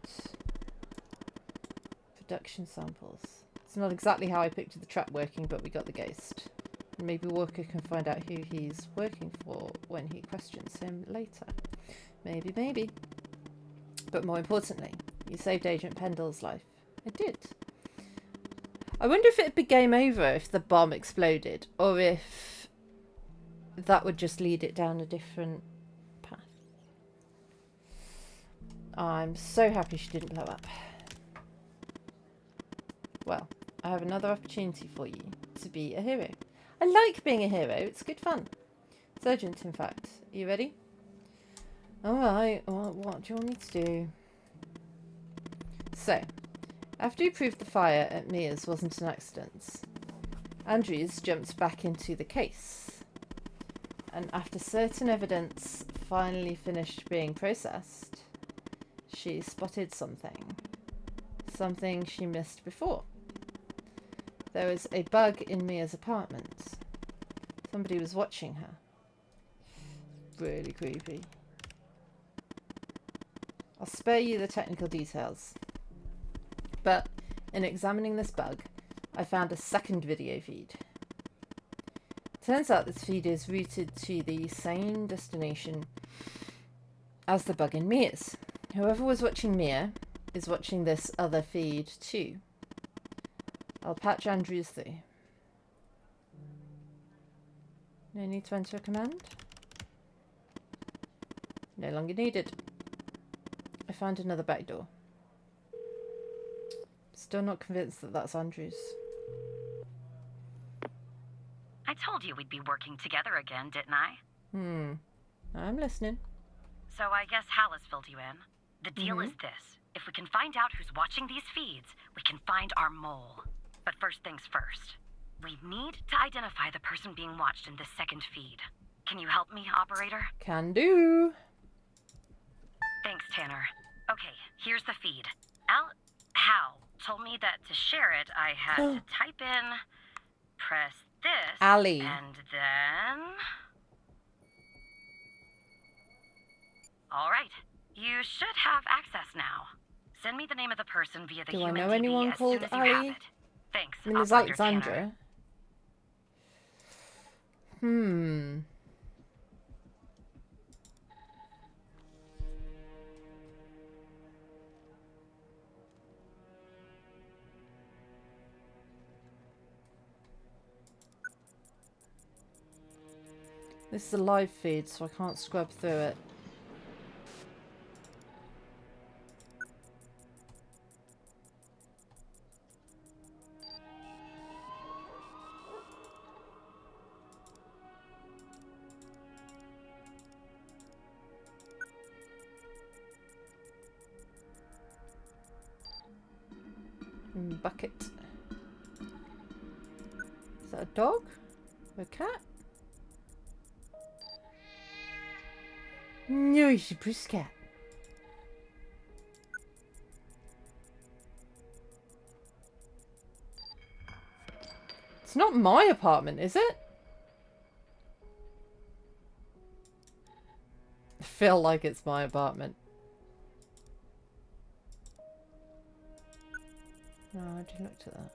Production samples. It's not exactly how I pictured the trap working, but we got the gist. Maybe Walker can find out who he's working for when he questions him later. Maybe, maybe. But more importantly, you saved Agent Pendle's life. I did. I wonder if it'd be game over if the bomb exploded, or if that would just lead it down a different path. I'm so happy she didn't blow up. Well, I have another opportunity for you to be a hero. I like being a hero, it's good fun. It's urgent, in fact. Are you ready? Alright, well, what do you want me to do? So, after you proved the fire at Mia's wasn't an accident, Andrews jumped back into the case. And after certain evidence finally finished being processed, she spotted something. Something she missed before. There was a bug in Mia's apartment. Somebody was watching her. Really creepy. I'll spare you the technical details. But in examining this bug, I found a second video feed. Turns out this feed is routed to the same destination as the bug in Mia's. Whoever was watching Mia is watching this other feed too. I'll patch Andrews through. No need to enter a command? No longer needed. I found another back door. Still not convinced that that's Andrews. I told you we'd be working together again, didn't I? I'm listening. So I guess Hal has filled you in. The deal is this. If we can find out who's watching these feeds, we can find our mole. But first things first. We need to identify the person being watched in this second feed. Can you help me, operator? Can do. Thanks, Tanner. Okay, here's the feed. Hal told me that to share it, I had to type in, press this, Ali. and then... All right, you should have access now. Send me the name of the person via the Do I human know DB anyone as called soon as you have Ali? it. Thanks, I mean, there's Operator Tanner. Alexandra. This is a live feed, so I can't scrub through it. Bucket. Is that a dog? Or a cat? No, it's a pussycat. It's not my apartment, is it? I feel like it's my apartment. No, I didn't look at that.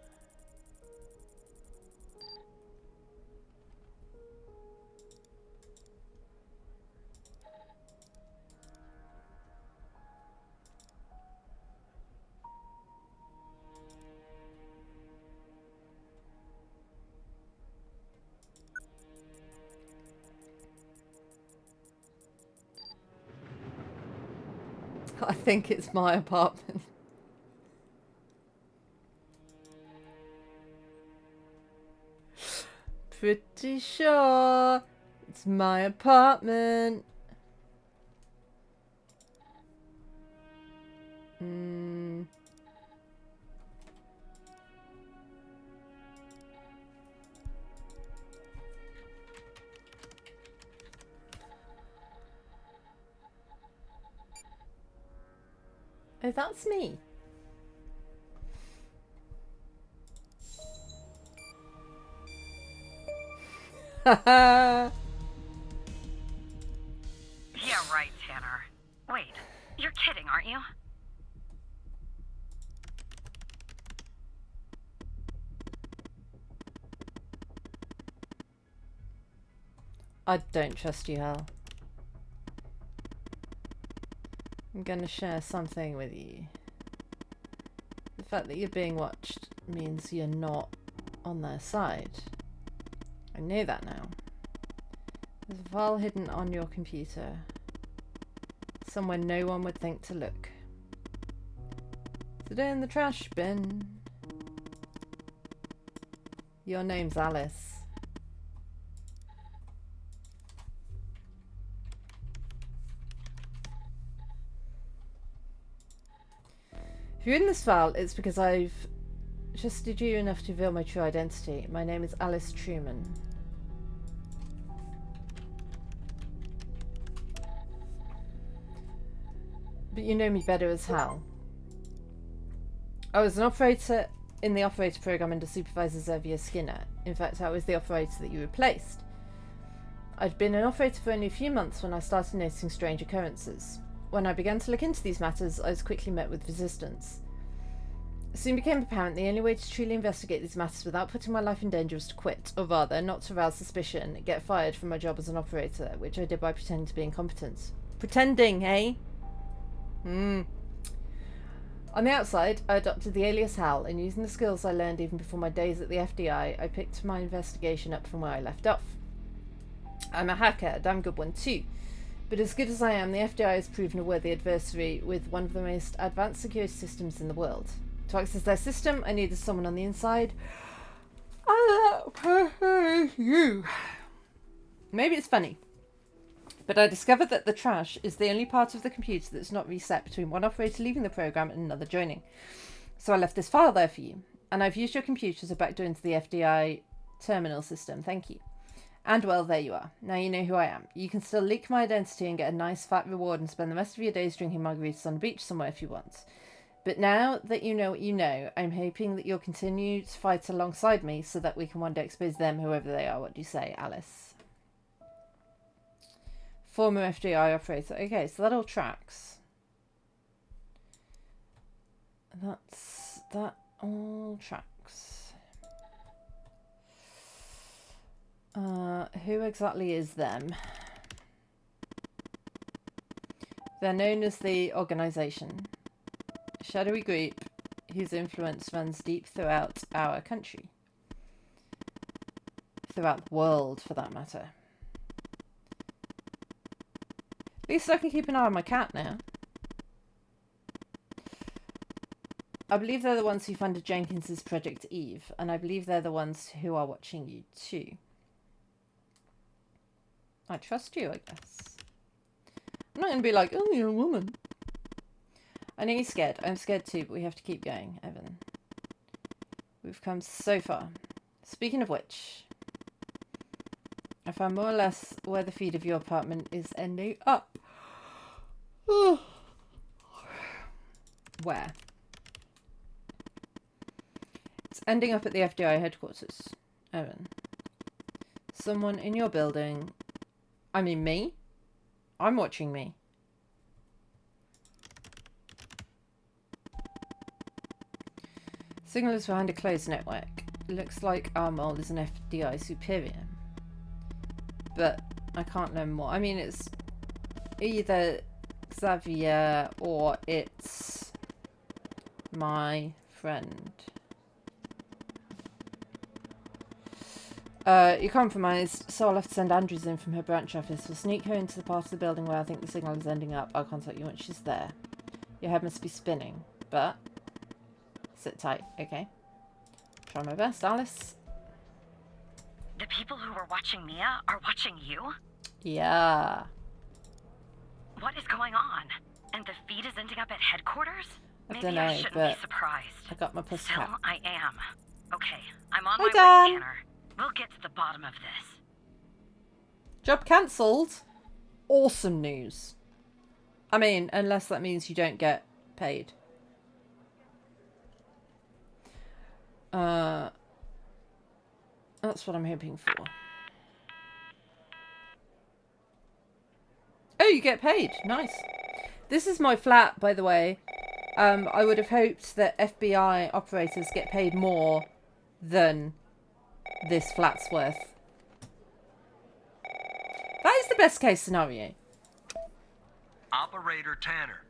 I think it's my apartment. Pretty sure it's my apartment. Oh, that's me. Yeah, you? I don't trust you, Hal. I'm gonna share something with you. The fact that you're being watched means you're not on their side. I know that now. There's a file hidden on your computer. Somewhere no one would think to look. Today in the trash bin. Your name's Alice. If you're in this file, it's because I've trusted you enough to reveal my true identity. My name is Alice Truman. But you know me better as Hal. I was an operator in the operator program under Supervisor Xavier Skinner. In fact, I was the operator that you replaced. I'd been an operator for only a few months when I started noticing strange occurrences. When I began to look into these matters, I was quickly met with resistance. It soon became apparent the only way to truly investigate these matters without putting my life in danger was to quit, or rather, not to arouse suspicion, get fired from my job as an operator, which I did by pretending to be incompetent. Pretending, eh? On the outside, I adopted the alias Hal, and using the skills I learned even before my days at the FBI, I picked my investigation up from where I left off. I'm a hacker, a damn good one too. But as good as I am, the FBI has proven a worthy adversary with one of the most advanced security systems in the world. To access their system, I needed someone on the inside. And that person is you. Maybe it's funny, but I discovered that the trash is the only part of the computer that's not reset between one operator leaving the program and another joining. So I left this file there for you, and I've used your computer as a backdoor into the FBI terminal system. Thank you. And well, there you are. Now you know who I am. You can still leak my identity and get a nice fat reward and spend the rest of your days drinking margaritas on the beach somewhere if you want. But now that you know what you know, I'm hoping that you'll continue to fight alongside me so that we can one day expose them, whoever they are. What do you say, Alice? Former FBI operator. Okay, so that all tracks. That all tracks. Who exactly is them? They're known as the Organization. A shadowy group whose influence runs deep throughout our country. Throughout the world, for that matter. At least I can keep an eye on my cat now. I believe they're the ones who funded Jenkins's Project Eve, and I believe they're the ones who are watching you too. I trust you, I guess. I'm not going to be like, oh, you're a woman. I know you're scared. I'm scared too, but we have to keep going, Evan. We've come so far. Speaking of which, I found more or less where the feed of your apartment is ending up. Where? It's ending up at the FBI headquarters, Evan. Someone in your building... I mean, me? I'm watching me. Signal is behind a closed network. It looks like our mole is an FBI superior. But I can't learn more. I mean, it's either Xavier or it's my friend. You're compromised, so I'll have to send Andrews in from her branch office. We'll sneak her into the part of the building where I think the signal is ending up. I'll contact you once she's there. Your head must be spinning, but sit tight, okay? Try my best, Alice. The people who were watching Mia are watching you? Yeah. What is going on? And the feed is ending up at headquarters? I Maybe don't know, I shouldn't but be surprised. I got my pussy Still, cat. I am. Okay, I'm on Hi, my way, Dan. Tanner. We'll get to the bottom of this. Job cancelled? Awesome news. I mean, unless that means you don't get paid. That's what I'm hoping for. Oh, you get paid. Nice. This is my flat, by the way. I would have hoped that FBI operators get paid more than this flat's worth. That is the best case scenario. Operator Tanner.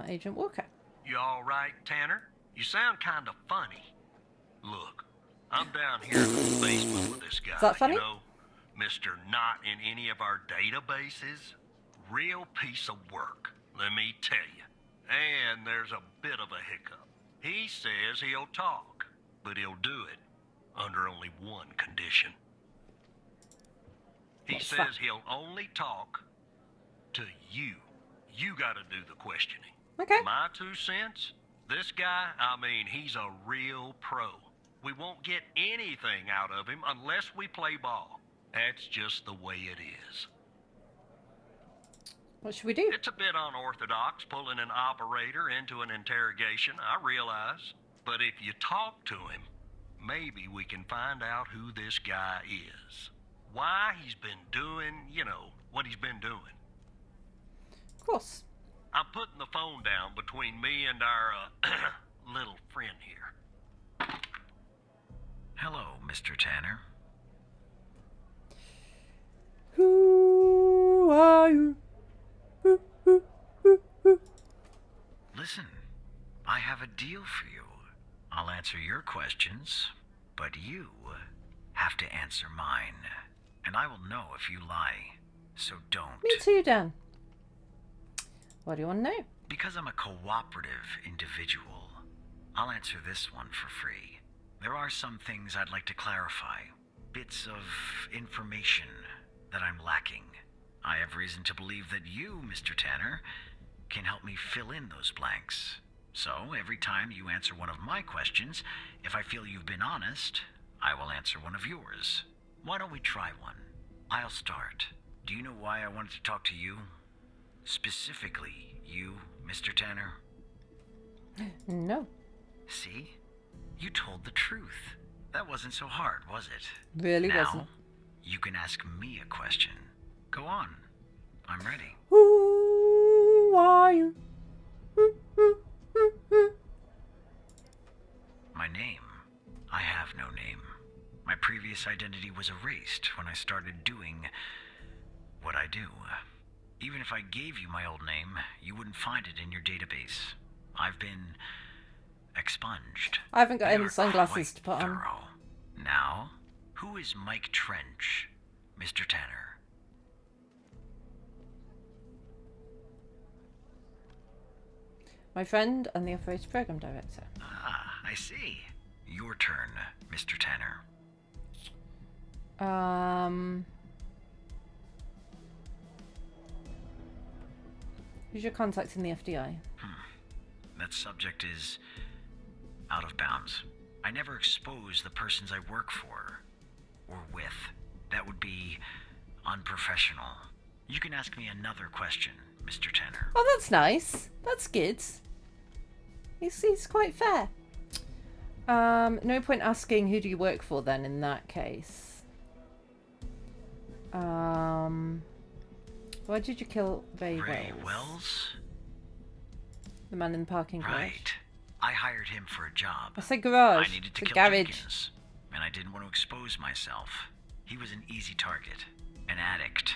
Agent Walker. You all right, Tanner? You sound kind of funny. Look, I'm down here in the basement with this guy. Is that funny? You know, Mr. Not in any of our databases. Real piece of work, let me tell you. And there's a bit of a hiccup. He says he'll talk, but he'll do it under only one condition. He What's says that? he'll only talk to you. You gotta do the questioning. Okay. My 2 cents? This guy, I mean, he's a real pro. We won't get anything out of him unless we play ball. That's just the way it is. What should we do? It's a bit unorthodox pulling an operator into an interrogation, I realize. But if you talk to him, maybe we can find out who this guy is. Why he's been doing, you know, what he's been doing. Of course. I'm putting the phone down between me and our, little friend here. Hello, Mr. Tanner. Who are you? Listen, I have a deal for you. I'll answer your questions, but you have to answer mine. And I will know if you lie, so don't. Me too, Dan. What do you want to know? Because I'm a cooperative individual, I'll answer this one for free. There are some things I'd like to clarify. Bits of information that I'm lacking. I have reason to believe that you, Mr. Tanner, can help me fill in those blanks. So, every time you answer one of my questions, if I feel you've been honest, I will answer one of yours. Why don't we try one? I'll start. Do you know why I wanted to talk to you? Specifically, you, Mr. Tanner? No. See? You told the truth. That wasn't so hard, was it? Really now, wasn't. You can ask me a question. Go on. I'm ready. Who are you? My name? I have no name. My previous identity was erased when I started doing what I do. Even if I gave you my old name, you wouldn't find it in your database. I've been expunged. I haven't got They any are sunglasses quite to put on. thorough. Now, who is Mike Trench, Mr. Tanner? My friend and the operator program director. Ah, I see. Your turn, Mr. Tanner. Who's your contact in the FDI? That subject is out of bounds. I never expose the persons I work for or with. That would be unprofessional. You can ask me another question, Mr. Tanner. Oh, that's nice. That's good. He's quite fair. No point asking who do you work for then in that case. Why did you kill Ray Wells? The man in the parking garage. Right. I hired him for a job. I said garage. I needed to It's a kill garage. Jenkins, and I didn't want to expose myself. He was an easy target. An addict.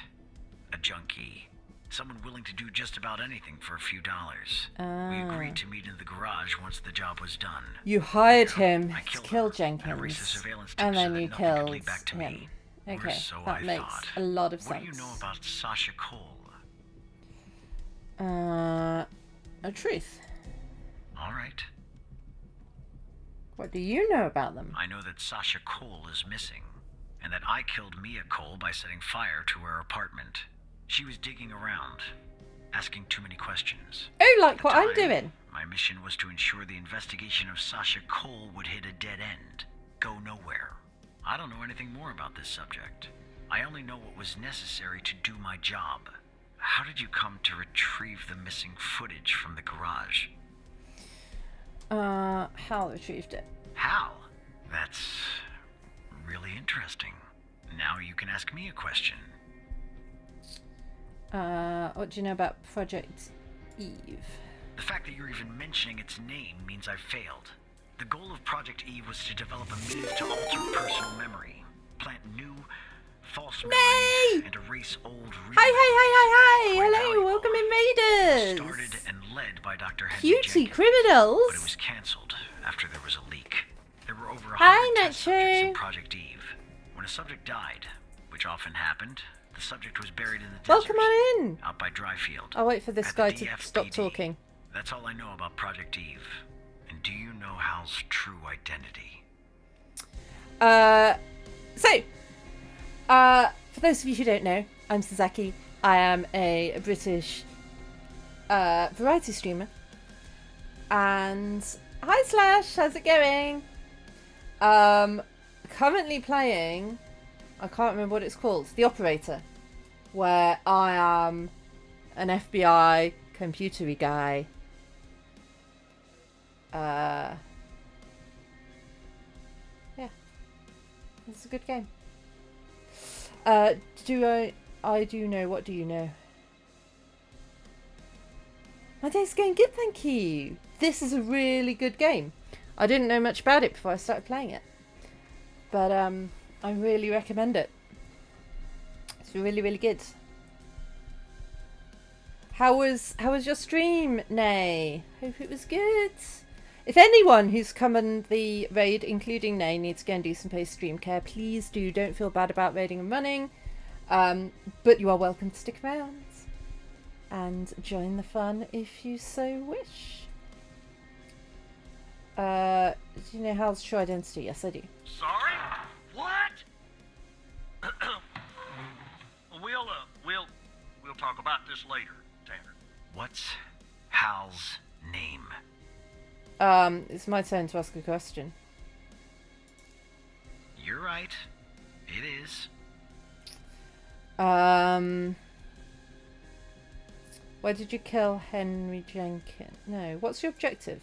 A junkie. Someone willing to do just about anything for a few dollars. We agreed to meet in the garage once the job was done. You hired him I to killed kill him and Jenkins, erased the surveillance and tapes so then that you nothing could killed lead back to him. me. Or Okay, so that I makes thought. a lot of What sense. do you know about Sasha Cole? A truth. All right. What do you know about them? I know that Sasha Cole is missing, and that I killed Mia Cole by setting fire to her apartment. She was digging around, asking too many questions. Oh, like At what the I'm time, doing. My mission was to ensure the investigation of Sasha Cole would hit a dead end, go nowhere. I don't know anything more about this subject. I only know what was necessary to do my job. How did you come to retrieve the missing footage from the garage? Hal retrieved it. How? That's really interesting. Now you can ask me a question. What do you know about Project Eve? The fact that you're even mentioning its name means I've failed. The goal of Project Eve was to develop a means to alter personal memory, plant new, false memories, and erase old real Hi! Quite Hello, valuable. welcome in Raiders! Started and led by Dr. Henry Cutie Jenkins, criminals! but it was cancelled after there was a leak. There were over 100 Hi, test subjects in Nacho! Project Eve. When a subject died, which often happened, the subject was buried in the desert. Welcome on in! Out by Dryfield. I'll wait for this At guy the to stop DFPD. talking. That's all I know about Project Eve. And do you know Hal's true identity? For those of you who don't know, I'm Sasaki. I am a British variety streamer. And hi Slash, how's it going? Currently playing, I can't remember what it's called, The Operator, where I am an FBI computery guy. Yeah, it's a good game. I do know, what do you know? My day's going good, thank you. This is a really good game. I didn't know much about it before I started playing it. But I really recommend it. It's really, really good. How was your stream, Nay? Hope it was good. If anyone who's come on the raid, including Nay, needs to go and do some post-stream care, please do. Don't feel bad about raiding and running. But you are welcome to stick around and join the fun if you so wish. Do you know Hal's true identity? Yes, I do. Sorry? What? We'll talk about this later, Tanner. What's Hal's name? It's my turn to ask a question. You're right. It is. Why did you kill Henry Jenkins? No, what's your objective?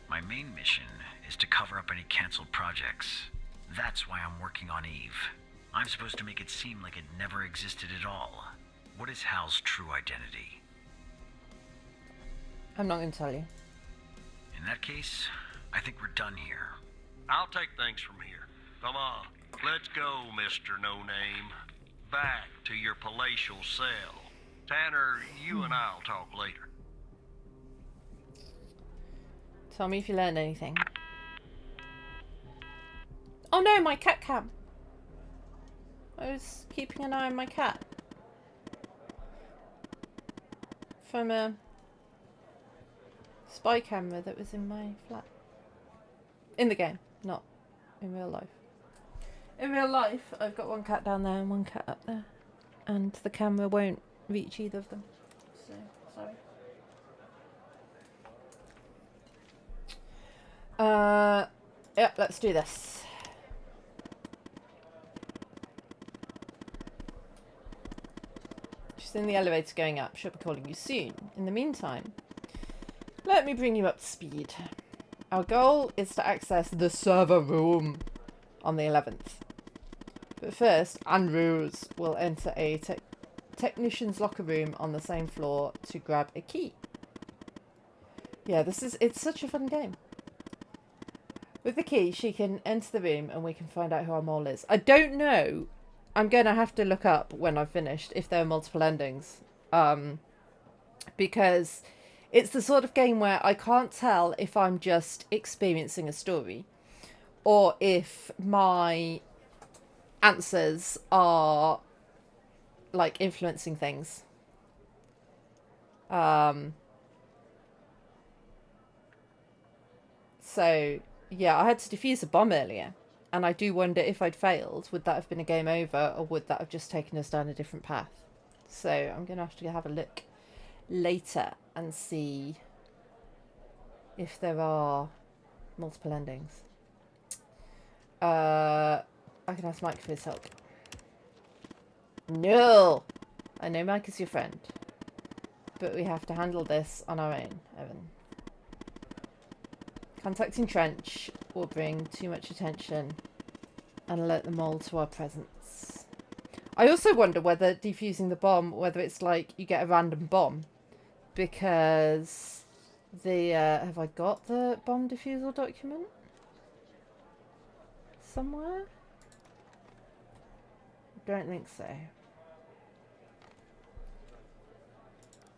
My main mission is to cover up any cancelled projects. That's why I'm working on Eve. I'm supposed to make it seem like it never existed at all. What is Hal's true identity? I'm not going to tell you. In that case, I think we're done here. I'll take things from here. Come on, let's go, Mr. No-Name. Back to your palatial cell. Tanner, you and I'll talk later. Tell me if you learned anything. Oh no, my cat cam. I was keeping an eye on my cat. From a spy camera that was in my flat. In the game, not in real life. In real life, I've got one cat down there and one cat up there. And the camera won't reach either of them. So, sorry. Yeah, let's do this. She's in the elevator going up. She'll be calling you soon. In the meantime, let me bring you up to speed. Our goal is to access the server room on the 11th. But first, Andrews will enter a technician's locker room on the same floor to grab a key. Yeah, it's such a fun game. With the key, she can enter the room and we can find out who our mole is. I don't know. I'm going to have to look up when I've finished if there are multiple endings. Because it's the sort of game where I can't tell if I'm just experiencing a story or if my answers are like influencing things. So yeah, I had to defuse a bomb earlier, and I do wonder if I'd failed, would that have been a game over, or would that have just taken us down a different path? So I'm going to have a look later and see if there are multiple endings. I can ask Mike for his help. No! I know Mike is your friend, but we have to handle this on our own, Evan. Contacting Trench will bring too much attention and alert them all to our presence. I also wonder whether defusing the bomb, whether it's like you get a random bomb, because the have I got the bomb defusal document somewhere? I don't think so.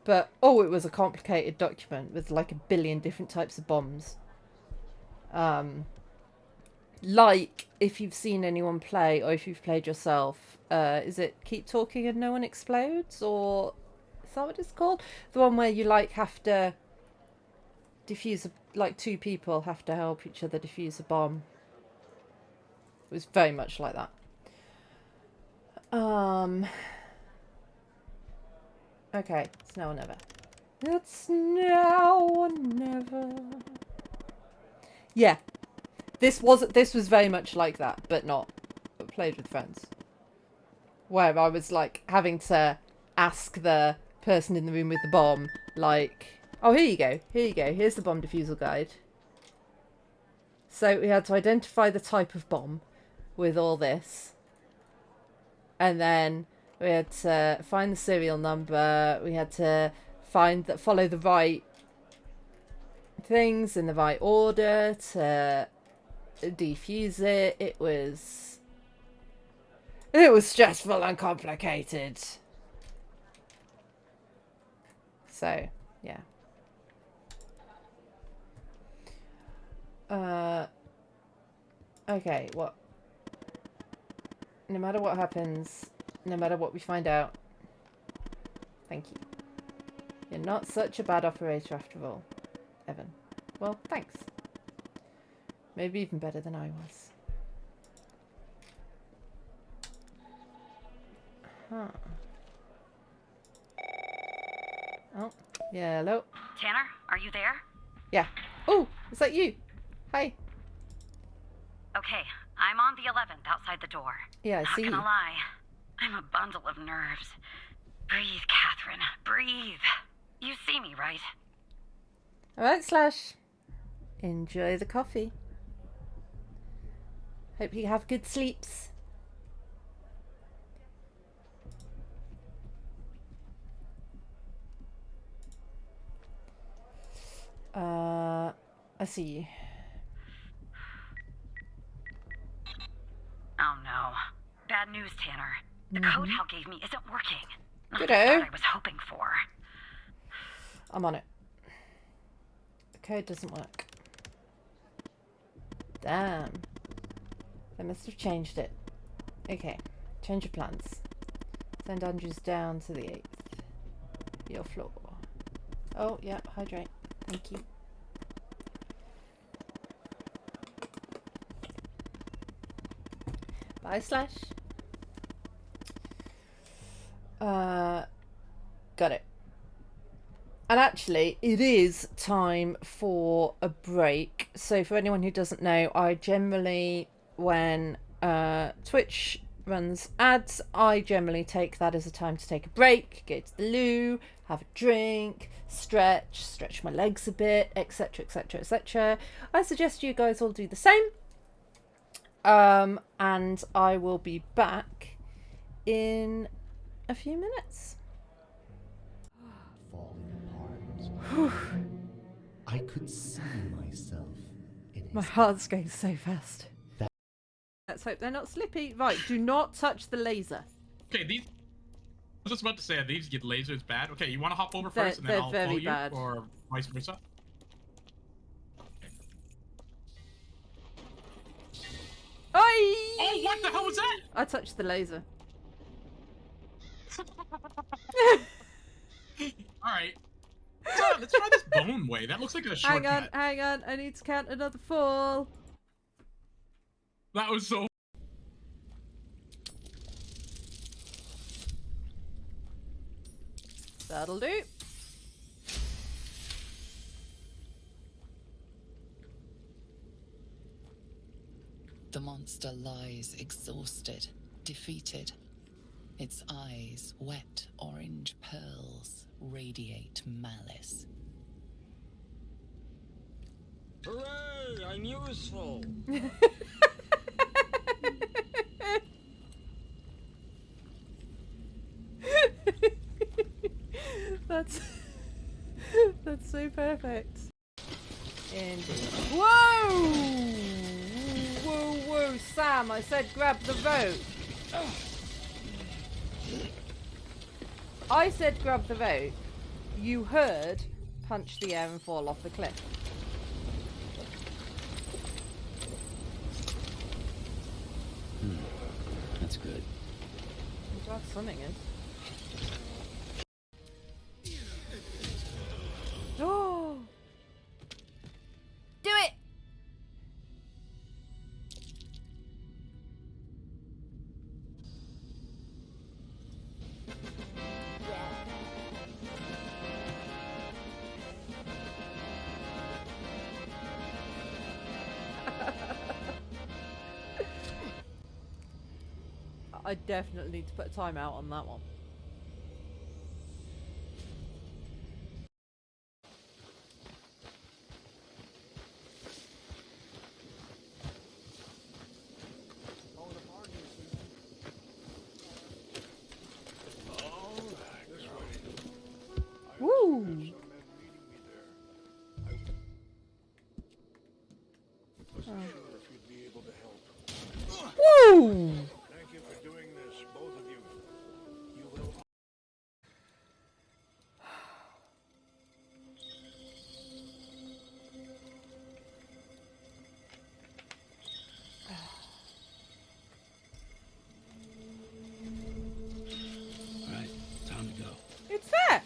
But oh, it was a complicated document with like a billion different types of bombs. Like if you've seen anyone play or if you've played yourself, is it Keep Talking and No One Explodes, or is that what it's called? The one where you like have to defuse like two people have to help each other defuse a bomb. It was very much like that. Okay, it's now or never. It's now or never. Yeah. This was very much like that, but not played with friends. Where I was like having to ask the person in the room with the bomb, like, oh, here you go, here's the bomb defusal guide. So we had to identify the type of bomb with all this. And then we had to find the serial number, we had to follow the right things in the right order to defuse it. It was stressful and complicated. So yeah. Okay, what? No matter what happens, no matter what we find out, thank you. You're not such a bad operator after all, Evan. Well, thanks. Maybe even better than I was. Huh. Oh, yeah, hello? Tanner, are you there? Yeah. Oh, is that you? Hi. Okay, I'm on the 11th outside the door. Yeah, I see you. Not gonna lie, I'm a bundle of nerves. Breathe, Catherine, breathe. You see me, right? Alright, Slash. Enjoy the coffee. Hope you have good sleeps. I see you. Oh no. Bad news, Tanner. The code Hal gave me isn't working. Not the Good-o. start I was hoping for. I'm on it. The code doesn't work. Damn. They must have changed it. Okay. Change of plans. Send Andrews down to the 8th. Your floor. Oh, yeah. Hydrate. Thank you. Bye, Slash. Got it. And actually, it is time for a break. So for anyone who doesn't know, I generally, when Twitch runs ads, I generally take that as a time to take a break, go to the loo, have a drink, stretch my legs a bit, etc, etc, etc. I suggest you guys all do the same. And I will be back in a few minutes. I could see myself in his... My heart's going so fast. Let's hope they're not slippy. Right, do not touch the laser. Okay, these... I was just about to say, these get lasers bad. Okay, you want to hop over They're- first and then they're I'll very follow you? bad. Or vice versa? Okay. Oi! Oh, what the hell was that? I touched the laser. Alright. Let's try this bone way. That looks like a shortcut. Hang on. I need to count another fall. That was so... That'll do. The monster lies exhausted, defeated. Its eyes, wet orange pearls, radiate malice. Hooray! I'm useful! That's that's so perfect. Indeed. Whoa! Whoa, whoa, Sam! I said grab the rope. I said grab the rope. You heard punch the air and fall off the cliff. That's good. I'm glad something is. Oh! Do it! I definitely need to put a timeout on that one. Woo! Woo! Thank you for doing this, both of you. You will. All right, time to go. It's there!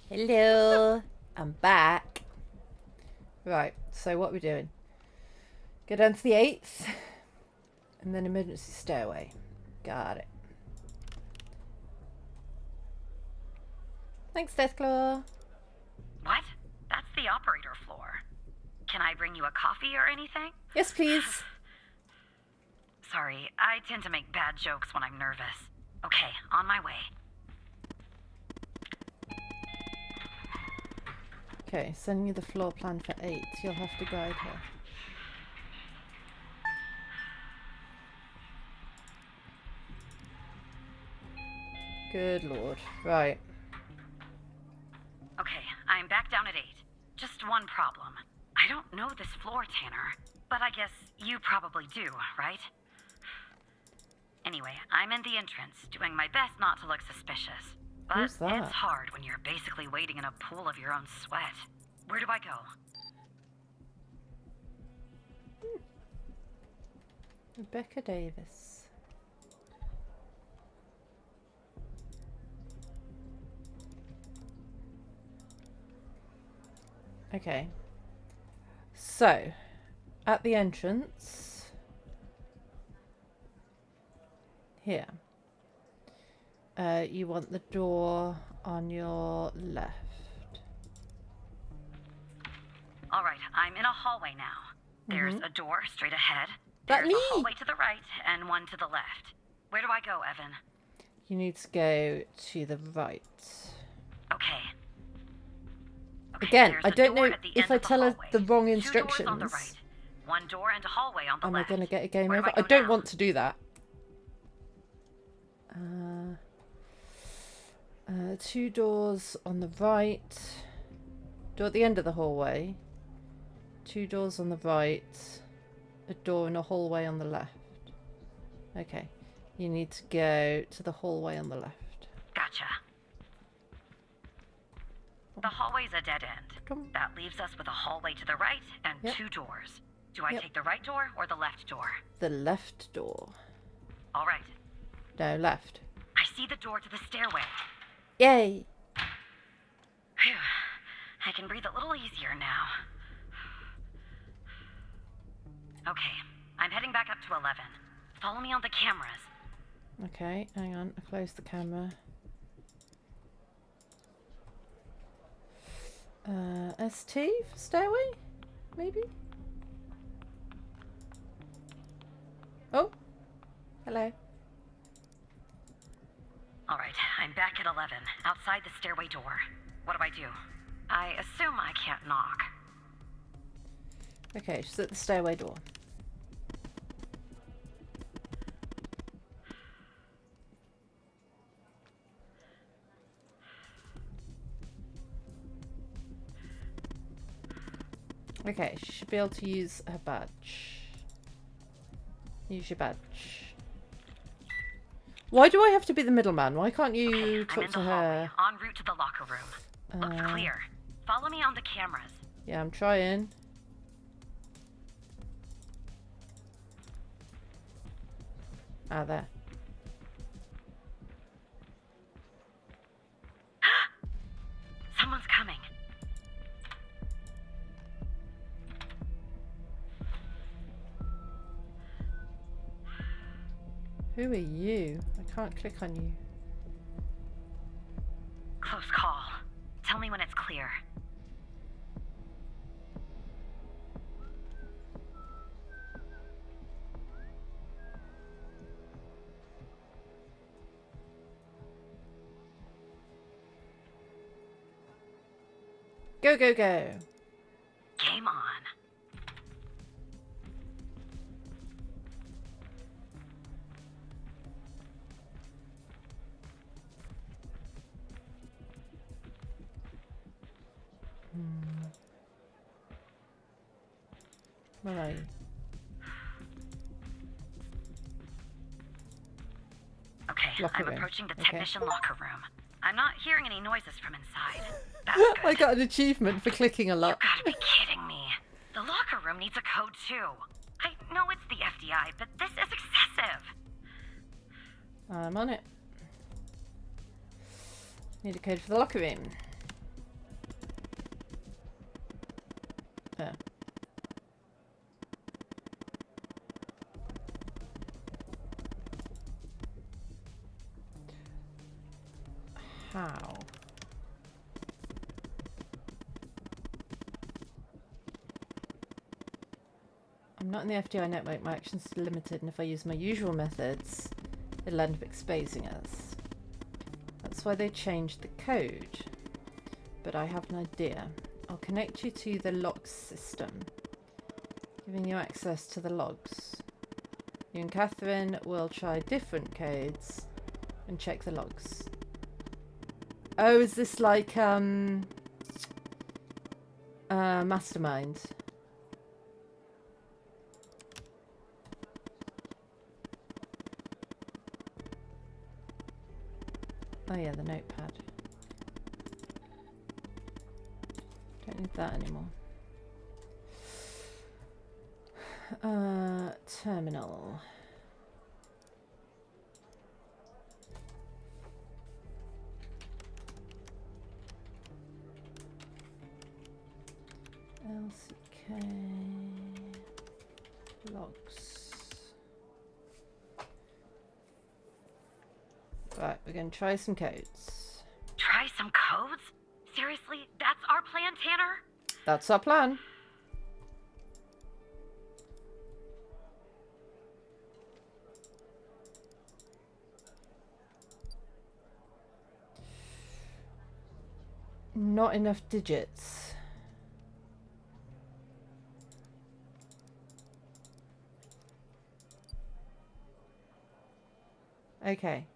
Hello, I'm back. Right, so what are we doing? Go down to the 8th, and then emergency stairway. Got it. Thanks, Deathclaw. What? That's the operator floor. Can I bring you a coffee or anything? Yes, please. Sorry, I tend to make bad jokes when I'm nervous. Okay, on my way. Okay, sending you the floor plan for 8. You'll have to guide her. Good lord. Right. Okay, I'm back down at 8. Just one problem. I don't know this floor, Tanner. But I guess you probably do, right? Anyway, I'm in the entrance, doing my best not to look suspicious. But Who's that? it's hard when you're basically wading in a pool of your own sweat. Where do I go? Rebecca Davis. Okay. So, at the entrance, here, you want the door on your left. All right, I'm in a hallway now. There's Mhm. a door straight ahead. That There's me? a hallway to the right and one to the left. Where do I go, Evan? You need to go to the right. Okay. Again, there's I a don't door know at the if end I of the tell her hallway. the wrong 2 doors on the instructions. right. One door and a hallway on the Am I left. going to get a game Where do over? I I go don't now? want to do that. 2 doors on the right. Door at the end of the hallway. 2 doors on the right. A door in a hallway on the left. Okay. You need to go to the hallway on the left. Gotcha. The hallway's a dead end. That leaves us with a hallway to the right and Yep. 2 doors. Do I Yep. take the right door or the left door? The left door. All right. No, left. I see the door to the stairway. Yay! Phew. I can breathe a little easier now. Okay, I'm heading back up to 11. Follow me on the cameras. Okay, hang on. I closed the camera. ST for stairway? Maybe? Oh! Hello. Alright, I'm back at 11, outside the stairway door. What do I do? I assume I can't knock. Okay, she's at the stairway door. Okay, she should be able to use her badge. Use your badge. Why do I have to be the middleman? Why can't you talk to her? En route to the locker room. Looks clear. Follow me on the cameras. Yeah, I'm trying. Ah, there. Someone's coming. Who are you? I can't click on you. Close call. Tell me when it's clear. Go, go, go. Game on. Where are you? Okay, Locker I'm room. approaching the Okay. technician locker room. I'm not hearing any noises from inside. That's good. I got an achievement for clicking a lot. You gotta be kidding me. The locker room needs a code too. I know it's the FDI, but this is excessive. I'm on it. Need a code for the locker room. There. How? I'm not in the FDI network. My actions are limited, and if I use my usual methods, it'll end up exposing us. That's why they changed the code. But I have an idea. I'll connect you to the logs system, giving you access to the logs. You and Catherine will try different codes and check the logs. Oh, is this like Mastermind? Oh yeah, the notepad. Don't need that anymore. Terminal. LCK logs. Right, we're going to try some codes. Try some codes? Seriously? That's our plan, Tanner? That's our plan. Not enough digits. Okay.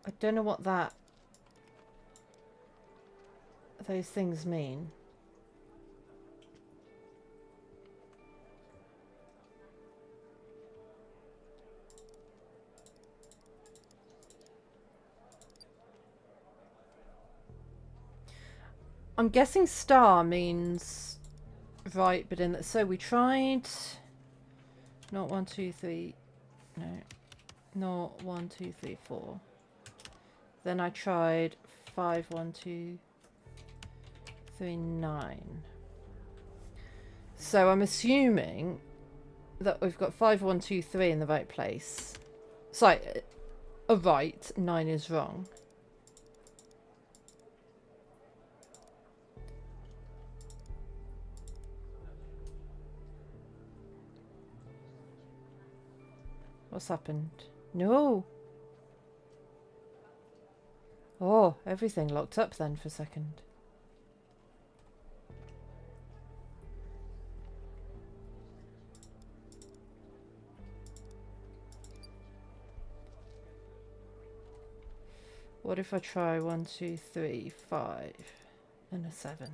I don't know what those things mean. I'm guessing star means right, but so we tried not 1, 2, 3, no, not 1, 2, 3, 4. Then I tried 5, 1, 2, 3, 9. So I'm assuming that we've got 5, 1, 2, 3 in the right place. Sorry, right, 9 is wrong. What's happened? No. Oh, everything locked up then for a second. What if I try 1, 2, 3, 5 and a 7?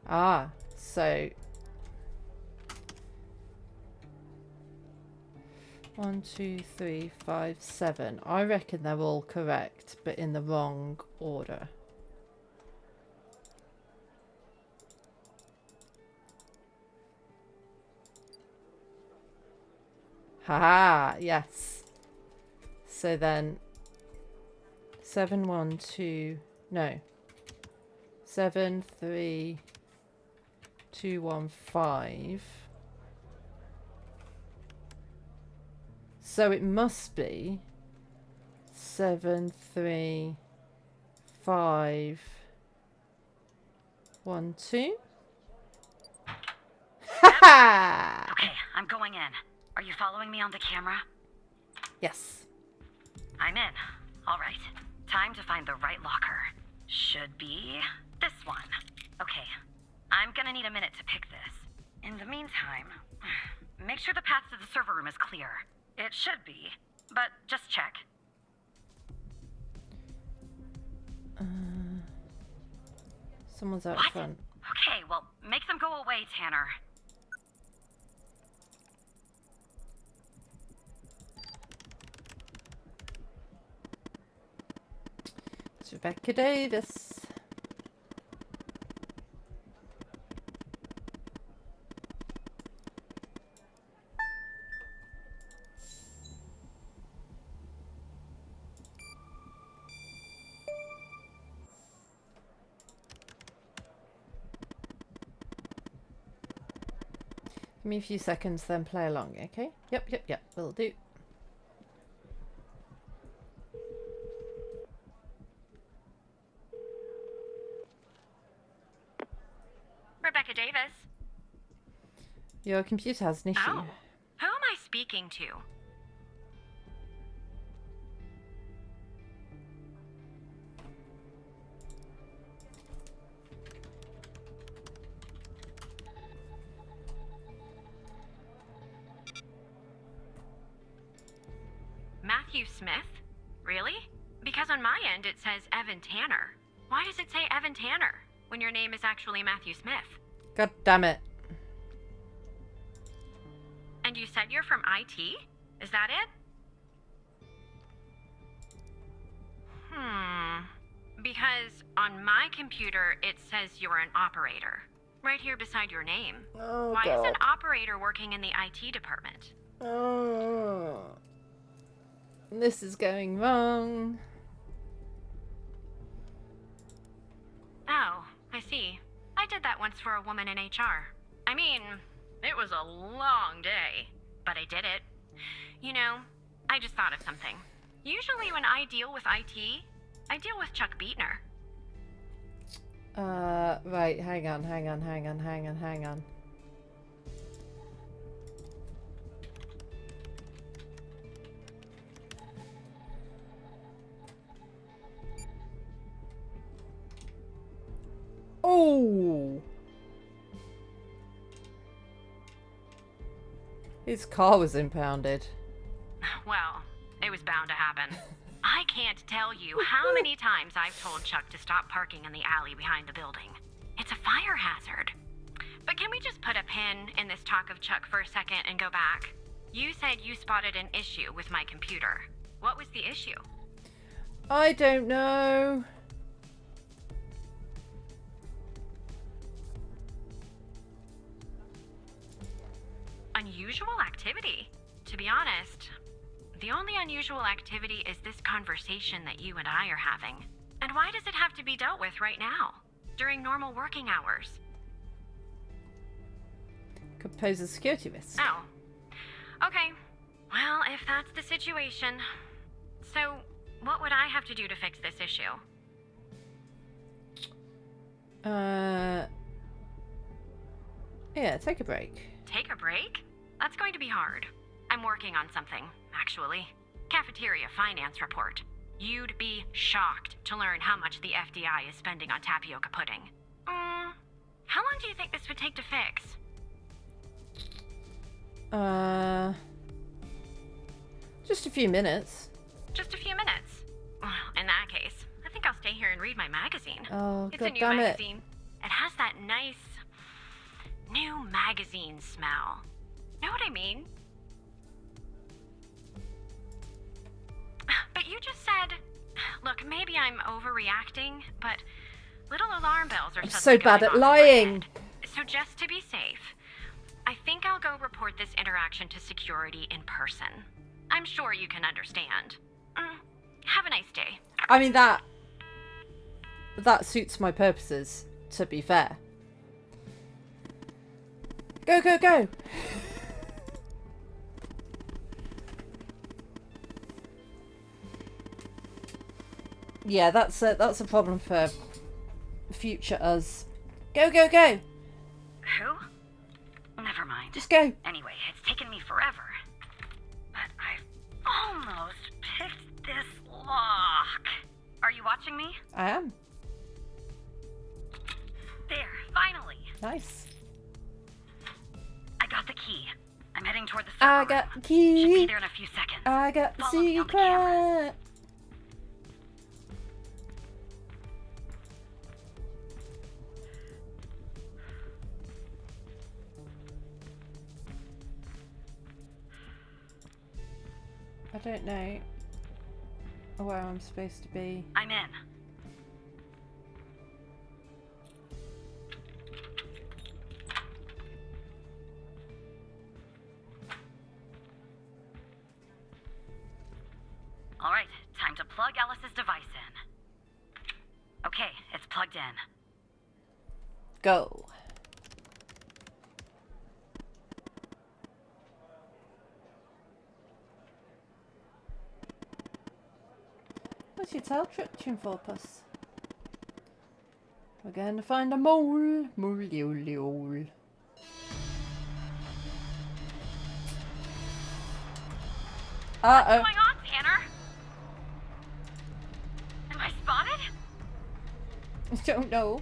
Ah, so 1, 2, 3, 5, 7. I reckon they're all correct, but in the wrong order. Haha, yes. So then 7, 1, 2, no. 7, 3, 2, 1, 5. So it must be 7, 3, 5, 1, 2. Ha! Okay, I'm going in. Are you following me on the camera? Yes. I'm in. All right. Time to find the right locker. Should be this one. Okay. I'm gonna need a minute to pick this. In the meantime, make sure the path to the server room is clear. It should be, but just check. Someone's out What? front. Okay, well, make them go away, Tanner. It's Rebecca Davis. Give me a few seconds, then play along, okay? Yep, will do. Rebecca Davis. Your computer has an issue. Oh, who am I speaking to? Matthew Smith? Really? Because on my end it says Evan Tanner. Why does it say Evan Tanner when your name is actually Matthew Smith? God damn it. And you said you're from IT? Is that it? Because on my computer it says you're an operator. Right here beside your name. Oh, Why God. is an operator working in the IT department? Oh. This is going wrong. Oh, I see. I did that once for a woman in HR. I mean, it was a long day, but I did it. You know, I just thought of something. Usually when I deal with IT, I deal with Chuck Beatner. Right, hang on. Oh! His car was impounded. Well, it was bound to happen. I can't tell you how many times I've told Chuck to stop parking in the alley behind the building. It's a fire hazard. But can we just put a pin in this talk of Chuck for a second and go back? You said you spotted an issue with my computer. What was the issue? I don't know. Unusual activity? To be honest, the only unusual activity is this conversation that you and I are having. And why does it have to be dealt with right now? During normal working hours? Could pose a security risk. Oh. Okay. Well, if that's the situation. So, what would I have to do to fix this issue? Yeah, take a break. Take a break? That's going to be hard. I'm working on something, actually. Cafeteria finance report. You'd be shocked to learn how much the FDI is spending on tapioca pudding. How long do you think this would take to fix? Just a few minutes. Just a few minutes. Well, in that case, I think I'll stay here and read my magazine. Oh, it's a new goddammit. magazine. It has that nice new magazine smell. Know what I mean? But you just said, look, maybe I'm overreacting, but little alarm bells are I'm suddenly so bad going at off in my lying. head. So just to be safe, I think I'll go report this interaction to security in person. I'm sure you can understand. Have a nice day. I mean, that suits my purposes, to be fair. Go, go, go! Yeah, that's a problem for future us. Go, go, go! Who? Never mind. Just go. Anyway, it's taken me forever. But I've almost picked this lock. Are you watching me? I am. There, finally. Nice. I got the key. I'm heading toward the I server got room. the key. Should be there in a few seconds. I got the Follow me on the cameras. secret. I don't know where I'm supposed to be. I'm in. All right, time to plug Alice's device in. Okay, it's plugged in. Go. What's your tail tune for, puss? We're going to find a mole. Mole. What's going on, Tanner? Am I spotted? I don't know.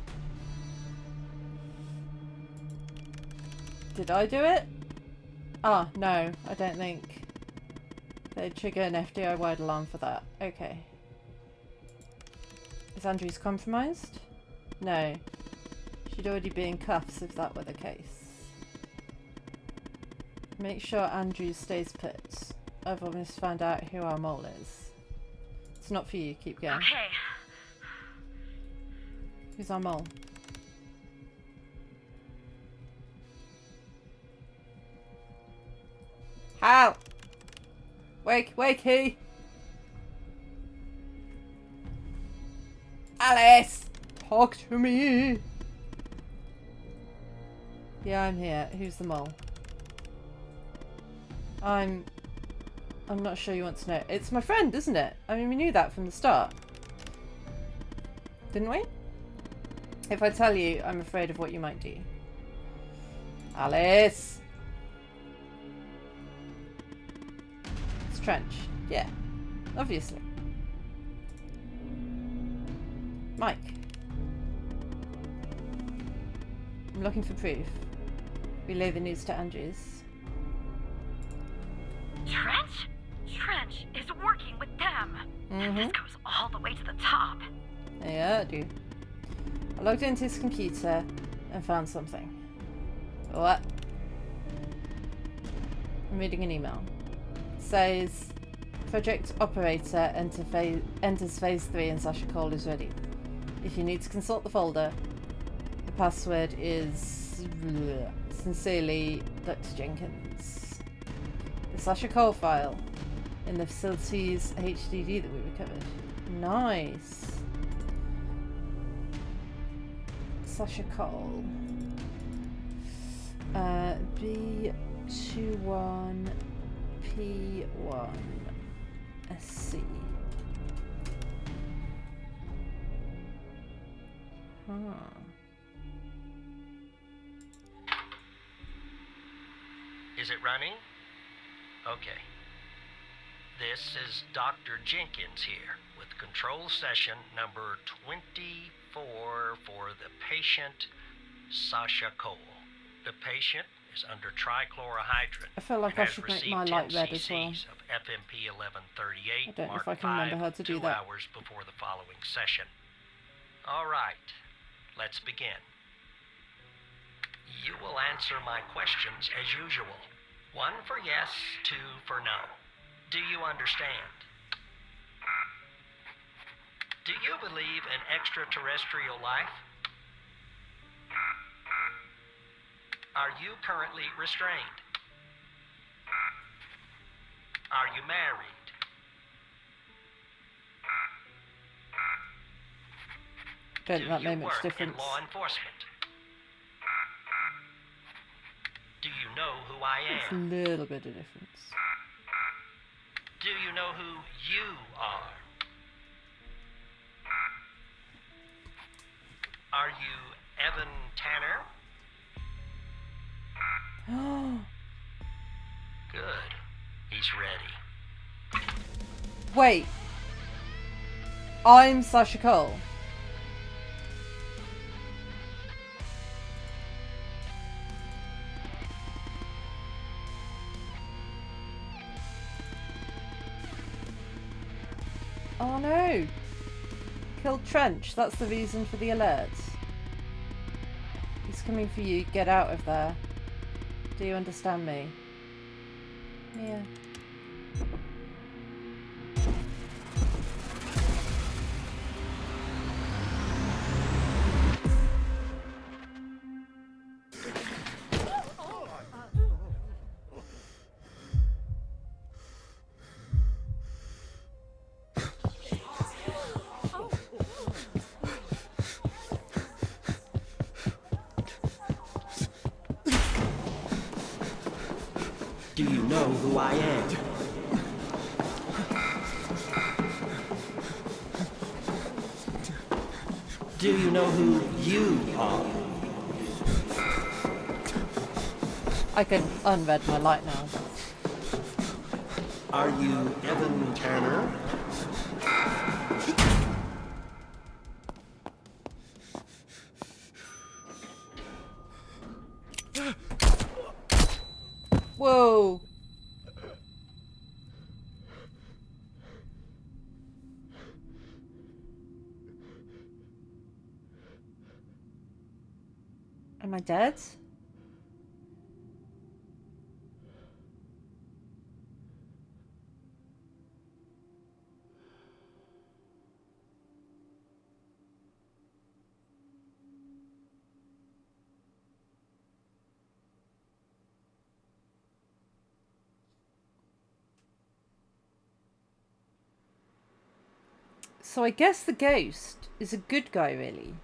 Did I do it? Ah, no, I don't think. They'd trigger an FDI wide alarm for that. Okay. Is Andrews compromised? No. She'd already be in cuffs if that were the case. Make sure Andrews stays put. I've almost found out who our mole is. It's not for you, keep going. Okay. Who's our mole? Hal! Wakey! Alice! Talk to me! Yeah, I'm here. Who's the mole? I'm not sure you want to know. It's my friend, isn't it? I mean, we knew that from the start. Didn't we? If I tell you, I'm afraid of what you might do. Alice! It's Trench. Yeah. Obviously. Mike. I'm looking for proof. Relay the news to Andrews. Trench? Trench is working with them. Mm-hmm. This goes all the way to the top. Yeah, I do. I logged into his computer and found something. What? I'm reading an email. It says, Project Operator enters Phase 3 and Sasha Cole is ready. If you need to consult the folder, the password is sincerely Dr. Jenkins. The Sasha Cole file in the facilities HDD that we recovered. Nice. Sasha Cole. B21 P1 SC. Huh. Is it running? Okay. This is Dr. Jenkins here with control session number 24 for the patient Sasha Cole. The patient is under trichlorohydrin. I feel like and I has should make received my 10 light red as well. cc's of FMP 1138 I don't know if marked I can remember how to do 2 that. hours before the following session. All right, let's begin. You will answer my questions as usual. 1 for yes, 2 for no. Do you understand? Do you believe in extraterrestrial life? Are you currently restrained? Are you married? Don't that Do you make much work difference? in law enforcement? Do you know who I It's a am? little bit of difference. Do you know who you are? Are you Evan Tanner? Good. He's ready. Wait. I'm Sasha Cole. Oh no! Killed Trench, that's the reason for the alerts. He's coming for you, get out of there. Do you understand me? Yeah. Do you know who I am? Do you know who you are? I can unred my light now. Are you Evan Tanner? Whoa! Am I dead? So I guess the ghost is a good guy, really.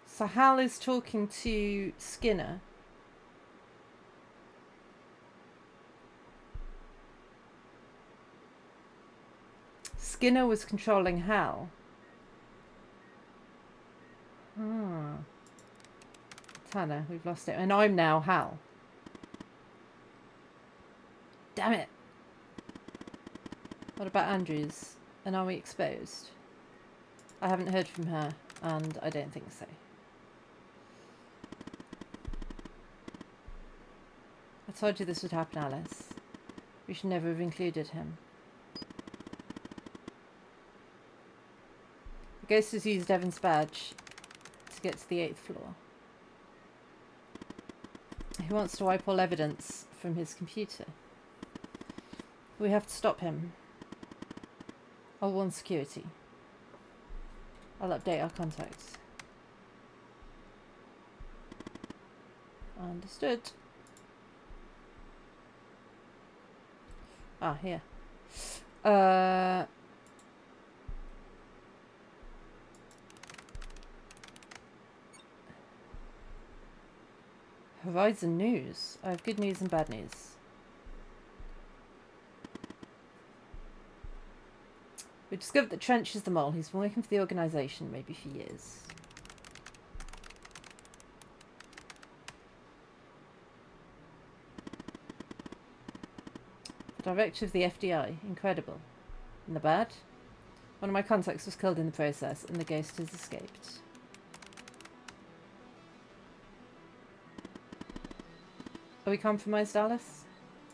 So Hal is talking to Skinner. Skinner was controlling Hal. Tanner, we've lost it. And I'm now Hal. Damn it. What about Andrews? And are we exposed? I haven't heard from her, and I don't think so. I told you this would happen, Alice. We should never have included him. The ghost has used Evan's badge to get to the 8th floor. He wants to wipe all evidence from his computer. We have to stop him. I'll warn security. I'll update our contacts. Understood. Ah, here. Horizon news. I have good news and bad news. We discovered that Trench is the mole. He's been working for the organisation, maybe for years. The director of the FDI. Incredible. And the bad? One of my contacts was killed in the process, and the ghost has escaped. Are we compromised, Alice?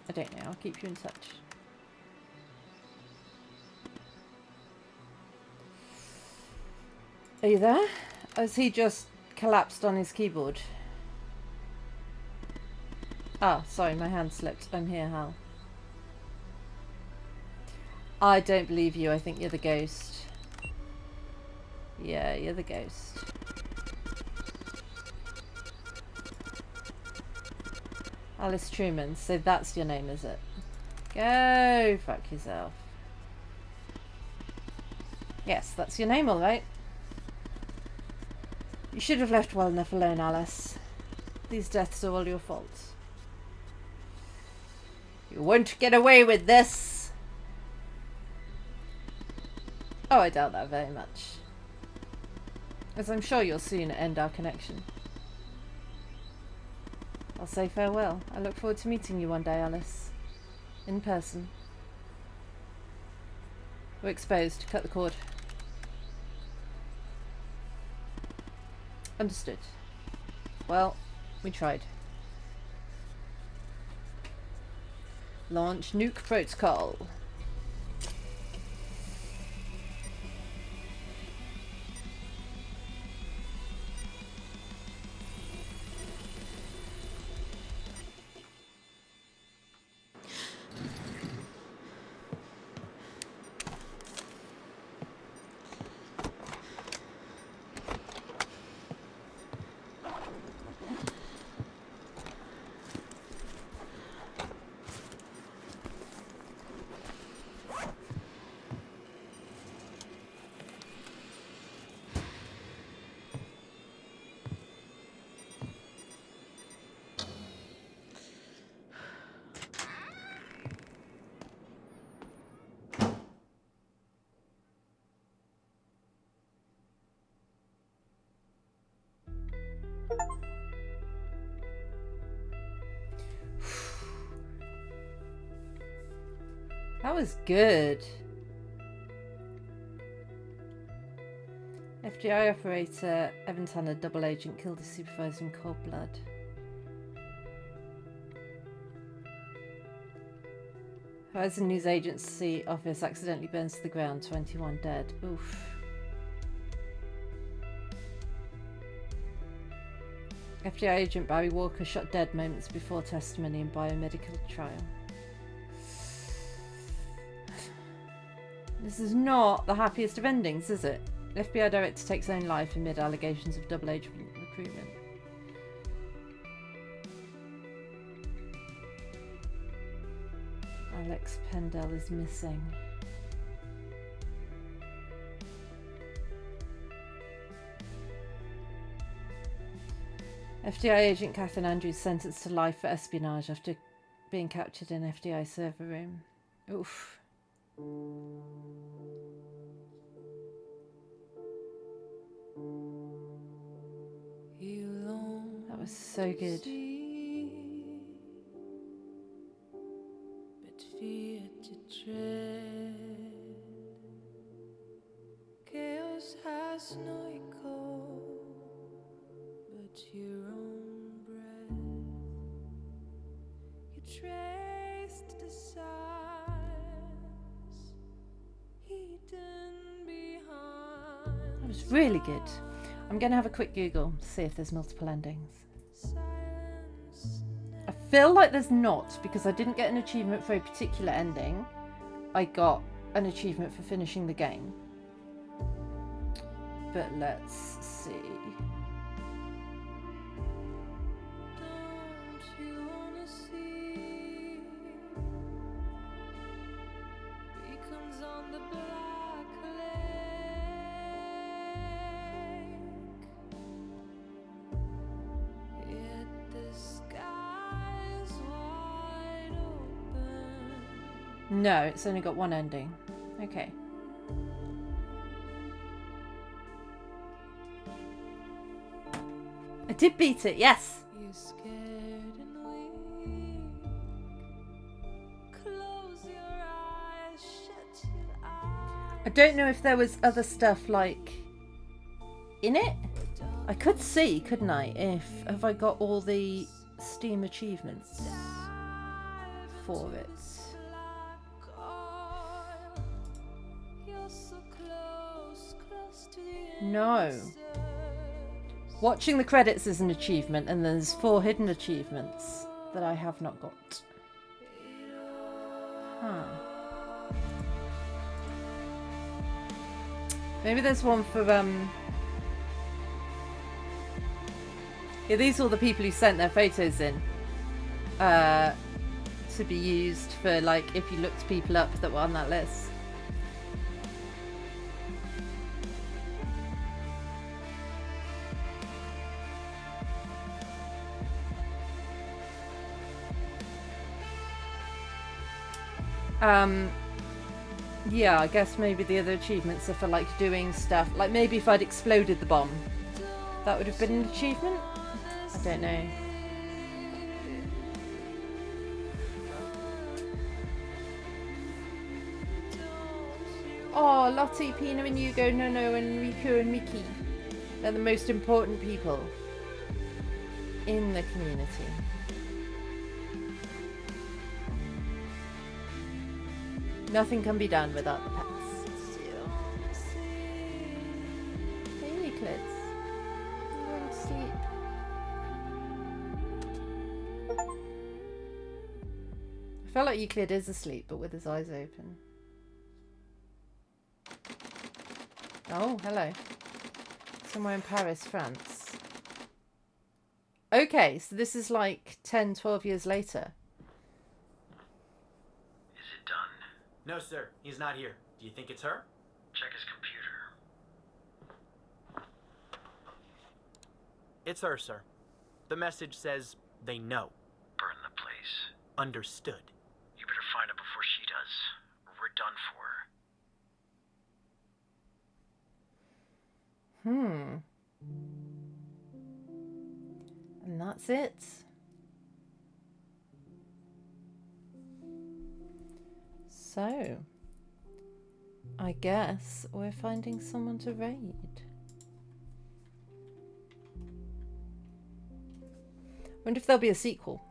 I don't know. I'll keep you in touch. Are you there? Has he just collapsed on his keyboard? Ah, sorry, my hand slipped. I'm here, Hal. I don't believe you. I think you're the ghost. Yeah, you're the ghost. Alice Truman. So that's your name, is it? Go fuck yourself. Yes, that's your name, alright. You should have left well enough alone, Alice. These deaths are all your fault. You won't get away with this! Oh, I doubt that very much. As I'm sure you'll soon end our connection. I'll say farewell. I look forward to meeting you one day, Alice. In person. We're exposed. Cut the cord. Understood. Well, we tried. Launch nuke protocol. That was good. FDI operator Evan Tanner, double agent, killed his supervisor in cold blood. Horizon News Agency office accidentally burns to the ground, 21 dead. Oof. FDI agent Barry Walker shot dead moments before testimony in biomedical trial. This is not the happiest of endings, is it? FBI director takes own life amid allegations of double agent recruitment. Alex Pendell is missing. FDI agent Catherine Andrews sentenced to life for espionage after being captured in FDI server room. Oof. That was so good. But fear to tread. Chaos has no echo, but your own breath. You traced the signs hidden behind. That was really good. I'm going to have a quick Google to see if there's multiple endings. I feel like there's not, because I didn't get an achievement for a particular ending. I got an achievement for finishing the game. But let's see. Don't you wanna see beacons on the black lake? Yet the No, it's only got one ending. Okay. I did beat it, yes! I don't know if there was other stuff like in it. I could see, couldn't I? Have I got all the Steam achievements for it? No. Watching the credits is an achievement, and there's 4 hidden achievements that I have not got. Huh. Maybe there's one for yeah, these are all the people who sent their photos in to be used for, like, if you looked people up that were on that list. Yeah, I guess maybe the other achievements are for, like, doing stuff. Like, maybe if I'd exploded the bomb, that would have been an achievement? I don't know. Oh, Lottie, Pina and Hugo, Nono and Riku and Miki. They're the most important people in the community. Nothing can be done without the pets. Hey, Euclid. Going to sleep. I feel like Euclid is asleep, but with his eyes open. Oh, hello. Somewhere in Paris, France. Okay, so this is like 10, 12 years later. No, sir. He's not here. Do you think it's her? Check his computer. It's her, sir. The message says they know. Burn the place. Understood. You better find her before she does, or we're done for. And that's it. So, I guess we're finding someone to raid. Wonder if there'll be a sequel.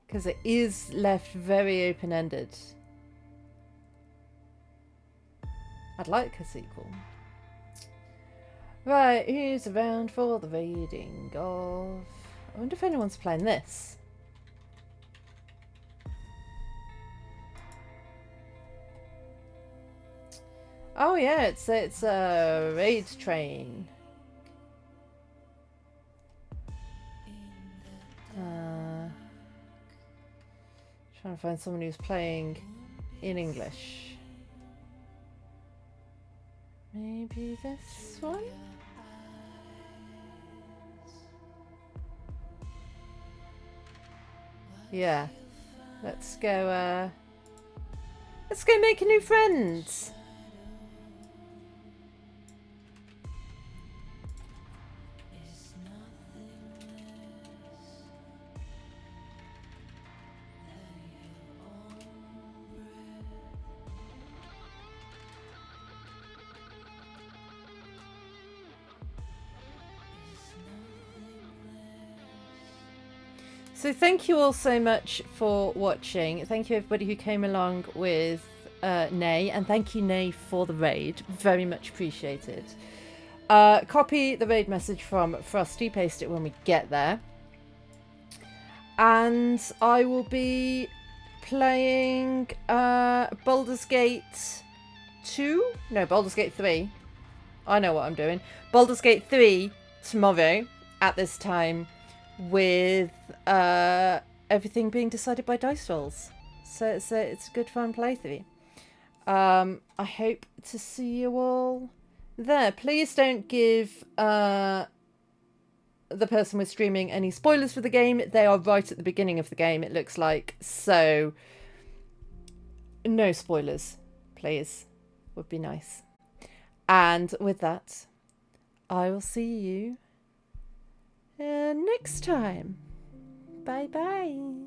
Because it is left very open-ended. I'd like a sequel. Right, who's around for the raiding of... I wonder if anyone's playing this. Oh yeah, it's a raid train. Trying to find someone who's playing in English. Maybe this one? Yeah. Let's go make a new friend. So thank you all so much for watching. Thank you everybody who came along with Nay, and thank you Nay for the raid. Very much appreciated. Copy the raid message from Frosty, paste it when we get there. And I will be playing Baldur's Gate 2? No, Baldur's Gate 3. I know what I'm doing. Baldur's Gate 3 tomorrow at this time, with everything being decided by dice rolls. So it's a good fun playthrough. I hope to see you all there. Please don't give the person we're streaming any spoilers for the game. They are right at the beginning of the game, it looks like. So no spoilers, please. Would be nice. And with that, I will see you next time. Bye bye.